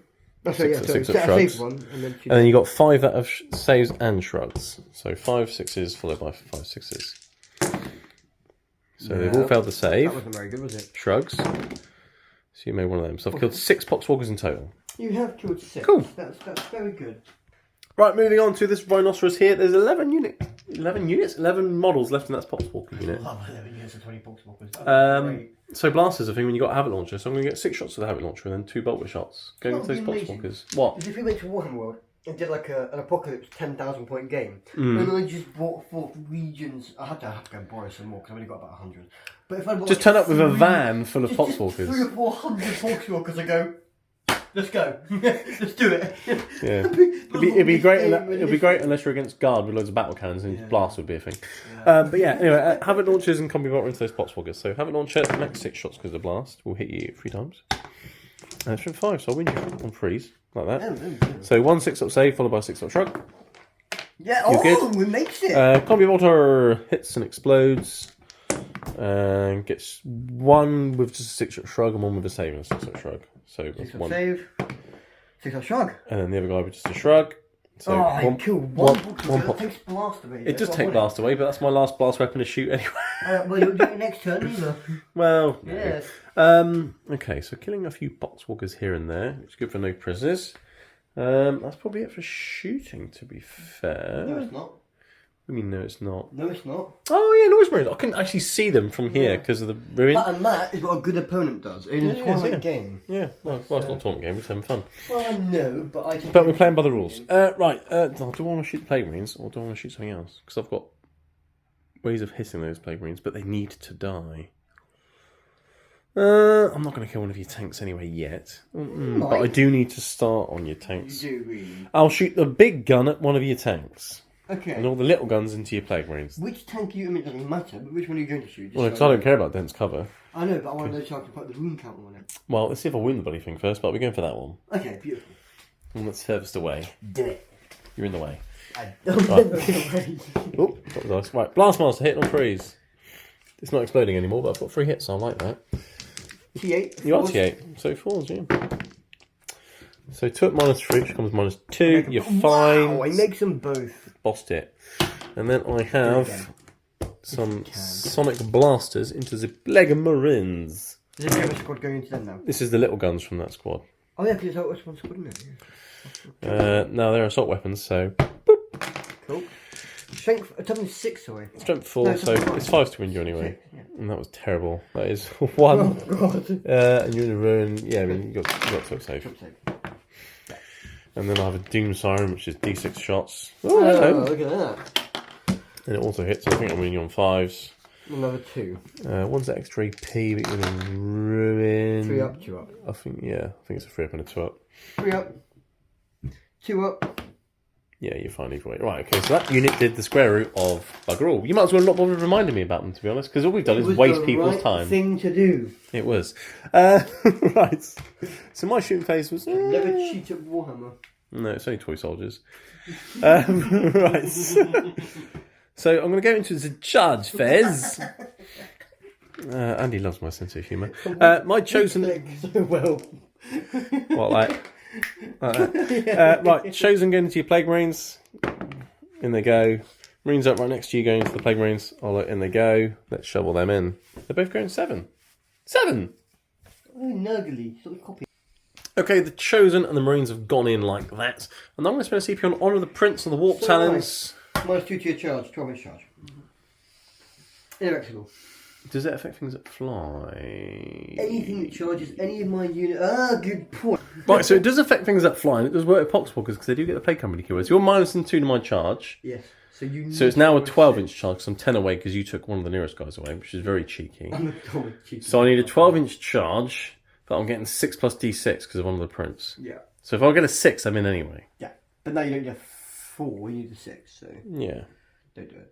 [SPEAKER 2] Oh, sorry, yeah,
[SPEAKER 1] 6-up shrugs.
[SPEAKER 2] One, and then
[SPEAKER 1] you got 5 that have saves and shrugs. So 5 6s followed by 5 6s. So they've all failed the save.
[SPEAKER 2] That wasn't very good, was it?
[SPEAKER 1] Shrugs. So you made one of them. So I've killed 6 Poxwalkers in total.
[SPEAKER 2] You have killed 6.
[SPEAKER 1] Cool.
[SPEAKER 2] That's very good.
[SPEAKER 1] Right, moving on to this Rhinoceros here. There's 11 models left in that Poxwalker unit.
[SPEAKER 2] Oh, 11 units and 20 Poxwalkers.
[SPEAKER 1] So blasters, I think, when you got a Havoc Launcher. So I'm going to get 6 shots with the Havoc Launcher and then 2 Bolter shots. Going into those Poxwalkers. What?
[SPEAKER 2] If we went to Warhammer World and did like an Apocalypse 10,000 point game, and I just brought 4 regions, I had to go and borrow some more because I've only got about 100. But if I
[SPEAKER 1] just turn up with a van full of
[SPEAKER 2] just
[SPEAKER 1] Poxwalkers.
[SPEAKER 2] 300 or 400 Poxwalkers, I go, let's go, let's do it.
[SPEAKER 1] Yeah, it'd be great. It'd be great unless you're against guard with loads of battle cannons, and blast would be a thing. But yeah, anyway, Havoc Launchers and Combi Bolter into those Poxwalkers. So Havoc Launcher, max 6 shots because the blast will hit you 3 times. And it's from 5, so I'll win you on 3s like that. So 1 6-up save followed by a 6-up shrug.
[SPEAKER 2] Yeah,
[SPEAKER 1] You're good.
[SPEAKER 2] we makes it.
[SPEAKER 1] Combi Bolter hits and explodes. And gets 1 with just a 6-up shrug and 1 with a save and a 6-up shrug. So
[SPEAKER 2] 6-up save, 6-up shrug.
[SPEAKER 1] And then the other guy with just a shrug. So
[SPEAKER 2] I killed one Poxwalker. It takes blast away.
[SPEAKER 1] It does take blast away, but that's my last blast weapon to shoot anyway.
[SPEAKER 2] Well, you'll do it next turn either.
[SPEAKER 1] Well,
[SPEAKER 2] yes.
[SPEAKER 1] Okay, so killing a few Poxwalkers here and there, which is good for no prisoners. That's probably it for shooting, to be fair.
[SPEAKER 2] No, it's not.
[SPEAKER 1] I mean, no, it's not.
[SPEAKER 2] No, it's not.
[SPEAKER 1] Oh, yeah, Noise Marines. I can actually see them from here because of the ruin.
[SPEAKER 2] And that is what a good opponent does in a tournament game.
[SPEAKER 1] Yeah, well, it's not a tournament game, we're just having fun.
[SPEAKER 2] Well, I know, but I can...
[SPEAKER 1] But we're playing by the rules. Right, do I want to shoot the Plague Marines or do I want to shoot something else? Because I've got ways of hitting those Plague Marines, but they need to die. I'm not going to kill one of your tanks anyway yet. But I do need to start on your tanks.
[SPEAKER 2] You do, really.
[SPEAKER 1] I'll shoot the big gun at one of your tanks.
[SPEAKER 2] Okay.
[SPEAKER 1] And all the little guns into your Plague Marines.
[SPEAKER 2] Which tank you... I mean, it doesn't matter, but which one are you going to shoot?
[SPEAKER 1] Well, because I don't care about dense cover.
[SPEAKER 2] I know, but I want to know so I can put the wound counter on it.
[SPEAKER 1] Well, let's see if I win the bloody thing first, but we're going for that one.
[SPEAKER 2] Okay, beautiful.
[SPEAKER 1] One that's furthest away.
[SPEAKER 2] Do it.
[SPEAKER 1] You're in the way.
[SPEAKER 2] I'm in the way.
[SPEAKER 1] Oh, that was nice. Right, Blastmaster hitting on 3s. It's not exploding anymore, but I've got 3 hits, so I like that.
[SPEAKER 2] T8.
[SPEAKER 1] You are T8, so 4s, yeah. So 2 at -3, which becomes -2. You're fine.
[SPEAKER 2] Wow, I make them both.
[SPEAKER 1] Bossed it. And then I have some Sonic Blasters into the Plague Marines.
[SPEAKER 2] Is there a squad going into them now?
[SPEAKER 1] This is the little guns from that squad.
[SPEAKER 2] Oh yeah, because it's one squad, isn't it? Yeah.
[SPEAKER 1] No, they're assault weapons, so...
[SPEAKER 2] Cool. Strength, toughness 6, sorry.
[SPEAKER 1] Strength 4,
[SPEAKER 2] No,
[SPEAKER 1] so it's 5 to win you anyway.
[SPEAKER 2] Yeah.
[SPEAKER 1] And that was terrible. That is 1.
[SPEAKER 2] Oh, God.
[SPEAKER 1] And you're in a ruin. Yeah, I mean, you got top save.
[SPEAKER 2] Top save.
[SPEAKER 1] And then I have a Doom Siren, which is D6 shots.
[SPEAKER 2] Oh,
[SPEAKER 1] hello.
[SPEAKER 2] look at that.
[SPEAKER 1] And it also hits. I think I'm winning you on 5s.
[SPEAKER 2] Another 2.
[SPEAKER 1] One's extra AP, but you're going to ruin.
[SPEAKER 2] 3 up, 2 up.
[SPEAKER 1] I think it's a 3 up and a 2 up.
[SPEAKER 2] 3 up. 2 up.
[SPEAKER 1] Yeah, you're fine either way. Right, okay, so that unit did the square root of bugger all. You might as well not bother reminding me about them, to be honest, because all we've done is waste people's time.
[SPEAKER 2] Thing to do.
[SPEAKER 1] It was. Right. So my shooting phase was...
[SPEAKER 2] Never cheat at Warhammer.
[SPEAKER 1] No, it's only toy soldiers. Right. So I'm going to go into the charge phase. Andy loves my sense of humour. My chosen...
[SPEAKER 2] So well.
[SPEAKER 1] What, like... right, chosen going into your Plague Marines. In they go. Marines up right next to you going into the Plague Marines. In they go. Let's shovel them in. They're both going 7. 7!
[SPEAKER 2] Oh, nugly. Sort of copy.
[SPEAKER 1] Okay, the Chosen and the Marines have gone in like that. And I'm going to spend a CP on Honour of the Prince and the Warp Talons.
[SPEAKER 2] Minus 2 to your charge, 12 inch charge. Irreversible.
[SPEAKER 1] Does it affect things that fly?
[SPEAKER 2] Anything that charges any of my units. Good point.
[SPEAKER 1] Right, so it does affect things that fly, and it does work with Poxwalkers because they do get the Plague Company keywords. You're -2 to my charge.
[SPEAKER 2] Yes. So
[SPEAKER 1] it's now a 12-inch charge because I'm 10 away because you took one of the nearest guys away, which is very cheeky. So I need a 12-inch charge, but I'm getting 6 plus D6 because of one of the prints.
[SPEAKER 2] Yeah.
[SPEAKER 1] So if I get a 6, I'm in anyway.
[SPEAKER 2] Yeah. But now you don't get 4, you need a 6, so...
[SPEAKER 1] Yeah.
[SPEAKER 2] Don't do it.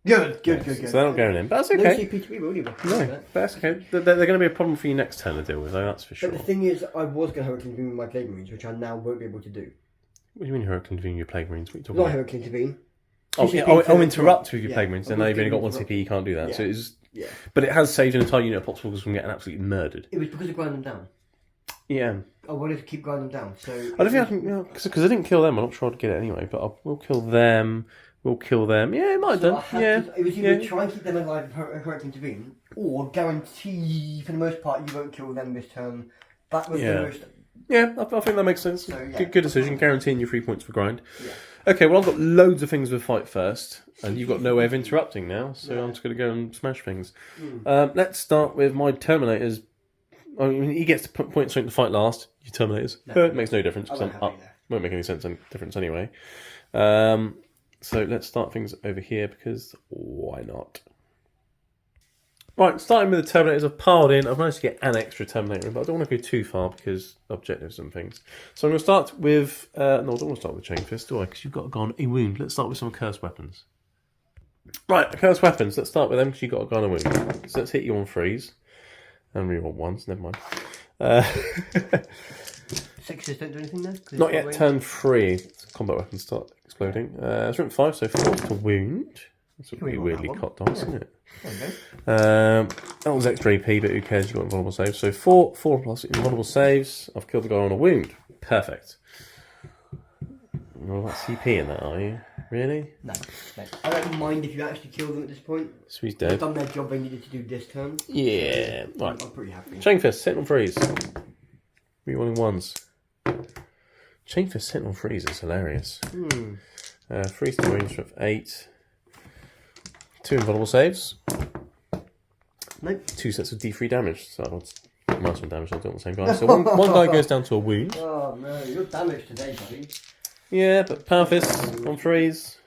[SPEAKER 2] Good.
[SPEAKER 1] So they're not going in, but that's okay.
[SPEAKER 2] No CP to be really well.
[SPEAKER 1] No, but that's okay. They're going to be a problem for you next turn to deal with, though, that's for sure.
[SPEAKER 2] But the thing is, I was going to Hurricane Intervene with my Plague Marines, which I now won't be able to do.
[SPEAKER 1] What do you mean Hurricane Intervene with your Plague Marines? What are you talking
[SPEAKER 2] Not
[SPEAKER 1] about?
[SPEAKER 2] Hurricane Intervene.
[SPEAKER 1] Interrupt with your Plague Marines, then now you've only got 1 CP, you can't do that.
[SPEAKER 2] Yeah.
[SPEAKER 1] So it's...
[SPEAKER 2] Yeah.
[SPEAKER 1] But it has saved an entire unit of Poxwalkers from getting absolutely murdered.
[SPEAKER 2] It was because I grind them down.
[SPEAKER 1] Yeah.
[SPEAKER 2] I wanted to keep grinding them down, so...
[SPEAKER 1] I don't think I can... Because I didn't kill them, I'm not sure I'd get it anyway, but we'll kill them... We'll kill them. Yeah, it might have done. Yeah.
[SPEAKER 2] It was either try and keep them alive if Hurricane Intervene, or guarantee, for the most part, you won't kill them this turn. That was the most...
[SPEAKER 1] Yeah, I think that makes sense.
[SPEAKER 2] So, yeah.
[SPEAKER 1] Good decision, guaranteeing you 3 points for grind.
[SPEAKER 2] Yeah.
[SPEAKER 1] Okay, well, I've got loads of things with fight first, and you've got no way of interrupting now, so I'm just going to go and smash things. Let's start with my Terminators. I mean, he gets to put points to fight last. Your Terminators. No. It makes no difference, because I'm up. Won't make any difference anyway. So let's start things over here, because why not? Right, starting with the Terminators, I've piled in. I've managed to get an extra Terminator, but I don't want to go too far because objectives and things. So I'm going to start with... no, I don't want to start with Chain Fist, do I? Because you've got to go on a wound. Let's start with some Cursed Weapons. Right, Cursed Weapons. Let's start with them because you've got to go on a wound. So let's hit you on freeze. And reroll ones, never mind.
[SPEAKER 2] Sixes don't do anything there?
[SPEAKER 1] Not yet, turn 3. Combat weapons start exploding. Strength 5, so 4 to wound. That's a pretty weirdly cut dice, isn't it? That was extra AP, but who cares? You've got invulnerable saves. So 4 plus invulnerable saves. I've killed the guy on a wound. Perfect. Well, that's CP in that, are you? Really?
[SPEAKER 2] No. I don't mind if you actually kill them at this point.
[SPEAKER 1] So he's dead.
[SPEAKER 2] They've done their job they needed to do this turn.
[SPEAKER 1] Yeah. Right.
[SPEAKER 2] I'm pretty happy.
[SPEAKER 1] Chain Fist, hit on freeze. Rerolling ones. Chain Fist hit on freeze is hilarious. Freeze to range of 8. 2 invulnerable saves.
[SPEAKER 2] Nope.
[SPEAKER 1] 2 sets of D3 damage. So it's minus 1 damage, I'll do it on the same guy. So one guy goes down to a wound.
[SPEAKER 2] Oh no, you're damaged today, buddy.
[SPEAKER 1] Yeah, but Power Fist on freeze.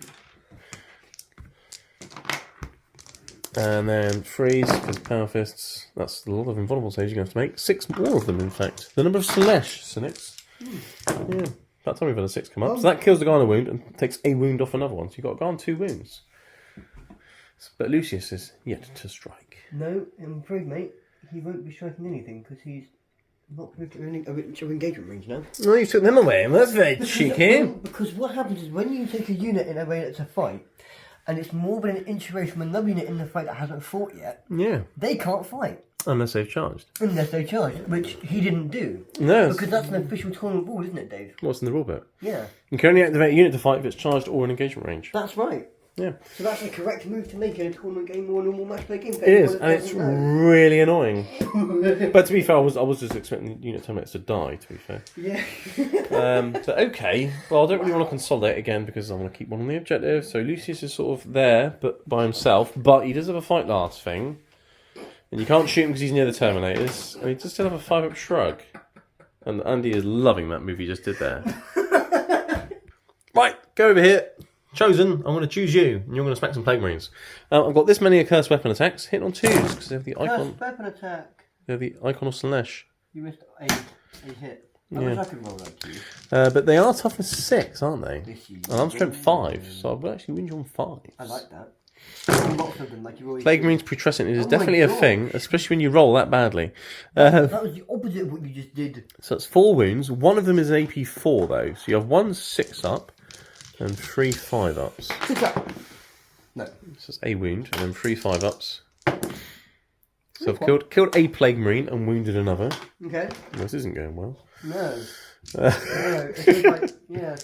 [SPEAKER 1] And then freeze, because Power Fists, that's a lot of invulnerable saves you're going to have to make. 6 more of them, in fact. The number of Slash, Cynics. Yeah, that time we've had a 6 come up. So that kills the guy on a wound and takes a wound off another one. So you've got a guy on 2 wounds. But Lucius is yet to strike.
[SPEAKER 2] No, I'm afraid, mate, he won't be striking anything because he's not within engagement range now.
[SPEAKER 1] No, you took them away. That's very cheeky.
[SPEAKER 2] Because what happens is when you take a unit in a way that's a fight, and it's more than an inch away from another unit in the fight that hasn't fought yet, they can't fight.
[SPEAKER 1] Unless they've charged.
[SPEAKER 2] Unless they charge, which he didn't do.
[SPEAKER 1] No.
[SPEAKER 2] Because that's an official tournament rule, isn't it, Dave?
[SPEAKER 1] What's in the rulebook?
[SPEAKER 2] Yeah.
[SPEAKER 1] You can only activate a unit to fight if it's charged or in engagement range.
[SPEAKER 2] That's right.
[SPEAKER 1] Yeah.
[SPEAKER 2] So that's the correct move to make in a tournament game or a normal match play game.
[SPEAKER 1] It is, and it's really annoying. But to be fair, I was just expecting unit terminators to die, to be fair.
[SPEAKER 2] Yeah.
[SPEAKER 1] But okay, well, I don't really want to consolidate again because I want to keep one on the objective. So Lucius is sort of there, but by himself. But he does have a fight last thing. And you can't shoot him because he's near the Terminators. And he does still have a 5-up shrug. And Andy is loving that move he just did there. Right, go over here. Chosen, I'm going to choose you. And you're going to smack some Plague Marines. I've got this many accursed weapon attacks. Hit on 2s because they have the icon.
[SPEAKER 2] First weapon attack.
[SPEAKER 1] They have the icon of Slanesh.
[SPEAKER 2] You missed a hit. I wish I could roll that to you.
[SPEAKER 1] But they are toughness 6, aren't they?
[SPEAKER 2] This is
[SPEAKER 1] And I'm strength 5, so I will actually win you on 5.
[SPEAKER 2] I like that.
[SPEAKER 1] Plague Marines Putrescent is definitely a thing, especially when you roll that badly.
[SPEAKER 2] That was the opposite of what you just did.
[SPEAKER 1] So that's 4 wounds. One of them is an AP 4 though. So you have 1 6-up and 3 5-ups.
[SPEAKER 2] 6-up. No.
[SPEAKER 1] So it's a wound and then 3 5-ups. So I've killed a Plague Marine and wounded another.
[SPEAKER 2] Okay.
[SPEAKER 1] Well, this isn't going well.
[SPEAKER 2] No. No. It's like, yeah.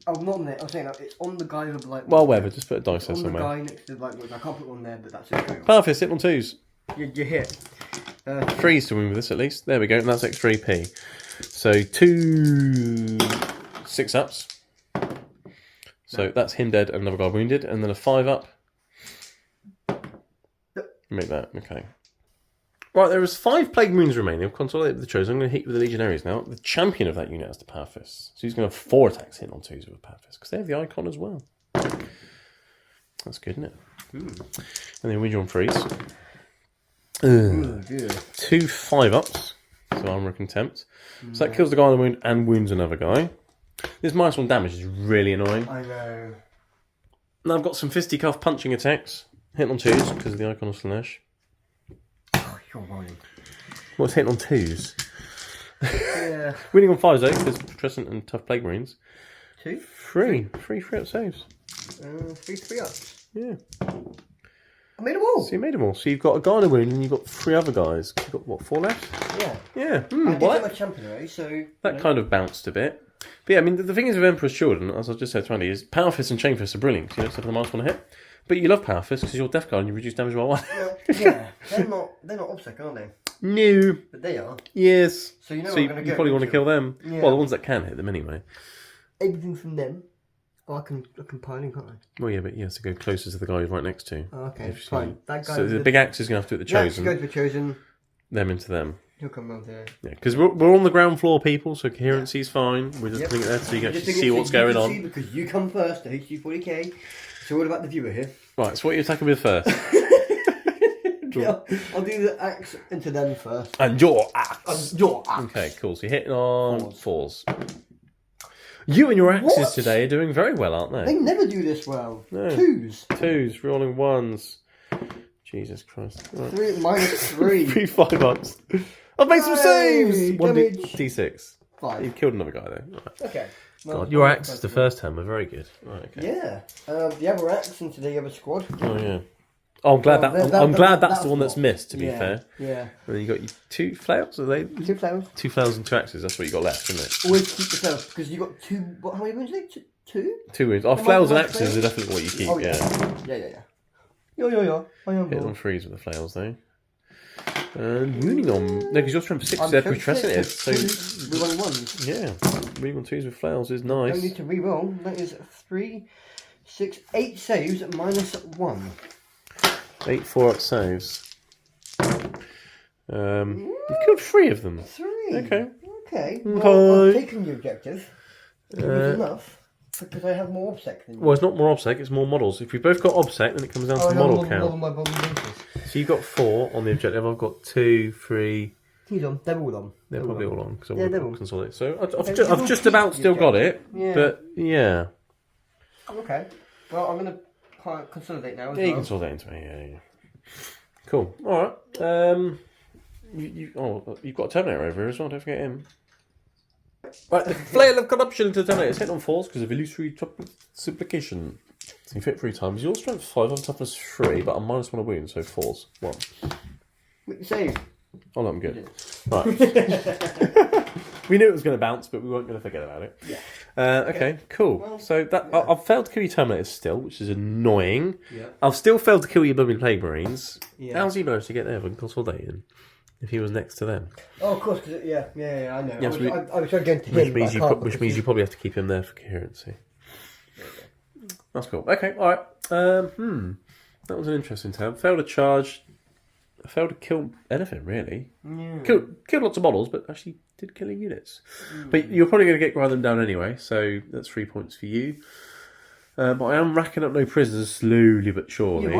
[SPEAKER 2] Oh, not on there. I was saying that it's on the guy with like.
[SPEAKER 1] Well, whatever. Just put a dice there
[SPEAKER 2] on
[SPEAKER 1] somewhere.
[SPEAKER 2] the guy next to like. I can't put one there, but that's it.
[SPEAKER 1] Powerfist, hit on 2s.
[SPEAKER 2] You hit.
[SPEAKER 1] 3s to win with this at least. There we go. And that's extra AP. So 2 6-ups. So that's him dead and another guy wounded, and then a 5-up. Make that okay. Right, there is 5 Plague Marines remaining. I've consolidated with the Chosen. I'm going to hit you with the Legionaries now. The champion of that unit has the Power Fist. So he's going to have 4 attacks hitting on 2s with a Power Fist. Because they have the icon as well. That's good, isn't it? And then win you on 3s.
[SPEAKER 2] Oh, dear.
[SPEAKER 1] 2 5-ups. So Armor of Contempt. So that kills the guy on the wound and wounds another guy. This -1 damage is really annoying.
[SPEAKER 2] I know.
[SPEAKER 1] Now I've got some fisticuff punching attacks. Hitting on 2s because of the icon of Slanesh.
[SPEAKER 2] You're rolling.
[SPEAKER 1] What's hitting on 2s?
[SPEAKER 2] Yeah.
[SPEAKER 1] Winning on 5s though, because Putrescent and Tough Plague Marines.
[SPEAKER 2] 2?
[SPEAKER 1] 3 3-up saves.
[SPEAKER 2] 3 3-ups.
[SPEAKER 1] Yeah.
[SPEAKER 2] I made them all.
[SPEAKER 1] So you made them all. So you've got a guy in a wound and you've got 3 other guys. You've got what, 4 left?
[SPEAKER 2] Yeah.
[SPEAKER 1] Yeah.
[SPEAKER 2] I did
[SPEAKER 1] Well,
[SPEAKER 2] get my champion already, so.
[SPEAKER 1] that kind of bounced a bit. But yeah, I mean, the thing is with Emperor's Children, as I just said to Andy, is Power Fists and Chain Fists are brilliant. You know, except for the -1 to hit. But you love Power Fists because you're Death Guard and you reduce damage by 1.
[SPEAKER 2] Yeah. They're not obstacle, are they?
[SPEAKER 1] No.
[SPEAKER 2] But they are.
[SPEAKER 1] Yes.
[SPEAKER 2] So you know
[SPEAKER 1] So
[SPEAKER 2] what
[SPEAKER 1] you
[SPEAKER 2] I'm going to go.
[SPEAKER 1] probably want to kill them.
[SPEAKER 2] Yeah.
[SPEAKER 1] Well, the ones that can hit them anyway.
[SPEAKER 2] Everything from them. Oh, I can pile in, can't I?
[SPEAKER 1] Well, yeah, but you have to go closer to the guy you're right next to.
[SPEAKER 2] Oh, okay,
[SPEAKER 1] If you
[SPEAKER 2] fine.
[SPEAKER 1] see-
[SPEAKER 2] That guy.
[SPEAKER 1] So the big axe is going to have to do it the Chosen.
[SPEAKER 2] Go to the Chosen.
[SPEAKER 1] Them into them.
[SPEAKER 2] He'll come round here.
[SPEAKER 1] Yeah, because we're on the ground floor, people, so coherency's fine. We're just putting it there so you can actually see what's going on.
[SPEAKER 2] Because you come first to HG 40k. So what about the viewer here?
[SPEAKER 1] Right, so what are you attacking with first?
[SPEAKER 2] I'll do the axe into them first.
[SPEAKER 1] And your axe.
[SPEAKER 2] Your axe.
[SPEAKER 1] Okay, cool. So you're hitting on 4s. You and your axes today are doing very well, aren't
[SPEAKER 2] They
[SPEAKER 1] they?
[SPEAKER 2] never do this well.
[SPEAKER 1] No.
[SPEAKER 2] 2s.
[SPEAKER 1] 2s, rolling 1s. Jesus Christ. Right.
[SPEAKER 2] 3 minus 3.
[SPEAKER 1] 3 5-ups. I've made some
[SPEAKER 2] Hey,
[SPEAKER 1] saves!
[SPEAKER 2] damage.
[SPEAKER 1] 1d6.
[SPEAKER 2] 5.
[SPEAKER 1] You've killed another guy, though. Right.
[SPEAKER 2] Okay. Well,
[SPEAKER 1] God, your axes the first time were very good. Right, okay.
[SPEAKER 2] Yeah. The other axe into the other squad.
[SPEAKER 1] Oh, yeah. Oh, I'm glad I'm glad that's the one that's missed, to be fair.
[SPEAKER 2] Yeah.
[SPEAKER 1] And then you got your 2 flails, are they?
[SPEAKER 2] 2 flowers.
[SPEAKER 1] 2 flails and 2 axes, that's what you got left, isn't it?
[SPEAKER 2] Always keep the flowers because you got 2. What? How many wounds? 2.
[SPEAKER 1] 2 wounds. Oh,
[SPEAKER 2] Am I
[SPEAKER 1] flails and
[SPEAKER 2] the right
[SPEAKER 1] axes
[SPEAKER 2] player?
[SPEAKER 1] are definitely what you keep,
[SPEAKER 2] Oh
[SPEAKER 1] yeah.
[SPEAKER 2] Yeah. Yeah. I am.
[SPEAKER 1] Hit on 3s with the flails, though. And wounding on... No, because you're strength 6, they're Putrescent, so...
[SPEAKER 2] We're on 1s.
[SPEAKER 1] Yeah, wounding on 2s with flails is
[SPEAKER 2] Don't
[SPEAKER 1] nice.
[SPEAKER 2] need to re-roll. That is 3, 6, 8 saves minus 1.
[SPEAKER 1] 8 4-up saves. You've killed 3 of them.
[SPEAKER 2] 3.
[SPEAKER 1] Okay.
[SPEAKER 2] Well, I've taken the objective. It was enough because I have more obsec than you.
[SPEAKER 1] Well, it's not more obsec, it's more models. If we both got obsec, then it comes down to model count.
[SPEAKER 2] My bottom basis.
[SPEAKER 1] So you've got 4 on the objective, I've got 2, 3...
[SPEAKER 2] He's on. They're all on.
[SPEAKER 1] They're probably all on, because I
[SPEAKER 2] Yeah,
[SPEAKER 1] want
[SPEAKER 2] they're
[SPEAKER 1] to
[SPEAKER 2] all.
[SPEAKER 1] consolidate. So
[SPEAKER 2] Okay,
[SPEAKER 1] I've just about still got it,
[SPEAKER 2] Yeah.
[SPEAKER 1] but yeah.
[SPEAKER 2] Okay. Well, I'm going to consolidate now as
[SPEAKER 1] Yeah, you
[SPEAKER 2] well.
[SPEAKER 1] consolidate into me, yeah. Cool, alright. You've got a Terminator over here as well, don't forget him. Right, the Flail of Corruption into the Terminator is hit on 4s because of illusory supplication. So you fit 3 times. Your strength 5 on toughness 3, but I'm -1 on wound, so 4s. 1.
[SPEAKER 2] Save.
[SPEAKER 1] Oh, no, I'm good. Right. We knew it was going to bounce, but we weren't going to forget about it.
[SPEAKER 2] Yeah.
[SPEAKER 1] Okay, cool.
[SPEAKER 2] Well,
[SPEAKER 1] So that I've failed to kill your Terminators still, which is annoying.
[SPEAKER 2] Yeah.
[SPEAKER 1] I've still failed to kill your bloody Plague Marines.
[SPEAKER 2] Yeah.
[SPEAKER 1] How's he managed to get there when consolidating? If he was next to them,
[SPEAKER 2] Oh, of course, cause I know.
[SPEAKER 1] Yes,
[SPEAKER 2] I was trying to get into him,
[SPEAKER 1] which means you probably have to keep him there for coherency. That's cool. Okay, all right. That was an interesting tab. Failed to charge. Failed to kill anything really.
[SPEAKER 2] Yeah.
[SPEAKER 1] Killed lots of models, but actually did kill units. But you're probably going to grind them down anyway, so that's 3 points for you. But I am racking up no prisoners slowly but surely.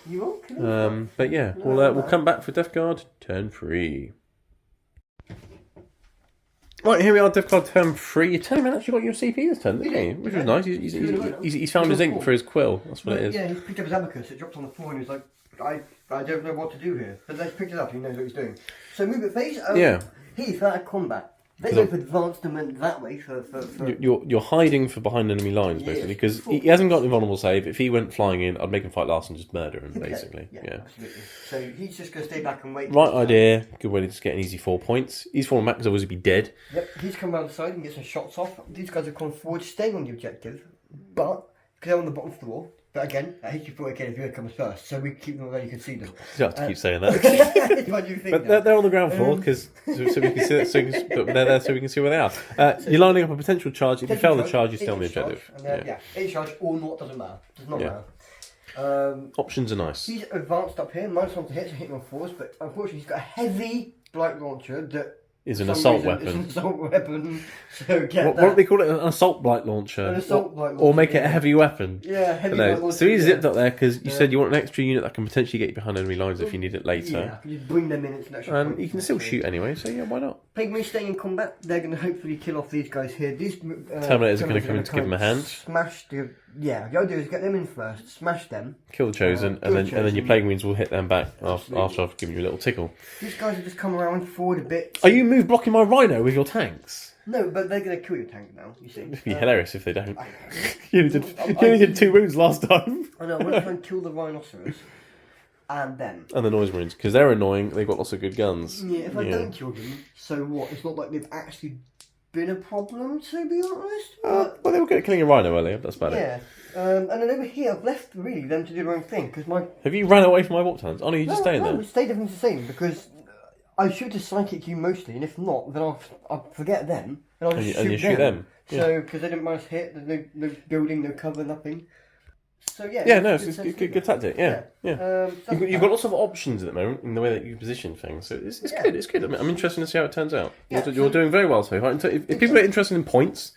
[SPEAKER 2] You are.
[SPEAKER 1] But yeah, we'll come back for Death Guard turn 3. Right, here we are, Death Guard turn 3. Your Turman actually got your CP this turn, didn't he? Which was nice. He's found his ink for his quill. That's what it is.
[SPEAKER 2] Yeah, he picked up his abacus. It dropped on the floor, and he's like, I don't know what to do here. But they picked it up. He knows what he's doing. So movement phase. He's out of combat. They go for advanced and went that way for...
[SPEAKER 1] You're hiding for behind enemy lines, basically, because he hasn't got an invulnerable save. If he went flying in, I'd make him fight last and just murder him, basically. Yeah,
[SPEAKER 2] absolutely. So he's just going to stay back and wait.
[SPEAKER 1] Right idea. Good way to just get an easy 4 points. He's falling back because otherwise he'd be dead.
[SPEAKER 2] Yep, he's come around the side and get some shots off. These guys have come forward, staying on the objective, but because they're on the bottom floor. But again, I hate you for again if you comes first, so we keep them where you can see them.
[SPEAKER 1] You have to keep saying that.
[SPEAKER 2] What do you think?
[SPEAKER 1] But they're on the ground floor because so we can see but they're there so we can see where they are. You're lining up a potential charge. If you fail the charge, you stay on the objective.
[SPEAKER 2] Any charge or not doesn't matter. Does not matter.
[SPEAKER 1] Options are nice.
[SPEAKER 2] He's advanced up here. Minus 1 to hit, so hitting on 4s, but unfortunately he's got a heavy blight launcher that
[SPEAKER 1] is an assault weapon.
[SPEAKER 2] It's an assault weapon. So
[SPEAKER 1] what do they call it? An assault blight launcher.
[SPEAKER 2] An assault blight launcher.
[SPEAKER 1] Or make it a heavy weapon.
[SPEAKER 2] Yeah, heavy blight launcher.
[SPEAKER 1] So he's zipped up there because you said you want an extra unit that can potentially get you behind enemy lines if you need it later.
[SPEAKER 2] Yeah, you bring them in. It's an extra
[SPEAKER 1] and you can still shoot anyway, so yeah, why not?
[SPEAKER 2] Plague Marines staying in combat. They're going to hopefully kill off these guys here. These
[SPEAKER 1] Terminators are going to come in to give them a hand.
[SPEAKER 2] Smash the... Yeah, the idea is get them in first, smash them.
[SPEAKER 1] Kill the Chosen, and then your Plague Marines will hit them back after I've given you a little tickle.
[SPEAKER 2] These guys have just come around forward a bit.
[SPEAKER 1] Are you move blocking my Rhino with your tanks?
[SPEAKER 2] No, but they're going to kill your tank now, you see.
[SPEAKER 1] It'd be hilarious if they don't. You only did 2 wounds last time.
[SPEAKER 2] I know, I'm going to try and kill the Rhinoceros. And then.
[SPEAKER 1] And the Noise Marines, because they're annoying, they've got lots of good guns.
[SPEAKER 2] Yeah, if I don't kill them, so what? It's not like they've actually been a problem, to be honest.
[SPEAKER 1] Well, they were good at killing a Rhino earlier, that's about it.
[SPEAKER 2] Yeah. And then over here, I've left really them to do their own thing, because my...
[SPEAKER 1] Have you ran away from my Warp Talons? Oh no, you're just staying there?
[SPEAKER 2] No, stay different the same, because I shoot to psychic you mostly, and if not, then I'll forget them, and I'll just shoot them. So, because they didn't manage to hit, there's no building, no cover, nothing. So yeah.
[SPEAKER 1] Yeah, no, it's good tactic. Yeah. You've got lots of options at the moment in the way that you position things, so it's good. It's good. I'm interested to see how it turns out. You're doing very well so far. If people are interested in points,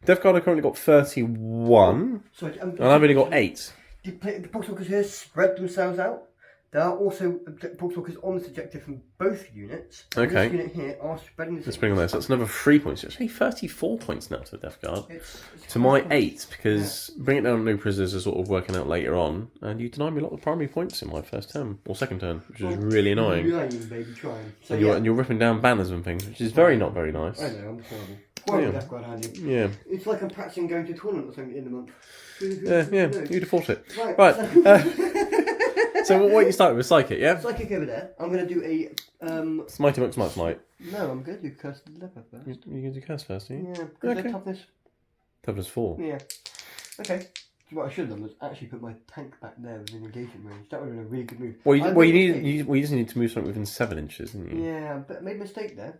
[SPEAKER 1] Death Guard have currently got 31, and I've only got 8.
[SPEAKER 2] The Poxwalkers here spread themselves out. There are also Poxwalkers on this objective from both units.
[SPEAKER 1] Okay.
[SPEAKER 2] This unit here are spreading this.
[SPEAKER 1] Let's bring on this. That's another 3 points. It's actually 34 points now to the Death Guard. To my 8, because bring it down to no prisoners is sort of working out later on, and you denied me a lot of primary points in my first turn, or second turn, which is really annoying.
[SPEAKER 2] Baby, trying. So,
[SPEAKER 1] and you're ripping down banners and things, which is not very nice.
[SPEAKER 2] I know, I'm horrible. Horrible Death Guard handy.
[SPEAKER 1] Yeah.
[SPEAKER 2] It's like I'm practicing going to a tournament or something in a month.
[SPEAKER 1] You'd have fought it. Right. So what are you starting with? Psychic, yeah?
[SPEAKER 2] Psychic over there. I'm going to do a...
[SPEAKER 1] Smitey Muck Smite.
[SPEAKER 2] No, I'm going to do Curse of the Leper first.
[SPEAKER 1] You're going to do Curse first, are you?
[SPEAKER 2] Yeah, because they're toughness.
[SPEAKER 1] Toughness 4.
[SPEAKER 2] Yeah. Okay. What I should have done was actually put my tank back there within engagement range. That would have been a really good move.
[SPEAKER 1] You just need to move something within 7 inches, didn't you?
[SPEAKER 2] Yeah, but I made a mistake there.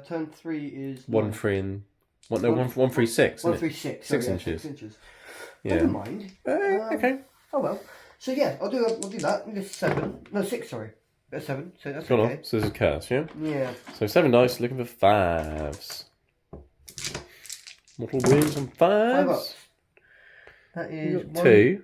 [SPEAKER 2] Turn 3 is...
[SPEAKER 1] 1, 3 and... What, no, 1, 3, 6.
[SPEAKER 2] 1, 3, 6.
[SPEAKER 1] 6 inches.
[SPEAKER 2] 6 inches.
[SPEAKER 1] Yeah.
[SPEAKER 2] Never mind.
[SPEAKER 1] Okay.
[SPEAKER 2] Oh well. So yeah, I'll do that. This is 7. No, 6, sorry. That's 7, so that's
[SPEAKER 1] Go
[SPEAKER 2] okay.
[SPEAKER 1] on. So this is Curse, yeah?
[SPEAKER 2] Yeah.
[SPEAKER 1] So 7 dice, looking for 5s. Mortal wounds on 5s.
[SPEAKER 2] 5 up. That is
[SPEAKER 1] 2.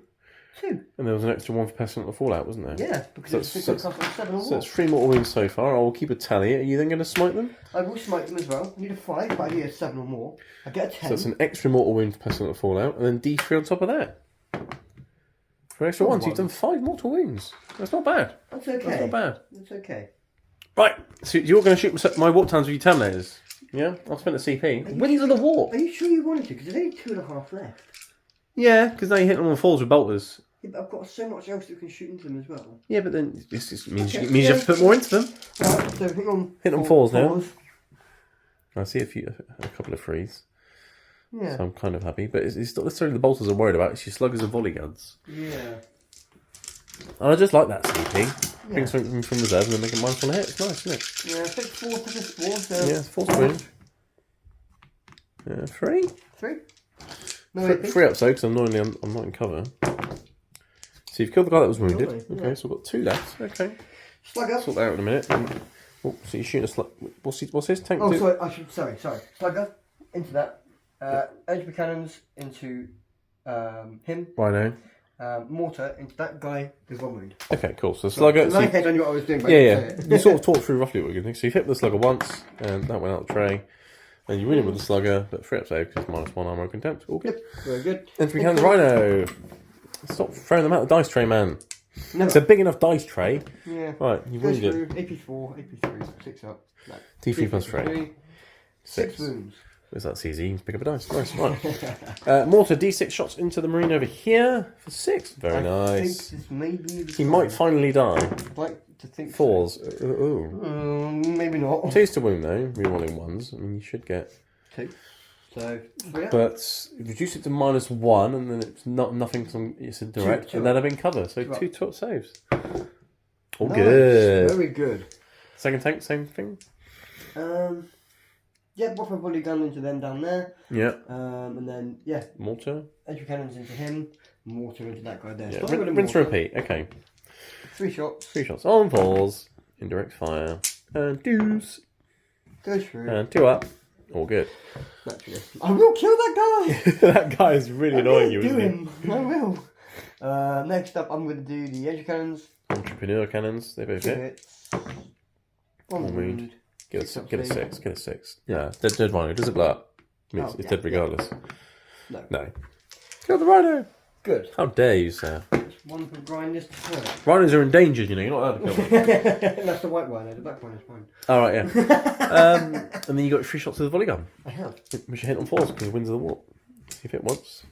[SPEAKER 2] 2.
[SPEAKER 1] And there was an extra 1 for Pestilent of Fallout, wasn't there?
[SPEAKER 2] Yeah, because it's 7 or more.
[SPEAKER 1] So that's 3 mortal wounds so far. I'll keep a tally. Are you then going to smite them?
[SPEAKER 2] I will smite them as well. I need a 5, but I need a 7 or more. I get a 10.
[SPEAKER 1] So that's an extra mortal wound for Pestilent of Fallout, and then D3 on top of that. For an extra 1, so you've done 5 mortal wounds. That's not bad.
[SPEAKER 2] That's okay.
[SPEAKER 1] That's not bad.
[SPEAKER 2] That's okay.
[SPEAKER 1] Right, so you're going to shoot my warp towns with your Terminators? Yeah? I'll spend a CP. Winds of the Warp!
[SPEAKER 2] Are you sure you wanted to? Because there's only 2.5 left.
[SPEAKER 1] Yeah, because now you hit them on falls with bolters.
[SPEAKER 2] Yeah, but I've got so much else that can shoot into them as well.
[SPEAKER 1] Yeah, but then this just means you have to put more into them.
[SPEAKER 2] Right, so hit on
[SPEAKER 1] falls now. I see a couple of threes.
[SPEAKER 2] Yeah.
[SPEAKER 1] So I'm kind of happy. But it's not necessarily the bolters I'm worried about. It's your sluggers and volley guns.
[SPEAKER 2] Yeah.
[SPEAKER 1] And I just like that CP. Bring something from reserve and then make it -1 hit. It's nice, isn't it?
[SPEAKER 2] Yeah, 6-4 to this 4. So
[SPEAKER 1] Yeah, it's 4 wound. 3?
[SPEAKER 2] 3. No,
[SPEAKER 1] 3 up so, because annoyingly I'm not in cover. So you've killed the guy that was wounded.
[SPEAKER 2] Lovely,
[SPEAKER 1] Okay, so we've got 2 left. Okay.
[SPEAKER 2] Slugger.
[SPEAKER 1] Sort that out in a minute. Oh, so you're shooting a slug. What's his tank
[SPEAKER 2] Oh,
[SPEAKER 1] do?
[SPEAKER 2] sorry. Slugger into that. Edge cannons into him.
[SPEAKER 1] Rhino.
[SPEAKER 2] Mortar into that guy with 1 wound.
[SPEAKER 1] Okay, cool. So the slugger.
[SPEAKER 2] In my head, I knew what I was doing. But
[SPEAKER 1] Yeah. You sort of talked through roughly what you're going to do. So you hit the slugger once, and that went out the tray. And you win it with the slugger, but 3 up save because it's -1 armor contempt. All good.
[SPEAKER 2] Yep, very good.
[SPEAKER 1] Entry cannons, Rhino. Stop throwing them out the dice tray, man.
[SPEAKER 2] Never.
[SPEAKER 1] It's a big enough dice tray.
[SPEAKER 2] Yeah.
[SPEAKER 1] Right, you've
[SPEAKER 2] Goes
[SPEAKER 1] wounded
[SPEAKER 2] through, AP4, AP3, 6 up. No.
[SPEAKER 1] D3 plus 3.
[SPEAKER 2] 6 wounds.
[SPEAKER 1] Because that's easy. You can pick up a dice. Nice, right. Mortar, D6 shots into the marine over here for 6. Very
[SPEAKER 2] I
[SPEAKER 1] nice.
[SPEAKER 2] think this may be the
[SPEAKER 1] He might finally die.
[SPEAKER 2] I'd like to think
[SPEAKER 1] 4s.
[SPEAKER 2] so.
[SPEAKER 1] Ooh.
[SPEAKER 2] Maybe not.
[SPEAKER 1] 2s to wound though, rerolling 1s. I mean, you should get.
[SPEAKER 2] 2. So, 3 up.
[SPEAKER 1] But reduce it to -1, and then it's not nothing. It's a direct,
[SPEAKER 2] Two
[SPEAKER 1] and then I've been cover. So
[SPEAKER 2] 2 up.
[SPEAKER 1] 2 top saves. All
[SPEAKER 2] Nice.
[SPEAKER 1] good.
[SPEAKER 2] Very good.
[SPEAKER 1] Second tank, same thing.
[SPEAKER 2] Yeah, Warhammer volley gun into them down there.
[SPEAKER 1] Yeah.
[SPEAKER 2] And then, yeah,
[SPEAKER 1] Mortar.
[SPEAKER 2] entry cannons into him. Mortar into that guy there.
[SPEAKER 1] Yeah.
[SPEAKER 2] So I'm gonna
[SPEAKER 1] Rinse
[SPEAKER 2] mortar.
[SPEAKER 1] repeat. Okay.
[SPEAKER 2] 3 shots.
[SPEAKER 1] 3 shots on 4s. Indirect fire. And 2s.
[SPEAKER 2] Goes through.
[SPEAKER 1] And 2 up. All good.
[SPEAKER 2] Naturally. I will kill that guy!
[SPEAKER 1] That guy is really annoying you,
[SPEAKER 2] do
[SPEAKER 1] isn't he?
[SPEAKER 2] him. I will. Next up, I'm going to do the edge cannons.
[SPEAKER 1] Entrepreneur cannons. They both
[SPEAKER 2] 2
[SPEAKER 1] hit.
[SPEAKER 2] hits.
[SPEAKER 1] 1
[SPEAKER 2] 1
[SPEAKER 1] wound.
[SPEAKER 2] wound.
[SPEAKER 1] Get a
[SPEAKER 2] 6 up
[SPEAKER 1] 6.
[SPEAKER 2] save.
[SPEAKER 1] Get a 6. Yeah. Dead rhino. Does it blow up? I mean,
[SPEAKER 2] Oh,
[SPEAKER 1] it's
[SPEAKER 2] yeah,
[SPEAKER 1] dead regardless.
[SPEAKER 2] No.
[SPEAKER 1] No. Kill the rhino.
[SPEAKER 2] Good.
[SPEAKER 1] How dare you, sir?
[SPEAKER 2] That's 1 for grind this turn.
[SPEAKER 1] Rhinos are endangered, you know. You're not allowed to kill them.
[SPEAKER 2] That's the white rhino. The black one is fine.
[SPEAKER 1] All right, yeah. And then you got 3 shots with the volley gun,
[SPEAKER 2] I have.
[SPEAKER 1] which you hit on 4s because it wins the war. See if it once.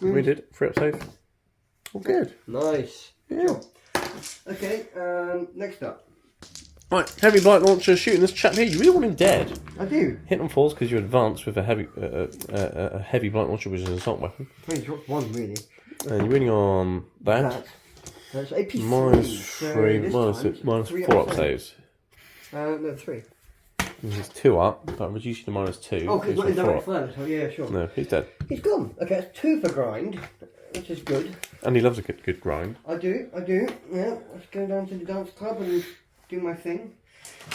[SPEAKER 1] We did 3 up save. All good.
[SPEAKER 2] Nice.
[SPEAKER 1] Yeah.
[SPEAKER 2] Job. Okay. Next up.
[SPEAKER 1] Right, heavy blight launcher shooting this chap here. You really want him dead.
[SPEAKER 2] I do.
[SPEAKER 1] Hit on 4s because you advance with a heavy blight launcher, which is an assault weapon.
[SPEAKER 2] Only dropped 1 really.
[SPEAKER 1] And you're winning on that.
[SPEAKER 2] That's AP3.
[SPEAKER 1] -3, minus 4 up saves.
[SPEAKER 2] No, 3.
[SPEAKER 1] He's 2 up, but reduce you to -2.
[SPEAKER 2] Oh, because
[SPEAKER 1] He's
[SPEAKER 2] what is
[SPEAKER 1] on
[SPEAKER 2] that
[SPEAKER 1] 4 up.
[SPEAKER 2] furnace? Oh, yeah, sure.
[SPEAKER 1] No, he's dead.
[SPEAKER 2] He's gone. Okay, that's 2 for grind, which is good.
[SPEAKER 1] And he loves a good grind.
[SPEAKER 2] I do. Yeah, let's go down to the dance club and do my thing.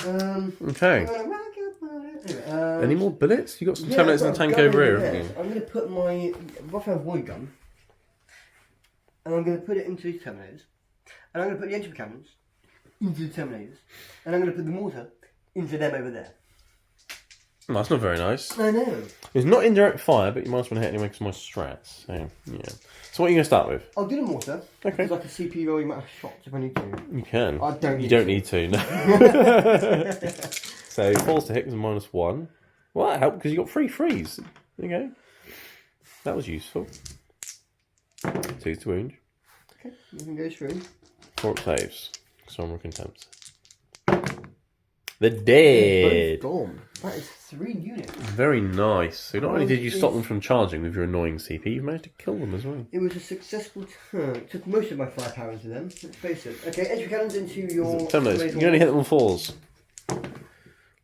[SPEAKER 1] Okay.
[SPEAKER 2] Anyway,
[SPEAKER 1] Any more bullets? You got some
[SPEAKER 2] yeah,
[SPEAKER 1] terminators in
[SPEAKER 2] I've
[SPEAKER 1] the
[SPEAKER 2] got a
[SPEAKER 1] tank
[SPEAKER 2] gun
[SPEAKER 1] over here,
[SPEAKER 2] there.
[SPEAKER 1] haven't you?
[SPEAKER 2] So I'm going to put my Warhammer void gun, and I'm going to put it into these terminators, and I'm going to put the entry cannons into the terminators, and I'm going to put the mortar into them over there.
[SPEAKER 1] Oh, that's not very nice.
[SPEAKER 2] I know.
[SPEAKER 1] It's not indirect fire, but you might as well hit anyway because of my strats. So, yeah. So what are you going to start with?
[SPEAKER 2] I'll do the mortar.
[SPEAKER 1] Okay.
[SPEAKER 2] Because I can CP roll amount of shots if I need to.
[SPEAKER 1] You can.
[SPEAKER 2] I don't need
[SPEAKER 1] You don't
[SPEAKER 2] to.
[SPEAKER 1] need to, no. So, falls to hit is -1. Well, that helped because you got 3 frees. There you go. That was useful. 2 to wound.
[SPEAKER 2] Okay, you can go through.
[SPEAKER 1] 4 up saves. Armor contempt. They're dead.
[SPEAKER 2] Both gone. That is 3 units.
[SPEAKER 1] Very nice. So not only did you stop them from charging with your annoying CP, you managed to kill them as well.
[SPEAKER 2] It was a successful turn. It took most of my firepower into them, let's face it. Okay, entry cannons into your...
[SPEAKER 1] Terminators. You can only hit them on 4s.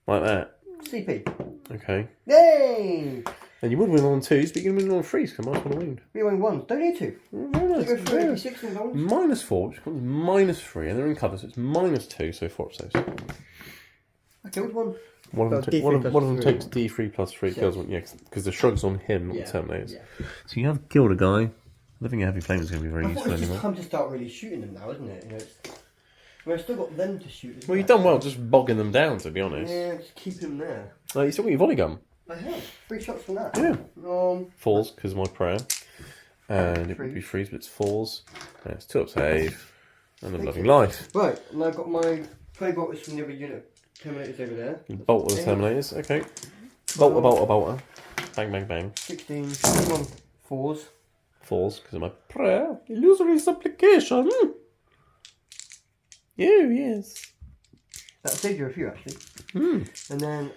[SPEAKER 1] Like that.
[SPEAKER 2] CP.
[SPEAKER 1] Okay.
[SPEAKER 2] Yay!
[SPEAKER 1] And you would win on 2s, but you're going to win on 3s because I might want to wound.
[SPEAKER 2] Rewind 1. Don't need to.
[SPEAKER 1] Very nice.
[SPEAKER 2] Go through
[SPEAKER 1] Yeah.
[SPEAKER 2] 86 and goals.
[SPEAKER 1] -4, which becomes -3, and they're in cover, so it's -2, so 4 up saves.
[SPEAKER 2] Okay, which one?
[SPEAKER 1] One of them,
[SPEAKER 2] D3
[SPEAKER 1] one of
[SPEAKER 2] plus
[SPEAKER 1] them
[SPEAKER 2] 3.
[SPEAKER 1] takes D3 plus 3 kills one, yeah, because the shrug's on him, not
[SPEAKER 2] Yeah,
[SPEAKER 1] the Terminators.
[SPEAKER 2] yeah.
[SPEAKER 1] So you have killed a guy. I don't think a heavy flame is going to be very
[SPEAKER 2] I thought
[SPEAKER 1] useful
[SPEAKER 2] it's just
[SPEAKER 1] anymore.
[SPEAKER 2] time to start really shooting them now, isn't it? You know, I've still got them to shoot as
[SPEAKER 1] Well, you've done well just bogging them down, to be honest.
[SPEAKER 2] Yeah, just keep them there.
[SPEAKER 1] Like, you still got your volley gun.
[SPEAKER 2] I have. 3 shots from that.
[SPEAKER 1] Yeah. 4s,
[SPEAKER 2] Um,
[SPEAKER 1] because of my prayer. And it would be 3s, but it's 4s. And it's 2 up save. And a loving life.
[SPEAKER 2] Right, and I've got my 20 bolters from the other unit. Terminators over there.
[SPEAKER 1] Bolt with the Terminators, okay. Bolter, bolter, bolter. Bang, bang, bang.
[SPEAKER 2] 16, 21, 4s.
[SPEAKER 1] 4s, because of my prayer. Illusory supplication. You, yes.
[SPEAKER 2] That saved you a few actually.
[SPEAKER 1] Hmm.
[SPEAKER 2] And then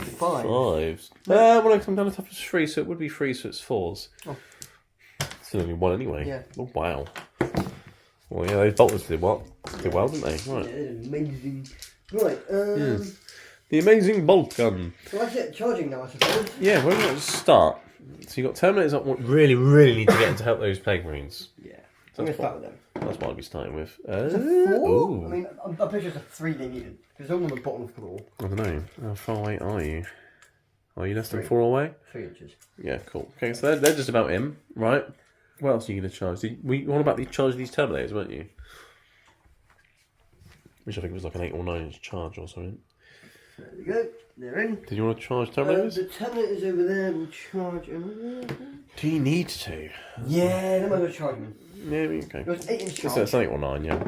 [SPEAKER 2] 5s.
[SPEAKER 1] Well, I come down to toughness 3, so it would be 3, so it's 4s.
[SPEAKER 2] Oh.
[SPEAKER 1] Still only 1 anyway.
[SPEAKER 2] Yeah.
[SPEAKER 1] Oh, wow. Well, yeah, those bolters did well, didn't they? Right.
[SPEAKER 2] Yeah, amazing. Right,
[SPEAKER 1] Yes. The amazing bolt gun.
[SPEAKER 2] So that's it, charging now, I suppose.
[SPEAKER 1] Yeah, where do you want to start? So you got Terminators up. What really need to get in to help those Plague Marines.
[SPEAKER 2] Yeah. I'm going to start with them.
[SPEAKER 1] That's what I'll be starting with.
[SPEAKER 2] It's a 4?
[SPEAKER 1] Ooh.
[SPEAKER 2] I mean, I'm pretty sure it's a 3 they needed. Because they're all on the bottom floor.
[SPEAKER 1] I don't know. How far away are you? Are you less than
[SPEAKER 2] 3.
[SPEAKER 1] 4 away?
[SPEAKER 2] 3 inches.
[SPEAKER 1] Yeah, cool. Okay, so they're just about in, right? What else are you going to charge? We all about the charge of these Terminators, weren't you? Which I think was like an 8 or 9 inch charge or something.
[SPEAKER 2] There we go. They're in.
[SPEAKER 1] Did you want to charge Terminators?
[SPEAKER 2] The Terminators over there will charge.
[SPEAKER 1] Do you need to?
[SPEAKER 2] Yeah, they might as well charge them.
[SPEAKER 1] Yeah, okay.
[SPEAKER 2] It was 8 inch charge.
[SPEAKER 1] It's an 8 or 9, yeah.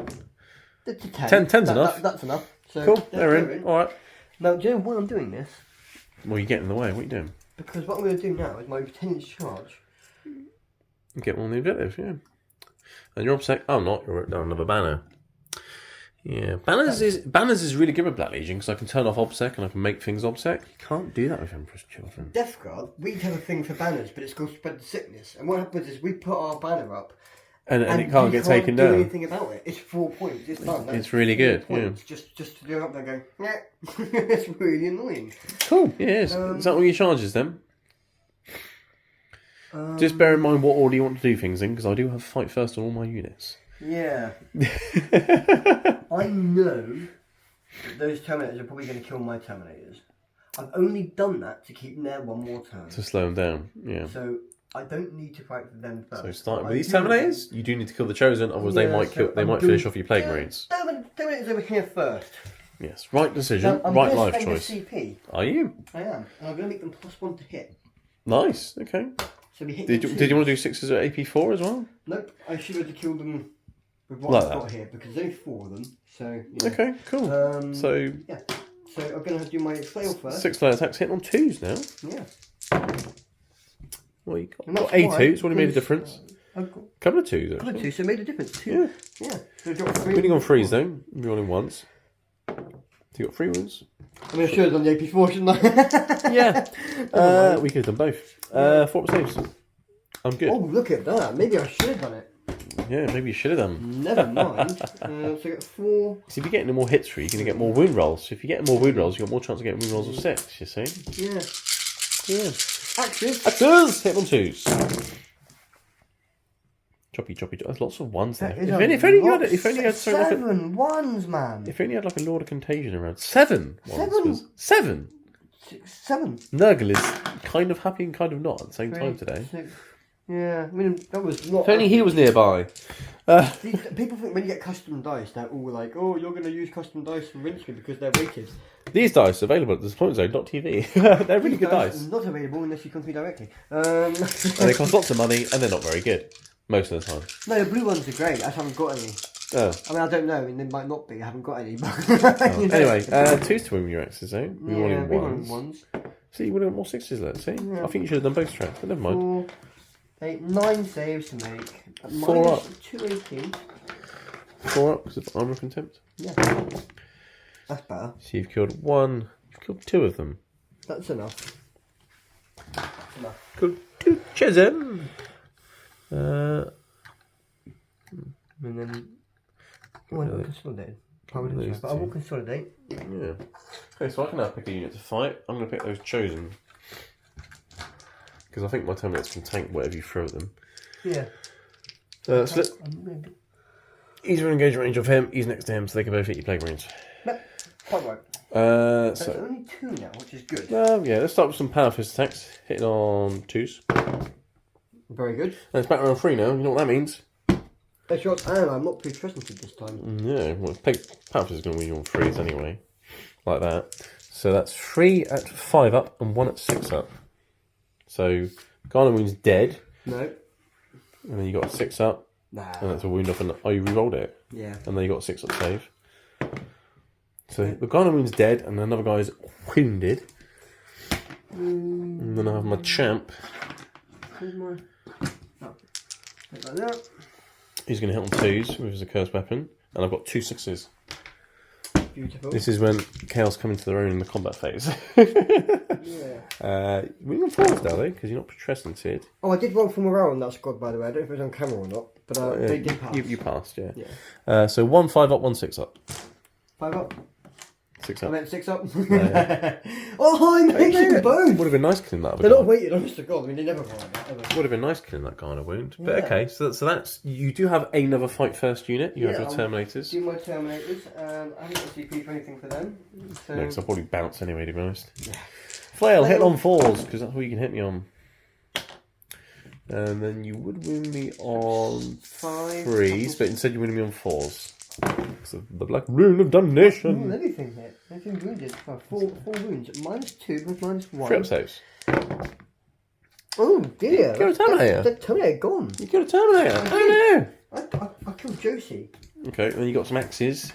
[SPEAKER 2] It's a 10.
[SPEAKER 1] 10's enough.
[SPEAKER 2] That's enough. So
[SPEAKER 1] Cool, they're in. Alright.
[SPEAKER 2] Now, do you know why I'm doing this?
[SPEAKER 1] Well, you get in the way. What are you doing?
[SPEAKER 2] Because what I'm going to do now is my 10 inch charge.
[SPEAKER 1] Get one on the objective, yeah. And you're obsec. Oh, not. You're down another banner. Yeah, banners is really good with Black Legion because I can turn off obsec and I can make things obsec. You can't do that with Emperor's Children.
[SPEAKER 2] Death Guard, we have a thing for banners, but it's called spread the sickness. And what happens is we put our banner up,
[SPEAKER 1] and it can't get taken down.
[SPEAKER 2] Do anything about it. It's 4 points. It's done.
[SPEAKER 1] It's really good. Yeah.
[SPEAKER 2] Just to do it up there, going. Yeah. It's really annoying.
[SPEAKER 1] Cool. Yeah. Is that what your charges then? Just bear in mind what order you want to do things in, because I do have fight first on all my units.
[SPEAKER 2] Yeah. I know that those Terminators are probably going to kill my Terminators. I've only done that to keep them there one more turn.
[SPEAKER 1] To slow them down, yeah.
[SPEAKER 2] So I don't need to fight for them first.
[SPEAKER 1] So starting with these Terminators, you do need to kill the Chosen, otherwise they might finish off your Plague Marines.
[SPEAKER 2] Terminators over here first.
[SPEAKER 1] Yes, right decision,
[SPEAKER 2] I'm
[SPEAKER 1] right
[SPEAKER 2] gonna
[SPEAKER 1] life
[SPEAKER 2] spend a
[SPEAKER 1] choice.
[SPEAKER 2] CP.
[SPEAKER 1] Are you?
[SPEAKER 2] I am. And I'm going to make them +1 to hit.
[SPEAKER 1] Nice, okay.
[SPEAKER 2] So we hit
[SPEAKER 1] Did you want to do 6s at AP4 as well?
[SPEAKER 2] Nope, I should have killed them with what
[SPEAKER 1] Like
[SPEAKER 2] I've
[SPEAKER 1] that.
[SPEAKER 2] got here, because there's only 4 of them. So, yeah.
[SPEAKER 1] Okay, cool. So
[SPEAKER 2] Yeah. So I'm going to do my flail first.
[SPEAKER 1] 6 flare attacks hitting on 2s now.
[SPEAKER 2] Yeah.
[SPEAKER 1] Well, you
[SPEAKER 2] And
[SPEAKER 1] got
[SPEAKER 2] that's
[SPEAKER 1] A2s,
[SPEAKER 2] why,
[SPEAKER 1] what do you made a difference?
[SPEAKER 2] I've got
[SPEAKER 1] Couple of 2s actually.
[SPEAKER 2] 2, so it made a difference. 2.
[SPEAKER 1] Yeah.
[SPEAKER 2] Yeah. So I dropped 3.
[SPEAKER 1] We've only gone 3s though. You're rolling once. So you got 3 wounds.
[SPEAKER 2] I mean, I should have done the AP4, shouldn't I?
[SPEAKER 1] Yeah. We could have done both. 4 saves. I'm good.
[SPEAKER 2] Oh, look at that. Maybe I should have done it.
[SPEAKER 1] Yeah, maybe you should have done.
[SPEAKER 2] Never mind. So I got 4.
[SPEAKER 1] So if you get any more hits through, you're going to get more wound rolls. So if you get more wound rolls, you've got more chance of getting wound rolls of 6, you see?
[SPEAKER 2] Yeah.
[SPEAKER 1] Yeah.
[SPEAKER 2] Axes.
[SPEAKER 1] Axes! Hit on 2s. Choppy. There's lots of 1s there. If only you had something like
[SPEAKER 2] 7 ones, man.
[SPEAKER 1] If only you had like a Lord of Contagion around. 7 ones. 7?
[SPEAKER 2] 7.
[SPEAKER 1] Nurgle is kind of happy and kind of not at the same time today.
[SPEAKER 2] 6. Yeah, I mean, that was not...
[SPEAKER 1] If only he was nearby.
[SPEAKER 2] People think when you get custom dice, they're all like, oh, you're going to use custom dice from Rinsky because they're weighted.
[SPEAKER 1] These dice are available at deploymentzone.tv. They're really good dice.
[SPEAKER 2] Not available unless you come to me directly.
[SPEAKER 1] And they cost lots of money and they're not very good. Most of the time.
[SPEAKER 2] No, the blue ones are great. I just haven't got any.
[SPEAKER 1] Oh.
[SPEAKER 2] I mean, I don't know. I mean, they might not be. I haven't got any. But
[SPEAKER 1] Oh. Anyway, 2s to win your axes, though. We wanted
[SPEAKER 2] wanted
[SPEAKER 1] 1s. See, you would have got more 6s, let's see. Yeah. I think you should have done both tracks, but never mind.
[SPEAKER 2] 4, 8, 9 saves to make.
[SPEAKER 1] 4 up.
[SPEAKER 2] 2 AP.
[SPEAKER 1] 4 up because of armor contempt.
[SPEAKER 2] Yeah. That's better.
[SPEAKER 1] So you've killed 1. You've killed 2 of them.
[SPEAKER 2] That's enough.
[SPEAKER 1] Killed 2 Chesem.
[SPEAKER 2] And then... Oh, I will consolidate. But I will consolidate.
[SPEAKER 1] Yeah. Okay, so I can now pick a unit to fight. I'm going to pick those Chosen. Because I think my Terminators can tank whatever you throw at them.
[SPEAKER 2] Yeah.
[SPEAKER 1] He's in engagement range of him, he's next to him, so they can both hit your Plague Marines.
[SPEAKER 2] Yep, quite right.
[SPEAKER 1] So
[SPEAKER 2] only 2 now, which is good.
[SPEAKER 1] Yeah, let's start with some Power Fist attacks. Hitting on 2s.
[SPEAKER 2] Very good.
[SPEAKER 1] And it's back around 3 now, you know what that means?
[SPEAKER 2] Shots, and I'm not pre-presented this time.
[SPEAKER 1] Yeah, well, Power Fist is going to win you on 3s anyway. Like that. So that's 3 at 5 up and 1 at 6 up. So, Garner Wound's dead.
[SPEAKER 2] No.
[SPEAKER 1] And then you got a 6 up.
[SPEAKER 2] Nah.
[SPEAKER 1] And that's a wound off, and you re-rolled it.
[SPEAKER 2] Yeah.
[SPEAKER 1] And then you got a 6 up save. So the Garner Wound's dead, and another guy's wounded. And then I have my champ.
[SPEAKER 2] Where's my... Oh. Like that.
[SPEAKER 1] He's going to hit on 2s with his cursed weapon. And I've got 2 6s.
[SPEAKER 2] beautiful.
[SPEAKER 1] This is when Chaos come into their own in the combat phase.
[SPEAKER 2] Yeah.
[SPEAKER 1] Winning on 4s now, though, because you're not presented.
[SPEAKER 2] Oh, I did roll for morale on that squad, by the way. I don't know if it was on camera or not, but they did pass.
[SPEAKER 1] You passed, yeah.
[SPEAKER 2] Yeah.
[SPEAKER 1] So 1 5 up, 1 6 up.
[SPEAKER 2] 5 up.
[SPEAKER 1] 6
[SPEAKER 2] I
[SPEAKER 1] up.
[SPEAKER 2] meant 6 up. Oh, I'm making both!
[SPEAKER 1] Would have been nice killing that.
[SPEAKER 2] They're not weighted, honest to God. I mean, they never roll like that, ever.
[SPEAKER 1] Would have been nice killing that kind of wound. But
[SPEAKER 2] Yeah.
[SPEAKER 1] okay, so that's you do have another fight first unit. You have your
[SPEAKER 2] I'll
[SPEAKER 1] Terminators.
[SPEAKER 2] do my Terminators. I haven't got CP for anything for them. So...
[SPEAKER 1] No, because I'll probably bounce anyway, to be honest. Flail, hit on 4s, because that's what you can hit me on. And then you would win me on 3s, but instead you win me on 4s. Because of the Black Rune of Damnation.
[SPEAKER 2] Anything hit. Anything wounded. Oh, four wounds. -2 with -1.
[SPEAKER 1] 3 up saves.
[SPEAKER 2] Oh dear.
[SPEAKER 1] You're a Terminator.
[SPEAKER 2] That Terminator gone.
[SPEAKER 1] You killed a Terminator. Oh no.
[SPEAKER 2] I killed Josie.
[SPEAKER 1] Okay, then you got some axes.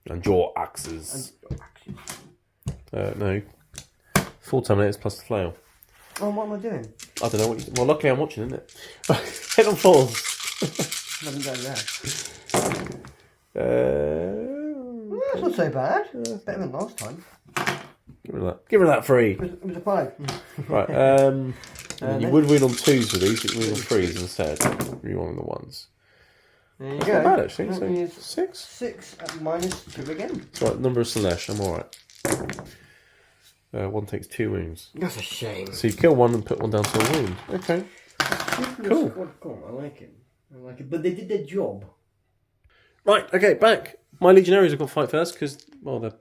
[SPEAKER 1] And your axes. No. 4 Terminators plus the flail.
[SPEAKER 2] Oh, what am I doing?
[SPEAKER 1] I don't know what you... Well, luckily I'm watching, isn't it? Hit on 4s.
[SPEAKER 2] I haven't done that.
[SPEAKER 1] Well,
[SPEAKER 2] That's not so bad. Better than last time.
[SPEAKER 1] Give her that 3.
[SPEAKER 2] It was a 5.
[SPEAKER 1] Right, and you would win on 2s with these, but you win on 3s instead. You won on the 1s.
[SPEAKER 2] There you
[SPEAKER 1] That's
[SPEAKER 2] go.
[SPEAKER 1] not bad, actually.
[SPEAKER 2] That
[SPEAKER 1] So
[SPEAKER 2] means
[SPEAKER 1] 6?
[SPEAKER 2] 6 at -2 again.
[SPEAKER 1] It's right, number of Slash, I'm alright. 1 takes 2 wounds.
[SPEAKER 2] That's a shame.
[SPEAKER 1] So you kill 1 and put 1 down to a wound. Okay. Cool.
[SPEAKER 2] I like it. I like it. But they did their job.
[SPEAKER 1] Right, okay, back. My Legionaries have got fight first because, well, they're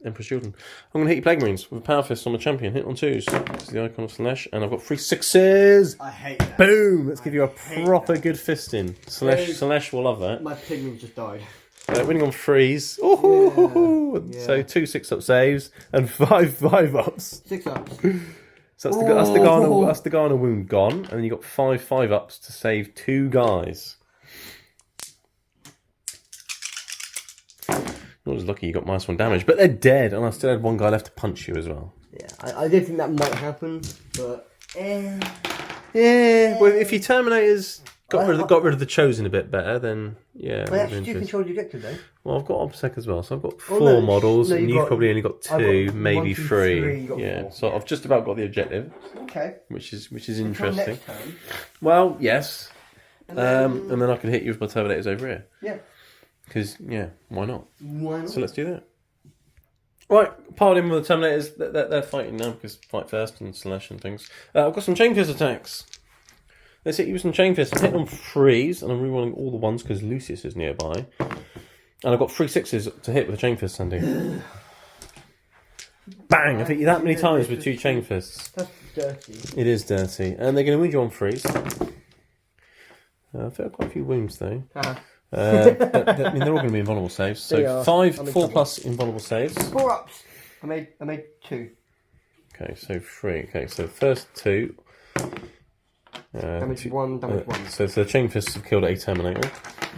[SPEAKER 1] Emperor's Children. I'm going to hit your Plague Marines with a Power Fist on the champion. Hit on 2s. This is the icon of Slash. And I've got 3 6s.
[SPEAKER 2] I hate that.
[SPEAKER 1] Boom! Let's give you a proper good fisting. Slash will love that.
[SPEAKER 2] My pigment just died.
[SPEAKER 1] Winning on 3s. Ooh,
[SPEAKER 2] Yeah.
[SPEAKER 1] So 2 6-up saves and 5 5-ups.
[SPEAKER 2] 6 ups.
[SPEAKER 1] So that's the Garner wound gone. And then you got 5 5-ups to save 2 guys. Not as lucky you got -1 damage, but they're dead, and I still had 1 guy left to punch you as well.
[SPEAKER 2] Yeah, I did think that might happen, but
[SPEAKER 1] Yeah, well, if your Terminators got rid of the Chosen a bit better, then yeah.
[SPEAKER 2] I actually do control the objective though.
[SPEAKER 1] Well, I've got OBSEC as well, so I've got 4 models, and you've probably only got 2, maybe
[SPEAKER 2] 1, 2,
[SPEAKER 1] 3.
[SPEAKER 2] 3, you got
[SPEAKER 1] Yeah,
[SPEAKER 2] 4.
[SPEAKER 1] so I've just about got the objective,
[SPEAKER 2] Okay.
[SPEAKER 1] which is
[SPEAKER 2] Until
[SPEAKER 1] interesting.
[SPEAKER 2] next time.
[SPEAKER 1] Well, yes,
[SPEAKER 2] And
[SPEAKER 1] and then I can hit you with my Terminators over here.
[SPEAKER 2] Yeah.
[SPEAKER 1] Because yeah, why not?
[SPEAKER 2] Why not?
[SPEAKER 1] So let's do that. Right, piled in with the Terminators. They're fighting now because fight first and slash and things. I've got some Chain Fist attacks. Let's hit you with some Chain Fist. Hit on 3s, and I'm rerolling all the 1s because Lucius is nearby. And I've got 3 6s to hit with a Chain Fist, Sandy. Bang! I've hit you that many times with 2 Chain Fists.
[SPEAKER 2] That's dirty.
[SPEAKER 1] It is dirty. And they're going to wound you on 3s. I've got quite a few wounds though. But, I mean, they're all going to be invulnerable saves. So 4 plus invulnerable saves.
[SPEAKER 2] 4 ups. I made 2.
[SPEAKER 1] Okay, so 3. Okay, so first 2.
[SPEAKER 2] Damage 1, damage 1.
[SPEAKER 1] So the Chain Fists have killed a Terminator.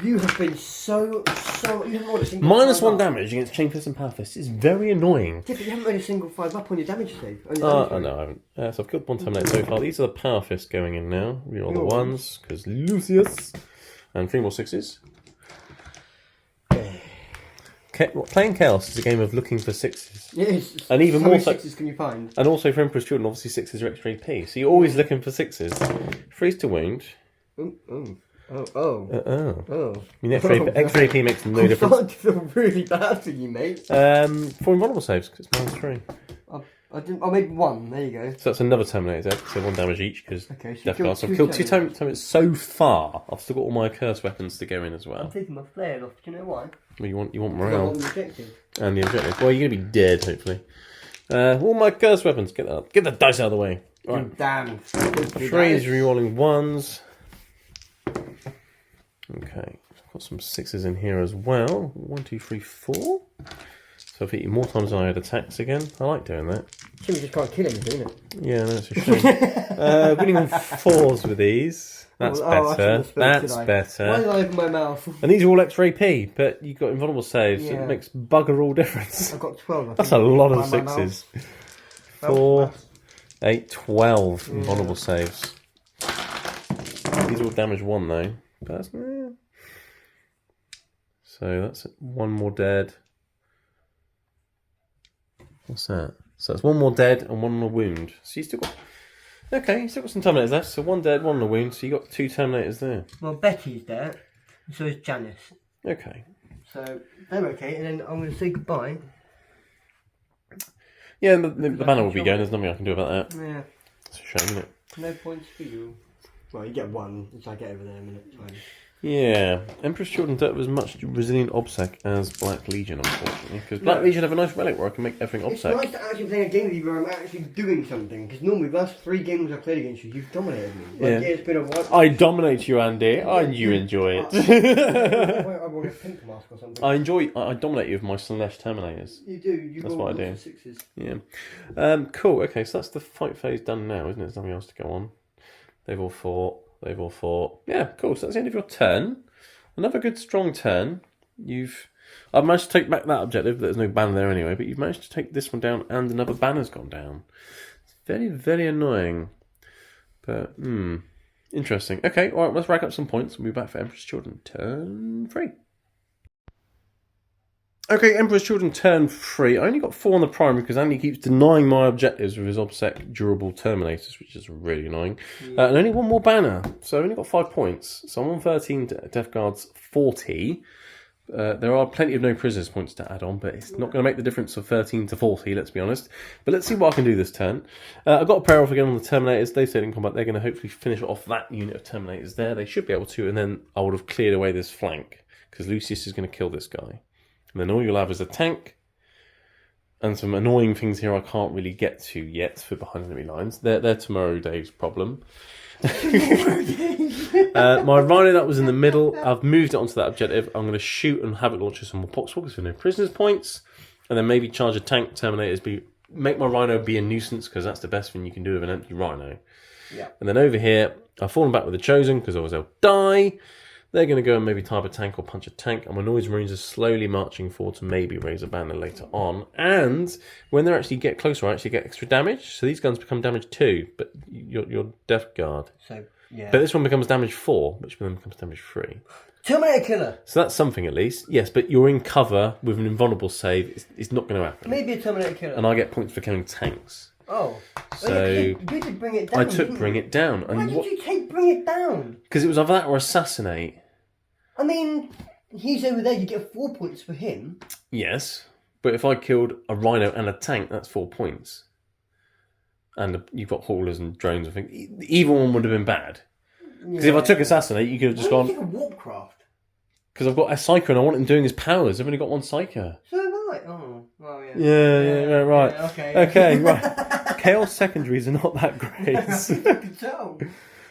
[SPEAKER 2] You have been so. You haven't rolled a single
[SPEAKER 1] -1
[SPEAKER 2] 5-up.
[SPEAKER 1] damage against Chain Fists and Power Fists is very annoying.
[SPEAKER 2] Yeah, but you haven't made a single 5-up on your damage save. On your
[SPEAKER 1] Oh,
[SPEAKER 2] damage
[SPEAKER 1] no, I haven't. So I've killed 1 Terminator so far. These are the Power Fists going in now. Reroll the 1s, because Lucius. And 3 more 6s. Playing Chaos is a game of looking for 6s.
[SPEAKER 2] Yes.
[SPEAKER 1] And even
[SPEAKER 2] How
[SPEAKER 1] more
[SPEAKER 2] many
[SPEAKER 1] so-
[SPEAKER 2] 6s can you find?
[SPEAKER 1] And also for Emperor's Children, obviously 6s are extra AP. So you're always looking for 6s. 3s to wound.
[SPEAKER 2] Oh.
[SPEAKER 1] I mean, extra AP makes no
[SPEAKER 2] I'm
[SPEAKER 1] difference.
[SPEAKER 2] starting to feel really bad for you, mate.
[SPEAKER 1] 4 invulnerable saves, because it's -3.
[SPEAKER 2] I made 1. There you go.
[SPEAKER 1] So that's another Terminator deck, so 1 damage each, because
[SPEAKER 2] Okay, so you
[SPEAKER 1] Death
[SPEAKER 2] killed
[SPEAKER 1] Guard. So I've
[SPEAKER 2] 2
[SPEAKER 1] killed 2
[SPEAKER 2] Terminators.
[SPEAKER 1] Terminators so far. I've still got all my curse weapons to go in as
[SPEAKER 2] I'm
[SPEAKER 1] well.
[SPEAKER 2] taking my flare off. Do you know why?
[SPEAKER 1] Well, you want
[SPEAKER 2] Because I
[SPEAKER 1] morale
[SPEAKER 2] want the objective.
[SPEAKER 1] and the objective. Well, you're going to be dead, hopefully. All my curse weapons. Get the dice out of the way. Right.
[SPEAKER 2] You damn.
[SPEAKER 1] 3s, rerolling 1s. Okay, I've got some 6s in here as well. 1, 2, 3, 4. So I've hit you more times than I had attacks again. I like doing that.
[SPEAKER 2] Jimmy just can't kill anything, isn't it?
[SPEAKER 1] Yeah, no, it's a shame. Winning on 4s with these. That's
[SPEAKER 2] I
[SPEAKER 1] better.
[SPEAKER 2] shouldn't have spoke,
[SPEAKER 1] That's
[SPEAKER 2] did I? Why
[SPEAKER 1] better.
[SPEAKER 2] did I open my mouth?
[SPEAKER 1] And these are all extra AP, but you've got invulnerable saves, so
[SPEAKER 2] Yeah.
[SPEAKER 1] it makes bugger all difference.
[SPEAKER 2] I've got 12. I
[SPEAKER 1] That's
[SPEAKER 2] think,
[SPEAKER 1] a lot of
[SPEAKER 2] by my mouth.
[SPEAKER 1] 6s. 4,
[SPEAKER 2] Well,
[SPEAKER 1] 8, 12 invulnerable saves. These all damage 1 though. But that's, So that's 1 more dead. What's that? So it's one more dead and one on a wound. So you still got... Okay, you still got some Terminators left. So one dead, one on a wound. So you got 2 Terminators there.
[SPEAKER 2] Well, Betty's there. So is Janice.
[SPEAKER 1] Okay.
[SPEAKER 2] So they're okay. And then I'm going to say goodbye.
[SPEAKER 1] Yeah, the banner will be going. There's nothing I can do about that.
[SPEAKER 2] Yeah.
[SPEAKER 1] It's a shame, isn't it?
[SPEAKER 2] No points for you. Well, you get 1, which I get over there in a minute. Time.
[SPEAKER 1] Yeah, Emperor's Children don't have as much resilient obsec as Black Legion, unfortunately. Because Black Legion have a nice relic where I can make everything
[SPEAKER 2] It's
[SPEAKER 1] obsec.
[SPEAKER 2] nice to actually play a game with you where I'm actually doing something. Because normally, the last 3 games I've played against you, you've dominated me. Like,
[SPEAKER 1] Yeah.
[SPEAKER 2] it's been a while.
[SPEAKER 1] I dominate you, Andy, and you enjoy it.
[SPEAKER 2] I want a pink mask or something.
[SPEAKER 1] I dominate you with my Slanesh Terminators.
[SPEAKER 2] You do. You
[SPEAKER 1] That's
[SPEAKER 2] roll
[SPEAKER 1] what I do.
[SPEAKER 2] lots of 6s.
[SPEAKER 1] Yeah. Cool. Okay, so that's the fight phase done now, isn't it? There's nothing else to go on. They've all fought. They've all fought. Yeah, cool. So that's the end of your turn. Another good strong turn. I've managed to take back that objective. There's no banner there anyway, but you've managed to take this one down, and another banner's gone down. It's very, very annoying. But interesting. Okay, all right. Let's rack up some points. We'll be back for Emperor's Children turn 3. Okay, Emperor's Children turn 3. I only got 4 on the primary because Andy keeps denying my objectives with his obsec durable Terminators, which is really annoying.
[SPEAKER 2] Yeah.
[SPEAKER 1] And only 1 more banner, so I only got 5 points. So I'm on 13 Death Guards 40. There are plenty of no prisoners points to add on, but it's not going to make the difference of 13 to 40, let's be honest. But let's see what I can do this turn. I've got a prayer off again on the Terminators. They stayed in combat. They're going to hopefully finish off that unit of Terminators there. They should be able to, and then I would have cleared away this flank, because Lucius is going to kill this guy. And then all you'll have is a tank and some annoying things here I can't really get to yet for behind enemy lines. They're tomorrow Dave's problem. My Rhino that was in the middle, I've moved it onto that objective. I'm going to shoot and have it launch some more Poxwalkers for no prisoners points. And then maybe charge a tank Terminators. Make my Rhino be a nuisance because that's the best thing you can do with an empty Rhino.
[SPEAKER 2] Yeah.
[SPEAKER 1] And then over here, I've fallen back with the Chosen because otherwise they'll die. They're going to go and maybe type a tank or punch a tank. And my Noise Marines are slowly marching forward to maybe raise a banner later on. And when they actually get closer, I actually get extra damage. So these guns become damage 2, but your Death Guard.
[SPEAKER 2] So, yeah.
[SPEAKER 1] But this one becomes damage 4, which then becomes damage 3.
[SPEAKER 2] Terminator Killer!
[SPEAKER 1] So that's something at least. Yes, but you're in cover with an invulnerable save. It's not going to happen.
[SPEAKER 2] Maybe a Terminator Killer.
[SPEAKER 1] And I get points for killing tanks.
[SPEAKER 2] Oh.
[SPEAKER 1] So
[SPEAKER 2] well, you did bring it down.
[SPEAKER 1] I took Bring It Down.
[SPEAKER 2] Why did you take Bring It Down?
[SPEAKER 1] Because it was either that or Assassinate.
[SPEAKER 2] I mean, he's over there, you get 4 points for him.
[SPEAKER 1] Yes, but if I killed a Rhino and a tank, that's 4 points. And you've got haulers and drones, I think. Either one would have been bad. Because if I took Assassinate, you could have just
[SPEAKER 2] Why
[SPEAKER 1] gone...
[SPEAKER 2] did you take a Warpcraft?
[SPEAKER 1] Because I've got a Psyker and I want him doing his powers. I've only got 1 Psyker.
[SPEAKER 2] So have I. Oh, well, yeah.
[SPEAKER 1] Yeah, right.
[SPEAKER 2] Yeah, okay.
[SPEAKER 1] Okay, right. Chaos secondaries are not that great.
[SPEAKER 2] I can tell.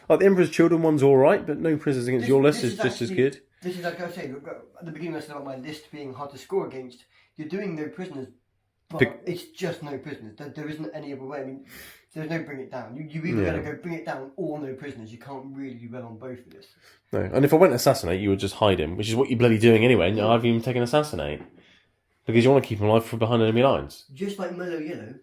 [SPEAKER 1] Like the Emperor's Children one's alright, but no prisoners against your list is just
[SPEAKER 2] actually,
[SPEAKER 1] as good.
[SPEAKER 2] This is like I say, at the beginning I said about my list being hard to score against. You're doing no prisoners, but it's just no prisoners. There isn't any other way. I mean, there's no bring it down. You either gotta go bring it down or no prisoners. You can't really do well on both of this.
[SPEAKER 1] No, and if I went Assassinate, you would just hide him, which is what you're bloody doing anyway, and I've even taken Assassinate. Because you want to keep him alive from behind enemy lines.
[SPEAKER 2] Just like Mellow Yellow,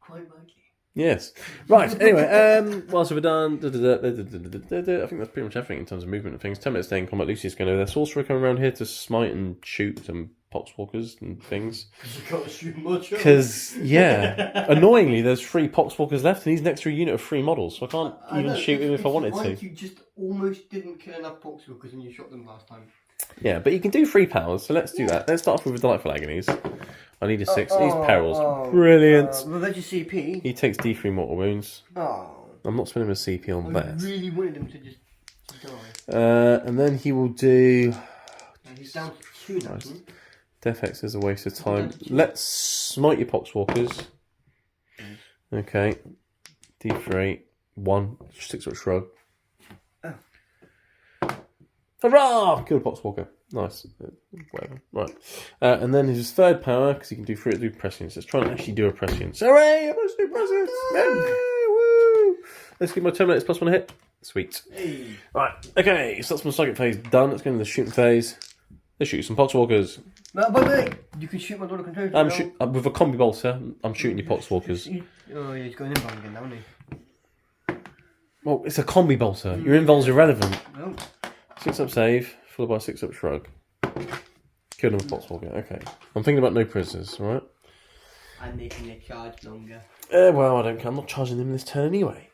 [SPEAKER 2] quite likely.
[SPEAKER 1] Yes. Right, anyway, whilst we've done... I think that's pretty much everything in terms of movement and things. 10 minutes staying in combat. Lucy's going over there. Sorcerer coming around here to smite and shoot some Poxwalkers and things.
[SPEAKER 2] Because you can't shoot much.
[SPEAKER 1] Because, yeah, annoyingly, there's 3 Poxwalkers left and he's next to a unit of 3 models, so I can't even shoot him if I wanted to.
[SPEAKER 2] You just almost didn't kill enough Poxwalkers when you shot them last time.
[SPEAKER 1] Yeah, but you can do 3 powers, so let's do that. Let's start off with Delightful Agonies. I need a 6. He's perils. Brilliant.
[SPEAKER 2] Well, that's your CP.
[SPEAKER 1] He takes D3 mortal wounds.
[SPEAKER 2] Oh.
[SPEAKER 1] I'm not spending a CP on that.
[SPEAKER 2] I really wanted him to just die.
[SPEAKER 1] And then he will do...
[SPEAKER 2] And he's down to 2 now.
[SPEAKER 1] Death X is a waste of time. Let's smite your Poxwalkers. Okay. D3. 1. 6-foot shrug.
[SPEAKER 2] Oh.
[SPEAKER 1] Hurrah! Killed a Poxwalker. Nice. Whatever. Right. And then his third power, because he can do 3 do prescience. Let's try and actually do a prescience. Hooray! Let's do prescience! Woo! Let's give my Terminators plus 1 hit. Sweet.
[SPEAKER 2] Hey.
[SPEAKER 1] Right. Okay, so that's my psychic phase done. Let's go into the shooting phase. Let's shoot some Poxwalkers.
[SPEAKER 2] No, wait. You can shoot my daughter controller.
[SPEAKER 1] With a combi bolter, I'm shooting your Poxwalkers.
[SPEAKER 2] Oh, yeah, he's going inbound again now, isn't he?
[SPEAKER 1] Well, it's a combi bolter. Your invol's irrelevant.
[SPEAKER 2] No.
[SPEAKER 1] 6-up save, followed by a 6-up shrug. Killed him with Poxwalker. Okay. I'm thinking about no prisoners, alright?
[SPEAKER 2] And making their charge longer.
[SPEAKER 1] Well, I'm not charging them this turn anyway.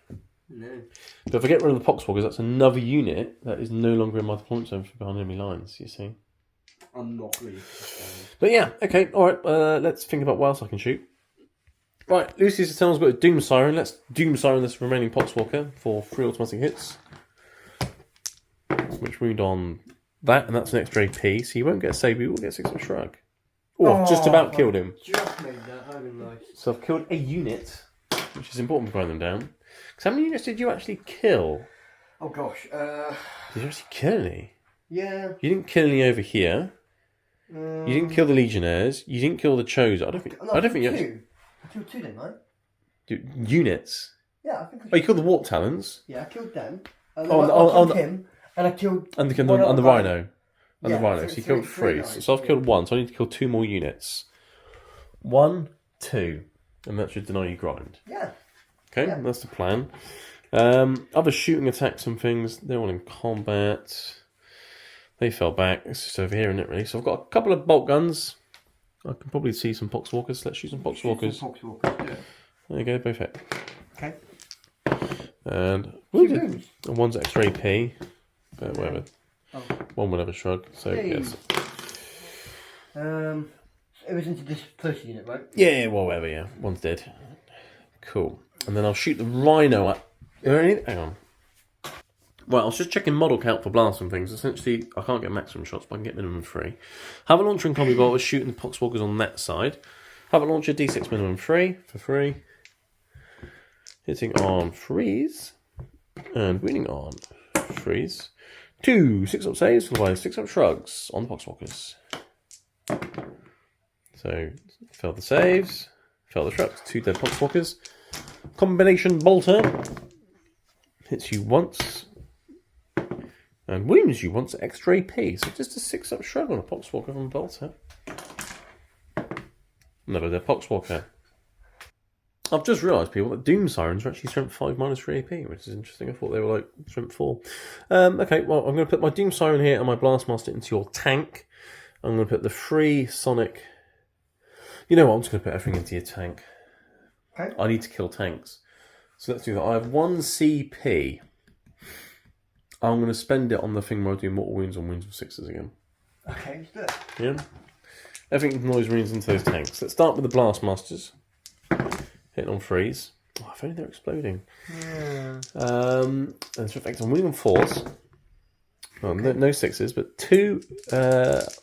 [SPEAKER 2] No.
[SPEAKER 1] But if I get rid of the Poxwalkers, that's another unit that is no longer in my deployment zone for behind enemy lines, you see.
[SPEAKER 2] I'm not really.
[SPEAKER 1] But yeah, okay, alright, let's think about what else I can shoot. Right, Lucius has got a Doom Siren. Let's Doom Siren this remaining Poxwalker for 3 automatic hits. Which wound on that, and that's an extra AP, so he won't get a save, he will get 6 of Shrug. Oh, I've just about killed him.
[SPEAKER 2] Just made that, that would be nice.
[SPEAKER 1] So I've killed a unit, which is important for going them down. Because how many units did you actually kill?
[SPEAKER 2] Oh gosh,
[SPEAKER 1] Did you actually kill any?
[SPEAKER 2] yeah.
[SPEAKER 1] You didn't kill any over here. You didn't kill the Legionnaires. You didn't kill the Chosen. I don't think you actually...
[SPEAKER 2] I killed 2 then, right?
[SPEAKER 1] Units?
[SPEAKER 2] Yeah, I think I
[SPEAKER 1] Oh, you killed the Warp Talons?
[SPEAKER 2] Yeah, I killed them.
[SPEAKER 1] I
[SPEAKER 2] killed him, and I killed...
[SPEAKER 1] And the Rhino. And the Rhino. So you killed 3. So I've killed 1, so I need to kill 2 more units. 1, 2. And that should deny you grind.
[SPEAKER 2] Yeah.
[SPEAKER 1] Okay,
[SPEAKER 2] Yeah.
[SPEAKER 1] that's the plan. Other shooting attacks and things, they're all in combat. They fell back. It's just over here, isn't it, really? So I've got a couple of bolt guns. I can probably see some Poxwalkers. Let's shoot some Poxwalkers.
[SPEAKER 2] Yeah.
[SPEAKER 1] There you go, both hit.
[SPEAKER 2] Okay.
[SPEAKER 1] And one's extra AP. But whatever.
[SPEAKER 2] Oh.
[SPEAKER 1] One will have a shrug. So, yes.
[SPEAKER 2] It was into this close unit, right?
[SPEAKER 1] Yeah, well, whatever, yeah. One's dead. Cool. And then I'll shoot the Rhino at... Hang on. Well, I was just checking model count for blasts and things. Essentially, I can't get maximum shots, but I can get minimum 3. Have a launcher and combi bolt is shooting the Poxwalkers on that side. Have a launcher, D6 minimum 3 for 3. Hitting on freeze. And winning on freeze. 2 6-up saves, followed by 6-up shrugs on the Poxwalkers. So, failed the saves. Failed the shrugs. 2 dead Poxwalkers. Combination bolter. Hits you once. And wounds you once extra AP. So just a 6-up shrug on a Poxwalker from Bolter. Another dead Poxwalker. I've just realised, people, that Doom Sirens are actually strength 5 minus 3 AP, which is interesting. I thought they were like strength 4. Okay, well, I'm going to put my Doom Siren here and my Blastmaster into your tank. I'm going to put the free Sonic... You know what, I'm just going to put everything into your tank.
[SPEAKER 2] Okay.
[SPEAKER 1] I need to kill tanks. So let's do that. I have 1 CP. I'm going to spend it on the thing where I do mortal wounds on wounds of 6s again.
[SPEAKER 2] Okay, let's do it.
[SPEAKER 1] Yeah? Everything from noise wounds into those tanks. Let's start with the Blastmasters. Hitting on freeze. Oh, if only they're exploding.
[SPEAKER 2] Yeah.
[SPEAKER 1] And it's effect on winning on 4s. Well, okay. No 6s, but 2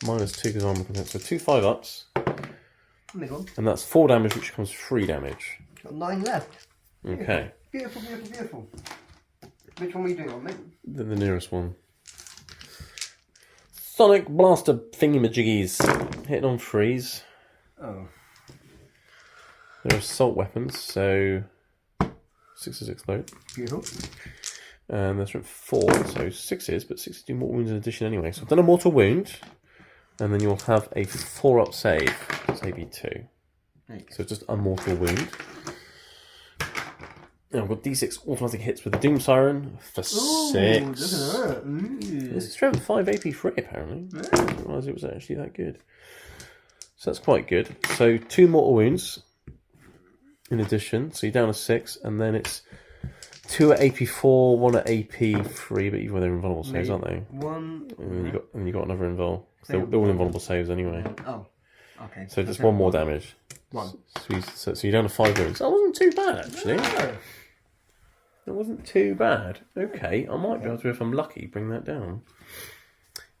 [SPEAKER 1] minus 2 because I'm content. So 2 5-ups. And that's 4 damage, which becomes 3 damage.
[SPEAKER 2] Got 9 left.
[SPEAKER 1] Okay.
[SPEAKER 2] Beautiful, beautiful, beautiful. Which one are you doing on, mate?
[SPEAKER 1] The nearest one. Sonic Blaster thingy-majiggies. Hitting on freeze.
[SPEAKER 2] Oh.
[SPEAKER 1] They're assault weapons, so 6s explode.
[SPEAKER 2] Beautiful.
[SPEAKER 1] And they're strength 4, so 6s, but 6s do mortal wounds in addition anyway. So I've done a mortal wound, and then you'll have a 4-up save. It's AB2. So just a mortal wound. Now I've got D6 automatic hits with the Doom Siren for 6.
[SPEAKER 2] Look at that.
[SPEAKER 1] This is strength 5 AP3 apparently. I didn't realise it was actually that good. So that's quite good. So 2 mortal wounds in addition. So you're down to 6, and then it's 2 at AP4, 1 at AP3, but even though they're invulnerable saves, aren't they?
[SPEAKER 2] 1.
[SPEAKER 1] And then you got another invul. They're all invulnerable saves anyway.
[SPEAKER 2] Oh. Okay.
[SPEAKER 1] So just 1 more damage.
[SPEAKER 2] 1.
[SPEAKER 1] So you're down to 5 wounds. That wasn't too bad actually.
[SPEAKER 2] No.
[SPEAKER 1] It wasn't too bad. Okay, I might be able to, if I'm lucky, bring that down.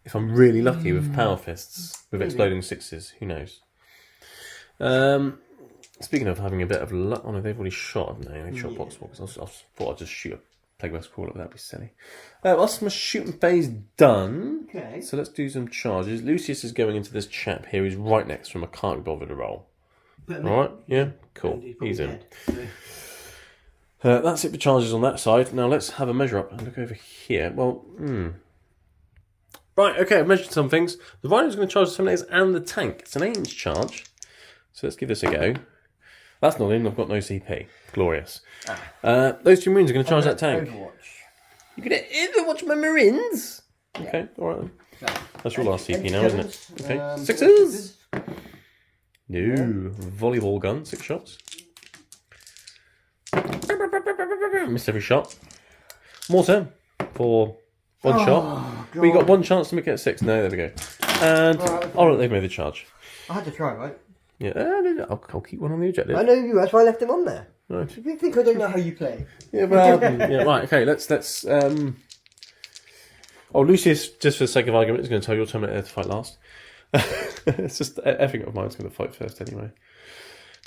[SPEAKER 1] If I'm really lucky with power fists, with exploding 6s, who knows? Speaking of having a bit of luck, oh no, they've already shot, haven't they? They shot Poxwalkers. I thought I'd just shoot a Plague West Crawler, but that'd be silly. That's my shooting phase done.
[SPEAKER 2] Okay.
[SPEAKER 1] So let's do some charges. Lucius is going into this chap here who's right next to him. I can't be bothered to roll. Alright, yeah, cool. He's in. That's it for charges on that side. Now let's have a measure up and look over here. Well, Right, okay, I've measured some things. The Rhino's going to charge the 7 and the tank. It's an 8-inch charge. So let's give this a go. That's not in, I've got no CP. Glorious. Those 2 Marines are going to charge that tank.
[SPEAKER 2] Overwatch.
[SPEAKER 1] You're going to Overwatch my Marines? Yeah. Okay, alright then. That's your last CP now, isn't it? Okay, 6s! No. Volleyball gun, 6 shots. Missed every shot. More turn for 1 shot.
[SPEAKER 2] God.
[SPEAKER 1] We got 1 chance to make it 6. No, there we go. And look, they've made the charge.
[SPEAKER 2] I had to try, right?
[SPEAKER 1] Yeah, I'll keep one on the objective.
[SPEAKER 2] I know you. That's why I left him on there.
[SPEAKER 1] Right.
[SPEAKER 2] Do you think I don't know how you play?
[SPEAKER 1] Yeah, well, yeah, right. Okay, let's. Lucius, just for the sake of argument, is going to tell your Terminator to fight last. It's just everything of mine's going to fight first anyway.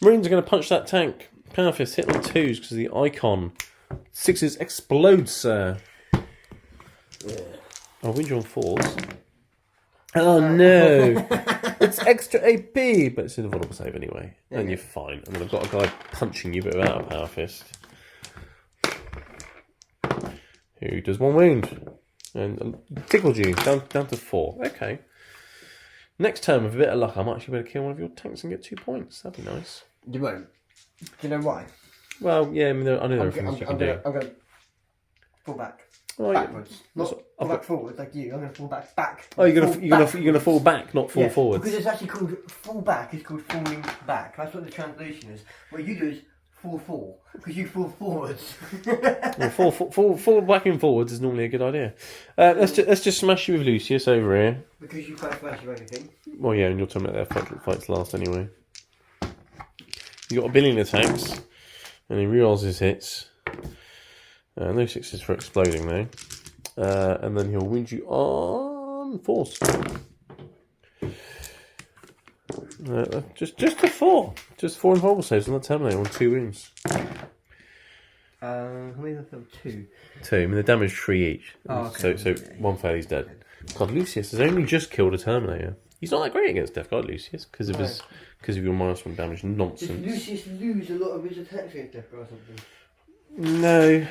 [SPEAKER 1] Marines are going to punch that tank. Power fist hit on 2s because of the icon. 6s explode, sir. I'll win you on 4s. Oh no! It's extra AP, but it's an avoidable save anyway, and you're fine. And then I've got a guy punching you, but without a power fist. Who does 1 wound and tickled you down to 4. Okay. Next turn, with a bit of luck, I might actually be able to kill one of your tanks and get 2 points. That'd be nice.
[SPEAKER 2] You won't. Do you know why?
[SPEAKER 1] Well, yeah, I mean, I know there are things you can do.
[SPEAKER 2] I'm going to fall back.
[SPEAKER 1] Oh,
[SPEAKER 2] backwards. Not fall back forward like you. I'm going to fall back.
[SPEAKER 1] Oh, you're gonna fall back, not fall forwards.
[SPEAKER 2] Because it's actually called fall back. It's called falling back. That's what the translation is. What you do is fall because you fall forwards.
[SPEAKER 1] Well, fall back and forwards is normally a good idea. Let's just smash you with Lucius over here.
[SPEAKER 2] Because you can't smash or anything.
[SPEAKER 1] Well, yeah, and you'll tell me that fights last anyway. You got a billion attacks, and he rerolls his hits. No 6s for exploding though. And then he'll wound you on 4s. Just a 4. Just 4 invulnerable saves on that Terminator on 2 wounds.
[SPEAKER 2] How many of them? 2.
[SPEAKER 1] 2. I mean, they're damaged 3 each.
[SPEAKER 2] Oh, okay.
[SPEAKER 1] So 1 fail, he's dead. God, Lucius has only just killed a Terminator. He's not that great against Death Guard, Lucius, because of your -1 damage nonsense.
[SPEAKER 2] Did Lucius lose a lot of his attacks against Death Guard or something?
[SPEAKER 1] No.